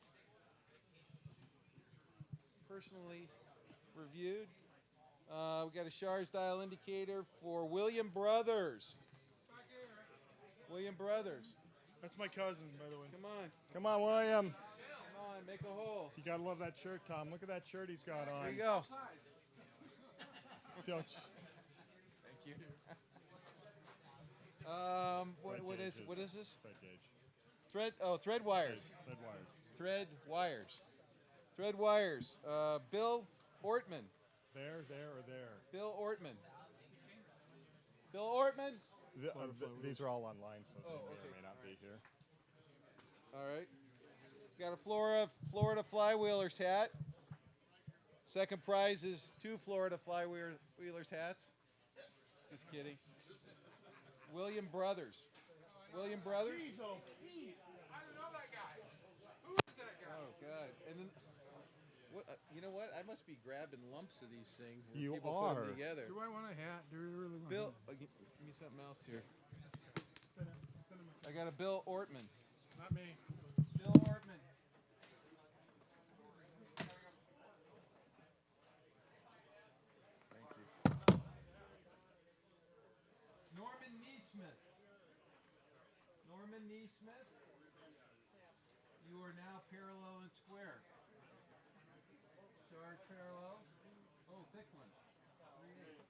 Personally reviewed. We got a Shars dial indicator for William Brothers. William Brothers. That's my cousin, by the way. Come on. Come on, William. Come on, make a hole. You gotta love that shirt, Tom. Look at that shirt he's got on. There you go. Don't Thank you. What is this? Thread gauge. Thread wires. Thread wires. Thread wires. Bill Ortman. There, or there. Bill Ortman. Bill Ortman. These are all online, so they may okay. or may not be here. All right. We got a Florida Flywheelers hat. Second prize is 2 Florida Flywheelers hats. Just kidding. William Brothers. William Brothers? Jeez, oh, jeez. I don't know that guy. Who is that guy? Oh, God. And then, you know what? I must be grabbing lumps of these things. When You people put are. them together. Do I want a hat? Do we really want Bill, a hat? give me something else here. I got a Bill Ortman. Not me. Bill Ortman. Thank you. Norman Neesmith. Norman Neesmith. You are now parallel and square. Shars parallels. Oh, thick ones. 3/8.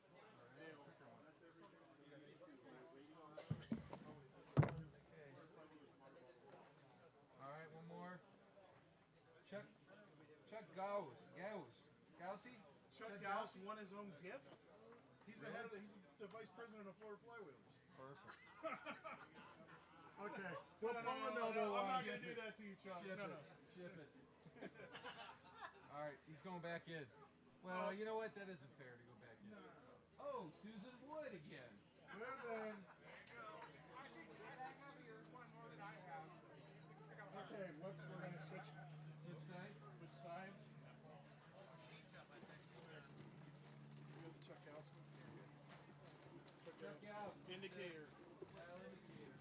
All right, one more. Chuck Gaussy? Chuck Gauss won his own gift. He's the head of he's the vice president of Florida Flywheelers. Perfect. Okay. We'll pull another one. I'm not gonna do that to you, Chuck. Ship it. All right, he's going back in. Well, you know what? That isn't fair to go back in. Oh, Susan Wood again. Susan. Okay, we're gonna switch sides. Which sides? Chuck Gauss. Chuck Gauss. Indicator. Dial indicator.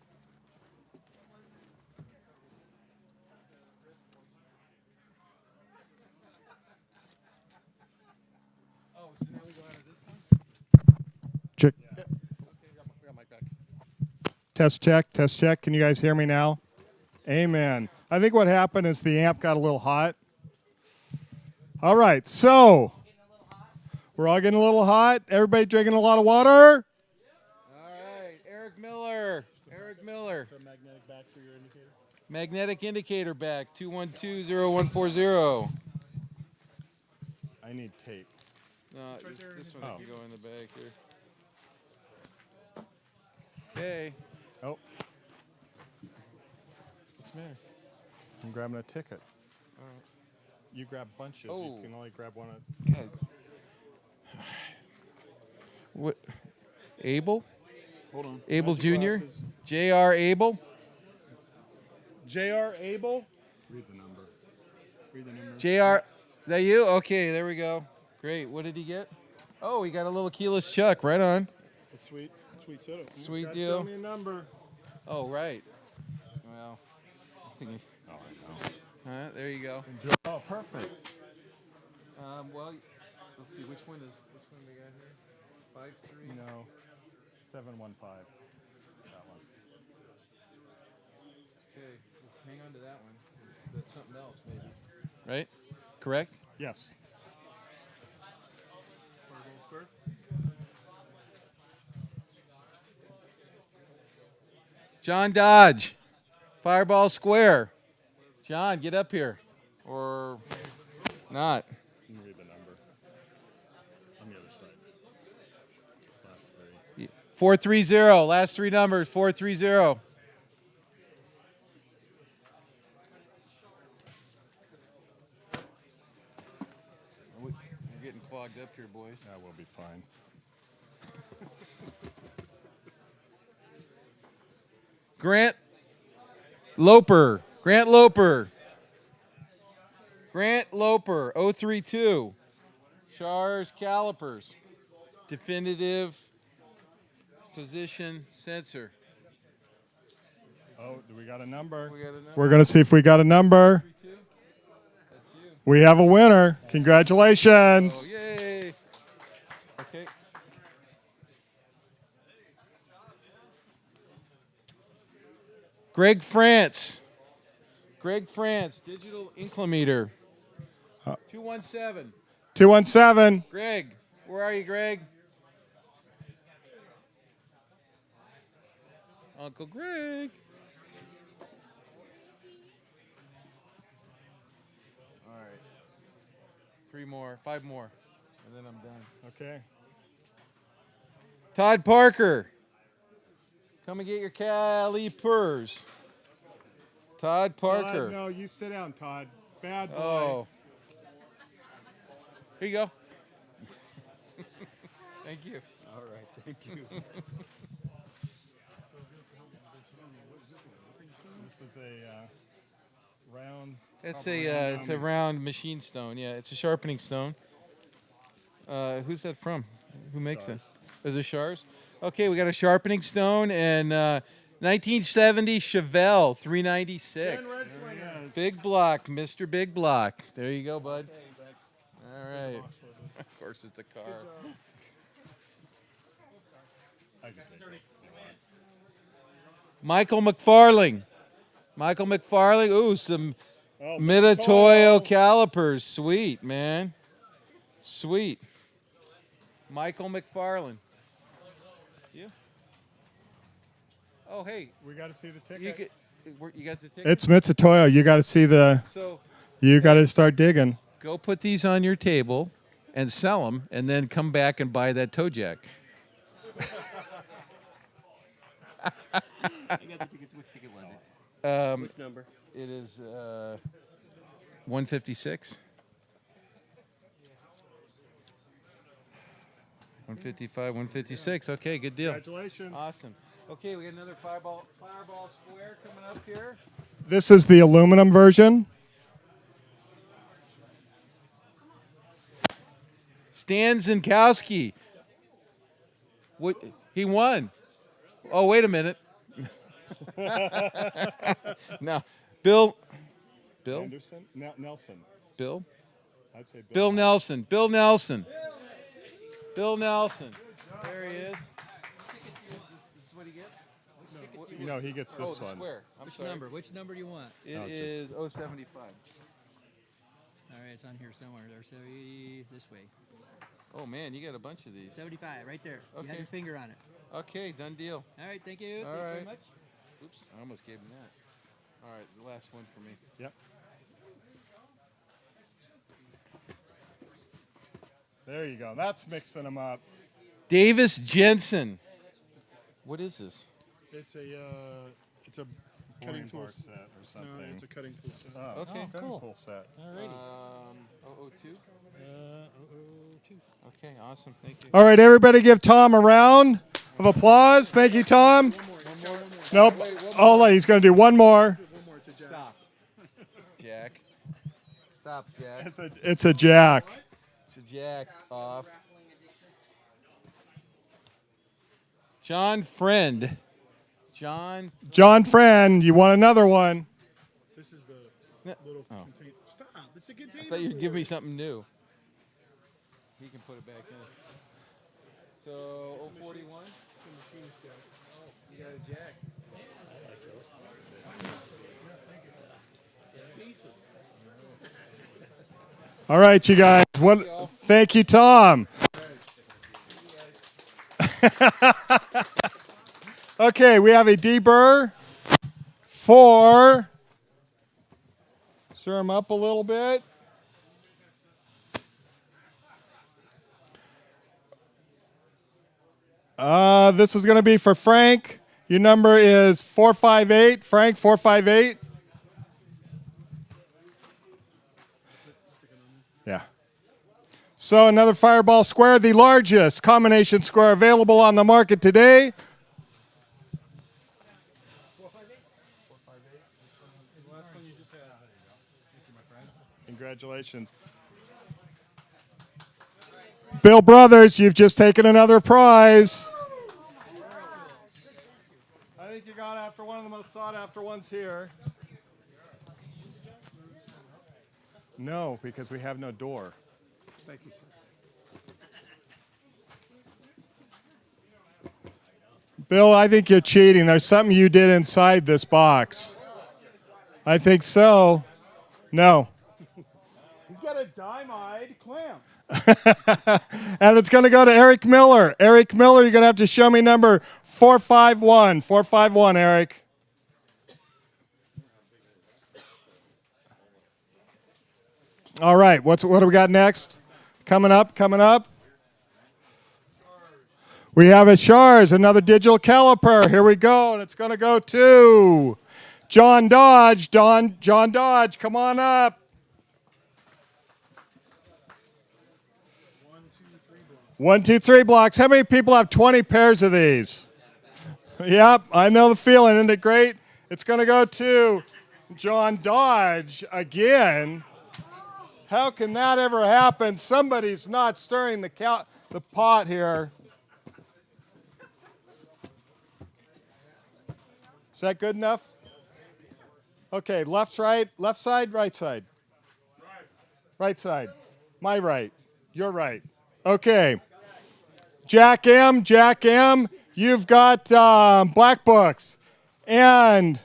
Oh, so now we go out of this one? Check. Okay, we got Mike back. Test check. Can you guys hear me now? Amen. I think what happened is the amp got a little hot. All right, so we're all getting a little hot. Everybody drinking a lot of water? All right, Eric Miller. So magnetic back for your indicator. Magnetic indicator back, 212-0140. I need tape. No, right there this in one the- can go in the back here. Okay. Oh, What's the matter? I'm grabbing a ticket. All right. You grab bunches. Oh. You can only grab one. God. What? Abel? Hold on. Abel How's your Jr.? glasses? J.R. Abel? J.R. Abel. Read the number. Read the number. J.R. That you? Okay, there we go. Great. What did he get? Oh, he got a little keyless chuck. Right on. That's sweet. Sweet setup. Sweet Gotta deal. Show me a number. Oh, right. Well, I think Oh, I know. There you go. Oh, perfect. Well, let's see. Which one we got here? 5-3. No, 715. That one. Okay, well, hang on to that one. That's something else, maybe. Right? Correct? Yes. John Dodge, Fireball Square. John, get up here. Or not. Let me read the number. On the other side. Last three. 430. Last three numbers, 430. We're getting clogged up here, boys. That will be fine. Grant Loper. Grant Loper. 032. Shars calipers. Definitive position sensor. Oh, do we got a number? We got a number. We're going to see if we got a number. We have a winner. Congratulations. Oh, yay. Okay. Greg France. Greg France, digital inclimeter. 217. 217. Greg, where are you, Greg? Uncle Greg. All right. 3 more, 5 more, and then I'm done. Okay. Todd Parker. Come and get your calipers. Todd Parker. Todd, no, you sit down, Todd. Bad boy. Oh. Here you go. Thank you. All right, thank you. This is a round. It's a round machine stone. Yeah, it's a sharpening stone. Who's that from? Who makes it? Is it Shars? Okay, we got a sharpening stone and 1970 Chevelle 396. Big block, Mr. Big Block. There you go, bud. All right. Of course, it's a car. Michael McFarling. Michael McFarling. Ooh, some Mitutoyo calipers. Sweet, man. Sweet. Michael McFarland. You? Oh, hey. We got to see the ticket. You got the ticket? It's Mitutoyo. You got to see the. So, you got to start digging. Go put these on your table and sell them, and then come back and buy that toe jack. You got the tickets. Which ticket was it? Which number? It is 156. 155, 156. Okay, good deal. Congratulations. Awesome. Okay, we got another Fireball Square coming up here. This is the aluminum version. Stan Zinkowski. What? He won. Oh, wait a minute. No, Bill. Anderson? Nelson. Bill. I'd say Bill Nelson. Bill Nelson. Bill Nelson. There he is. This is what he gets? No, he gets this the one. Square. I'm Which sorry. number? Which number do you want? It No, just- is 075. All right, it's on here somewhere. There's this way. Oh man, you got a bunch of these. 75, right there. You Okay. have your finger on it. Okay, done deal. All right, thank you. All Thank you right. very much. Oops, I almost gave him that. All right, the last one for me. Yep. There you go. That's mixing them up. Davis Jensen. What is this? It's a cutting Boring tool bar set or something. No, it's a cutting tool set. Oh, Okay, cutting cool. tool set. Alrighty. 002? 002. Okay, awesome. Thank you. All right, everybody give Tom a round of applause. Thank you, Tom. Nope. Oh, he's going to do one more. Stop. Jack. Stop, Jack. It's a jack. It's a jack off. John Friend. John Friend, you want another one. This is Little Oh. container. Stop! It's a container. I thought you'd give me board. something new. He can put it back in. So 041. It's a machinist jack. Oh, you got a jack. All right, you guys. Thank you, Tom. Okay, we have a deburr for. Stir him up a little bit. This is going to be for Frank. Your number is 458. Frank, 458. Yeah. So another fireball square, the largest combination square available on the market today. Congratulations. Bill Brothers, you've just taken another prize. I think you got after one of the most sought after ones here. No, because we have no door. Thank you, sir. Bill, I think you're cheating. There's something you did inside this box. I think so. No. He's got a dime-eyed clamp. And it's going to go to Eric Miller. Eric Miller, you're going to have to show me number 451. 451, Eric. All right, what do we got next? Coming up. We have a Shars, another digital caliper. Here we go, and it's going to go to John Dodge. John Dodge, come on up. 1, 2, 3 blocks. How many people have 20 pairs of these? Yep, I know the feeling. Isn't it great? It's going to go to John Dodge again. How can that ever happen? Somebody's not stirring the pot here. Is that good enough? Okay, left side, right side. Right side. My right. Your right. Okay. Jack M, you've got black books and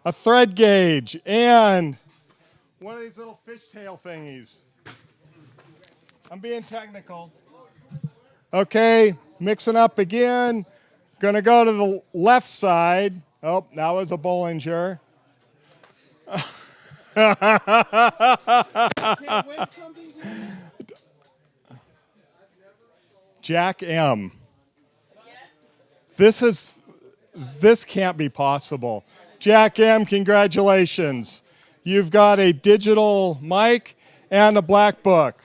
a thread gauge and one of these little fishtail thingies. I'm being technical. Okay, mixing up again. Gonna go to the left side. Oh, that was a Bollinger. Jack M. This can't be possible. Jack M, congratulations. You've got a digital mic and a black book.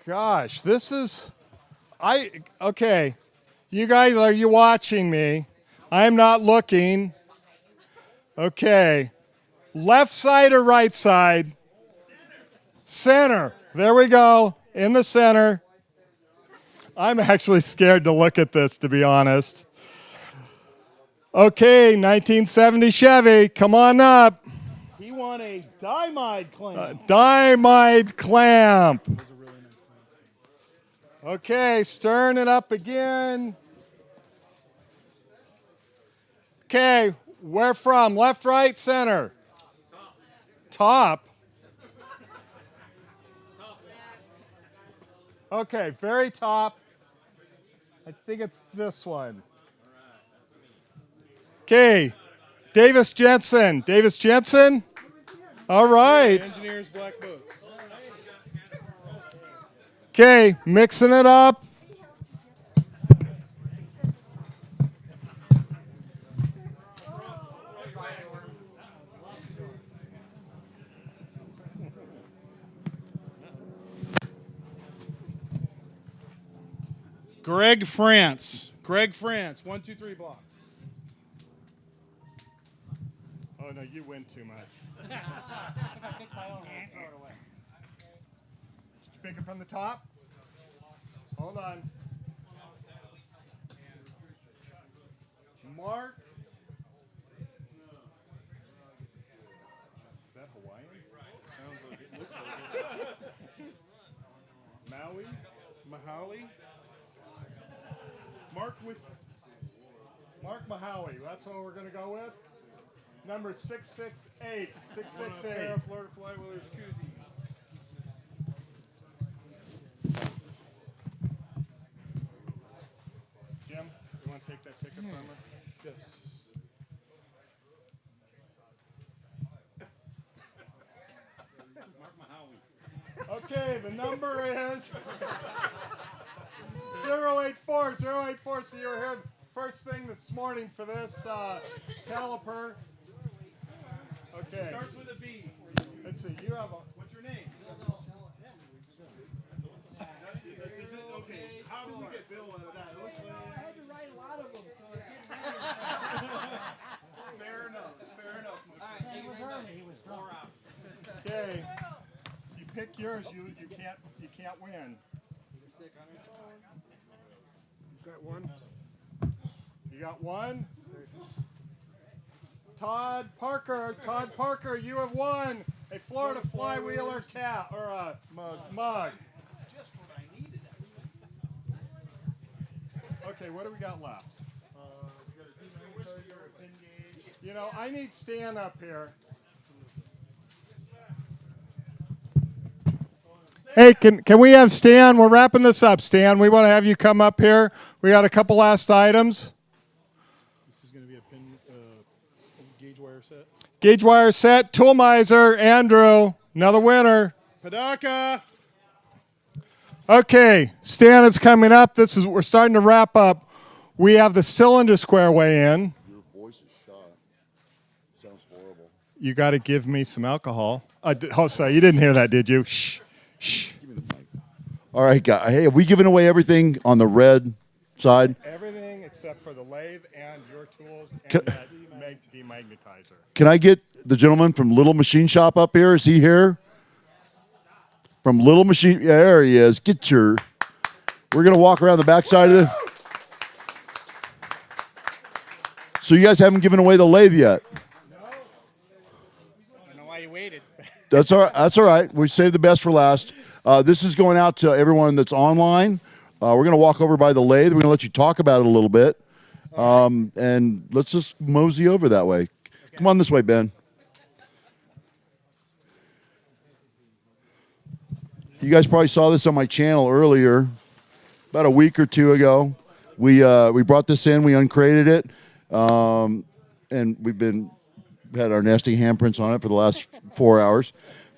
Gosh, this is, okay. You guys, are you watching me? I'm not looking. Okay. Left side or right side? Center. There we go. In the center. I'm actually scared to look at this, to be honest. Okay, 1970 Chevy. Come on up. He won a dime-eyed clamp. Dime-eyed clamp. Okay, stirring it up again. Okay, where from? Left, right, center? Top. Okay, very top. I think it's this one. Okay, Davis Jensen. Davis Jensen? All right. Engineers Black Books. Okay, mixing it up. Greg France. 1, 2, 3 blocks. Oh, no, you win too much. If I pick my own, I'll throw it away. Did you pick it from the top? Hold on. Mark Mahawi. Mark Mahawi. That's what we're going to go with. Number 668. 668. Florida Flywheelers koozie. Jim, you want to take that ticket from her? Yes. Okay, the number is 084. 084. So you were here first thing this morning for this caliper. Okay. Starts with a B. Let's see. You have a. What's your name? Okay. How did we get Bill out of that? It looks like... I had to write a lot of them, so it didn't Fair enough. Fair enough. All right, thank you very much. He was drunk. Okay. You pick yours. You can't win. Is that one? You got one. Todd Parker, you have won a Florida Flywheeler cap or a mug. Just what I needed. Okay, what do we got left? We got a demagnetizer, a pin gauge. You know, I need Stan up here. Hey, can we have Stan? We're wrapping this up, Stan. We want to have you come up here. We got a couple last items. This is going to be a pin gauge wire set. Gauge wire set, tool miser, Andrew, another winner. Padaka. Okay, Stan is coming up. We're starting to wrap up. We have the cylinder square way in. Your voice is shot. Sounds horrible. You got to give me some alcohol. Oh, sorry, you didn't hear that, did you? Shh. Give me the mic. All right, guys. Hey, have we given away everything on the red side? Everything except for the lathe and your tools and that demagnetizer. Can I get the gentleman from Little Machine Shop up here? Is he here? From Little Machine, yeah, there he is. We're gonna walk around the backside of the. So you guys haven't given away the lathe yet. I don't know why you waited. That's all right. That's all right. We saved the best for last. This is going out to everyone that's online. We're going to walk over by the lathe. We're going to let you talk about it a little bit. And let's just mosey over that way. Okay. Come on this way, Ben. You guys probably saw this on my channel earlier, about a week or two ago. We brought this in. We uncrated it. And we've had our nasty handprints on it for the last 4 hours.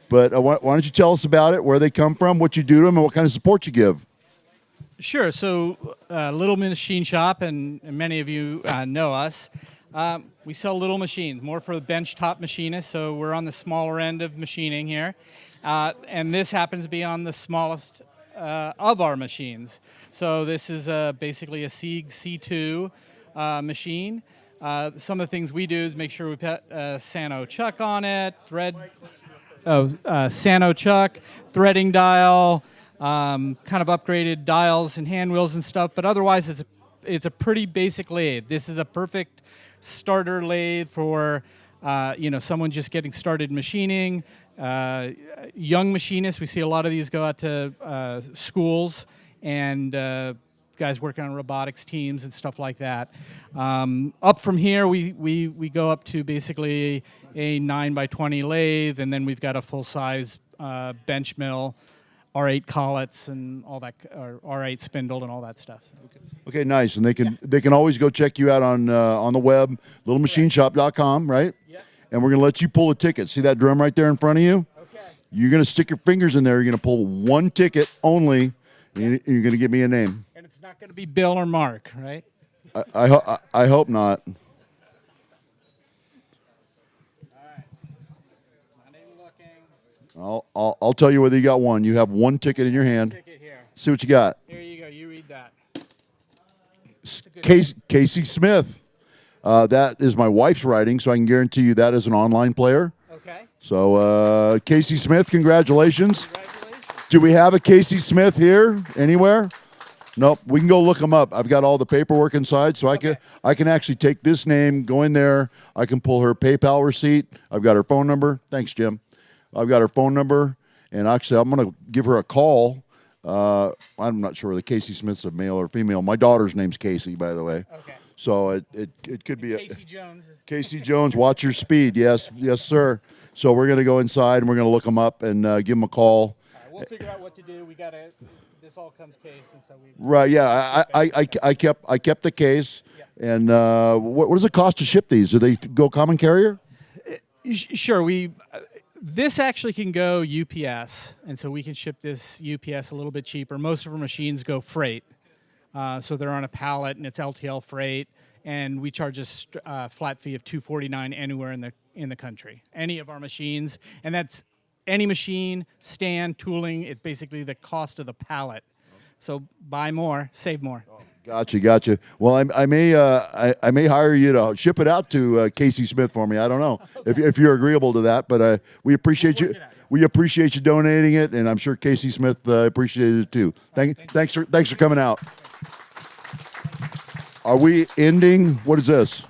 But why don't you tell us about it, where they come from, what you do to them, and what kind of support you give? Sure. So, Little Machine Shop, and many of you know us. We sell little machines, more for the benchtop machinists. So we're on the smaller end of machining here, and this happens to be on the smallest of our machines. So this is basically a Sieg C2 machine. Some of the things we do is make sure we put Sano chuck on it, Sano chuck, threading dial, kind of upgraded dials and hand wheels and stuff. But otherwise, it's a pretty basic lathe. This is a perfect starter lathe for someone just getting started machining. Young machinists, we see a lot of these go out to schools and guys working on robotics teams and stuff like that. Up from here, we go up to basically a 9x20 lathe, and then we've got a full-size bench mill, R8 collets, and all that, or R8 spindle and all that stuff. So. Okay, nice. And they can always go check you out on the web, littlemachineshop.com, right? Yep. And we're going to let you pull a ticket. See that drum right there in front of you? Okay. You're going to stick your fingers in there. You're going to pull one ticket only, and you're going to give me a name. And it's not going to be Bill or Mark, right? I hope not. I'll tell you whether you got one. You have one ticket in your hand. Ticket here. See what you got. Here you go. You read that. Casey Smith. That is my wife's writing, so I can guarantee you that is an online player. Okay. So Casey Smith, congratulations. Do we have a Casey Smith here anywhere? Nope. We can go look him up. I've got all the paperwork inside, so I can actually take this name, go in there. I can pull her PayPal receipt. I've got her phone number. Thanks, Jim. I've got her phone number, and actually I'm going to give her a call I'm not sure whether Casey Smith's a male or female. My daughter's name's Casey, by the way. Okay. So it could be Casey Jones. Casey Jones. Watch your speed. Yes, sir. So we're gonna go inside and we're gonna look them up and give them a call. All right, we'll figure out what to do. We gotta. This all comes case, and so we. Right. Yeah. I kept the case. And what does it cost to ship these? Do they go common carrier? Sure. This actually can go UPS, and so we can ship this UPS a little bit cheaper. Most of our machines go freight, so they're on a pallet and it's LTL freight, and we charge a flat fee of $249 anywhere in the country. Any of our machines, and that's any machine, stand, tooling. It's basically the cost of the pallet. So buy more, save more. Gotcha. Well, I may hire you to ship it out to Casey Smith for me. I don't know if you're agreeable to that, but we appreciate you. We appreciate you donating it, and I'm sure Casey Smith appreciated it too. Thanks for coming out. Are we ending? What is this?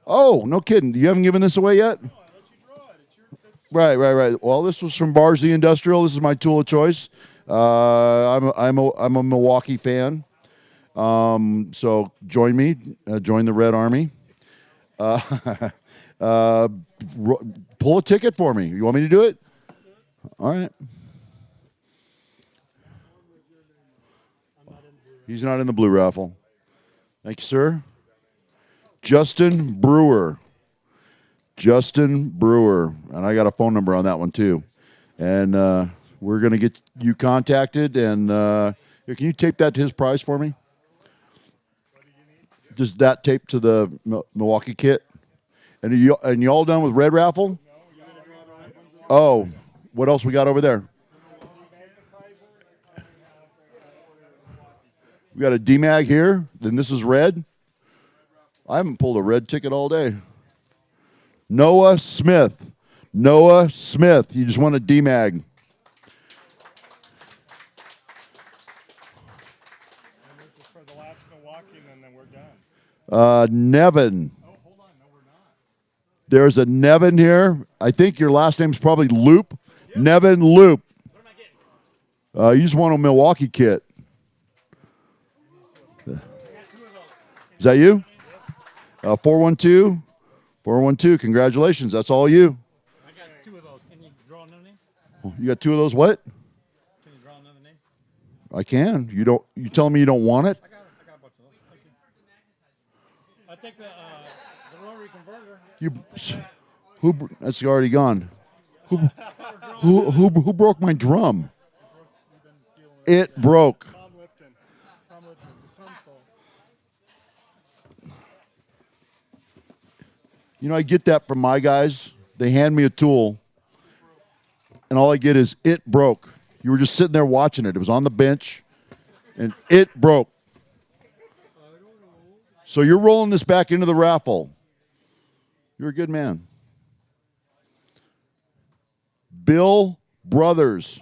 Oh, no kidding. You haven't given this away yet? Right. Well, this was from Barsley Industrial. This is my tool of choice. I'm a Milwaukee fan, so join me. Join the Red Army. Pull a ticket for me. You want me to do it? All right. He's not in the blue raffle. Thank you, sir. Justin Brewer. And I got a phone number on that one too. And we're going to get you contacted. And can you tape that to his price for me? Just that tape to the Milwaukee kit. And you all done with Red Raffle? Oh, what else we got over there? We got a DMAG here. Then this is red. I haven't pulled a red ticket all day. Noah Smith. You just won a DMAG. And this is for the last Milwaukee, and then we're done. Nevin. Oh, hold on. No, we're not. There's a Nevin here. I think your last name's probably Loop. Yep. Nevin Loop. What am I getting? You just won a Milwaukee kit. Is that you? 412. Congratulations. That's all you. I got 2 of those. Can you draw another name? You got 2 of those what? Can you draw another name? I can. You telling me you don't want it? I got a bunch of those. Thank you. I take the rotary converter. That's already gone. Who broke my drum? It broke. Tom Lipton, the son's fault. I get that from my guys. They hand me a tool, and all I get is it broke. You were just sitting there watching it. It was on the bench, and it broke. So you're rolling this back into the raffle. You're a good man. Bill Brothers.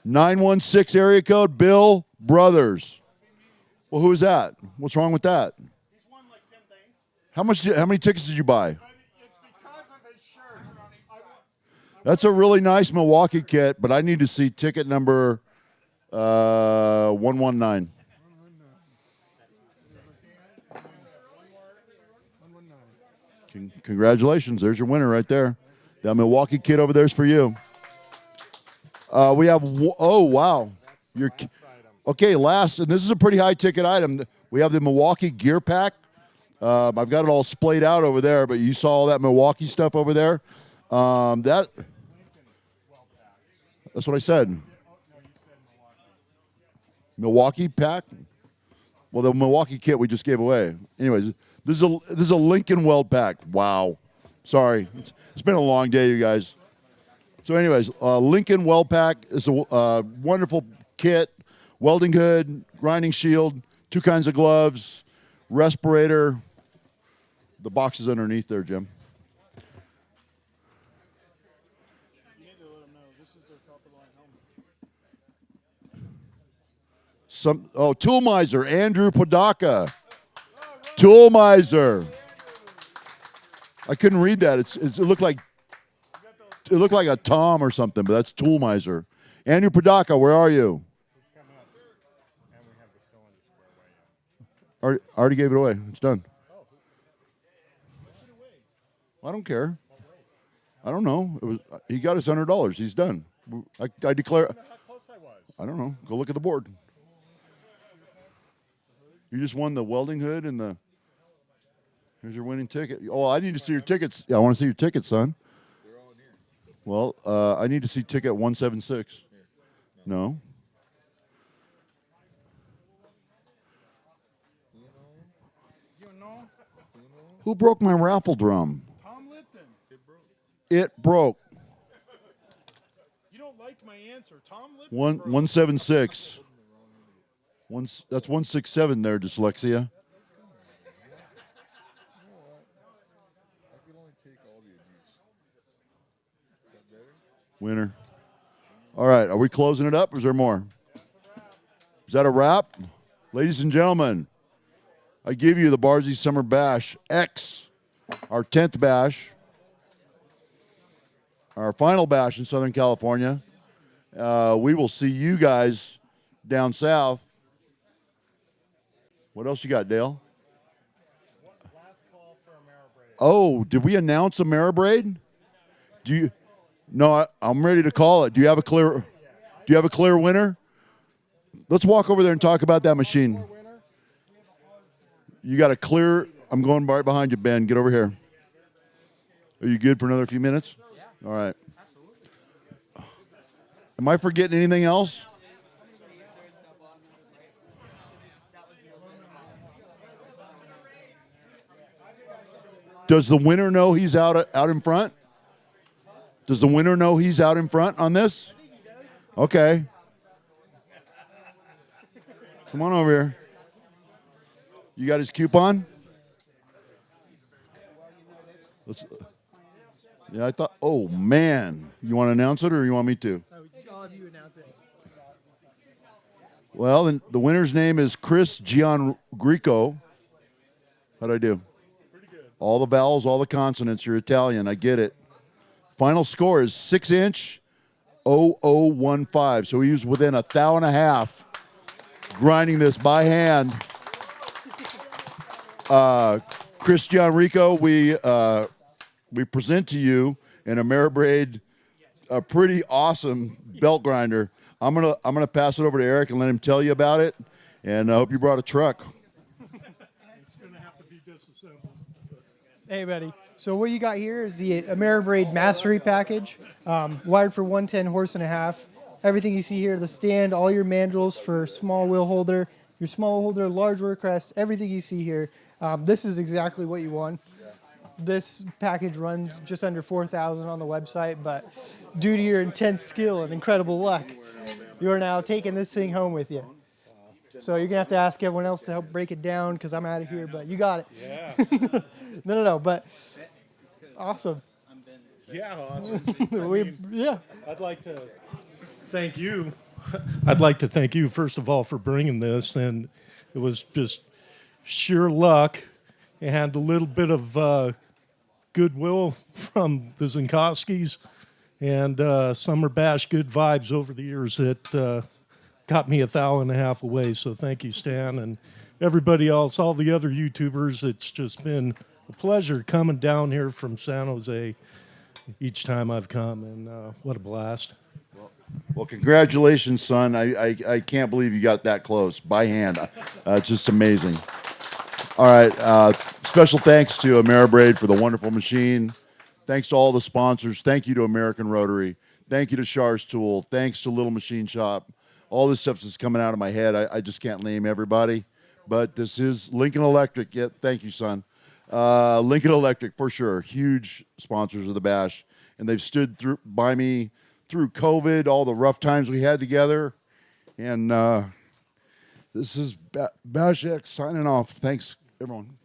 916 area code, Bill Brothers. Well, who is that? What's wrong with that? How many tickets did you buy? It's because of his shirt. That's a really nice Milwaukee kit, but I need to see ticket number 119. Congratulations. There's your winner right there. That Milwaukee kit over there is for you. We have, oh, wow. Okay, last, and this is a pretty high ticket item. We have the Milwaukee gear pack. I've got it all splayed out over there, but you saw all that Milwaukee stuff over there. That's what I said. Milwaukee pack? Well, the Milwaukee kit we just gave away. Anyways, this is a Lincoln Weld pack. Wow. Sorry. It's been a long day, you guys. So anyways, Lincoln Weld pack is a wonderful kit. Welding hood, grinding shield, 2 kinds of gloves, respirator. The box is underneath there, Jim. Tool Miser, Andrew Podaka. Tool Miser. I couldn't read that. It looked like it looked like a Tom or something, but that's Tool Miser. Andrew Padaka, where are you? Already gave it away. It's done. I don't care. I don't know. He got his $100. He's done. I declare. I don't know. Go look at the board. You just won the welding hood and the. Here's your winning ticket. Oh, I need to see your tickets. Yeah, I want to see your tickets, son. They're all in here. Well, I need to see ticket 176. No. Who broke my raffle drum? Tom Lipton. It broke. You don't like my answer. Tom Lipton. 176. That's 167 there, dyslexia. I could only take all the abuse. Is that better? Winner. All right, are we closing it up or is there more? Is that a wrap? Ladies and gentlemen, I give you the Barzy Summer Bash X, our 10th bash, our final bash in Southern California. We will see you guys down south. What else you got, Dale? Last call for a Marrabraid. Oh, did we announce a Marrabraid? Do you? No, I'm ready to call it. Do you have a clear winner? Let's walk over there and talk about that machine. You got a clear. I'm going right behind you, Ben. Get over here. Are you good for another few minutes? Yeah. All right. Am I forgetting anything else? Does the winner know he's out in front? Does the winner know he's out in front on this? Okay. Come on over here. You got his coupon? Yeah, I thought, oh, man. You want to announce it or you want me to? I'll have you announce it. Well, then the winner's name is Chris Gianrico. How'd I do? Pretty good. All the vowels, all the consonants. You're Italian. I get it. Final score is 6-inch 0015. So he was within a thou and a half grinding this by hand. Chris Gianrico, we present to you in a Marrabraid, a pretty awesome belt grinder. I'm gonna pass it over to Eric and let him tell you about it. And I hope you brought a truck. It's going to have to be disassembled. Hey, buddy. So what you got here is the Marrabraid Mastery Package, wired for 110 horse and a half. Everything you see here, the stand, all your mandrels for small wheel holder, your small holder, large work rest, everything you see here. This is exactly what you want. This package runs just under 4,000 on the website, but due to your intense skill and incredible luck, you are now taking this thing home with you. So you're gonna have to ask everyone else to help break it down because I'm out of here, but you got it. Yeah. No, but awesome. Yeah, awesome. Yeah. I'd like to thank you. I'd like to thank you, first of all, for bringing this. And it was just sheer luck and a little bit of goodwill from the Zinkowskis and Summer Bash good vibes over the years that got me a thou and a half away. So thank you, Stan, and everybody else, all the other YouTubers. It's just been a pleasure coming down here from San Jose each time I've come, and what a blast. Well, congratulations, son. I can't believe you got that close by hand. It's just amazing. All right. Special thanks to Marrabraid for the wonderful machine. Thanks to all the sponsors. Thank you to American Rotary. Thank you to Shar's Tool. Thanks to Little Machine Shop. All this stuff is coming out of my head. I just can't name everybody. But this is Lincoln Electric. Yeah, thank you, son. Lincoln Electric, for sure. Huge sponsors of the Bash. And they've stood by me through COVID, all the rough times we had together. And this is Bash X signing off. Thanks, everyone.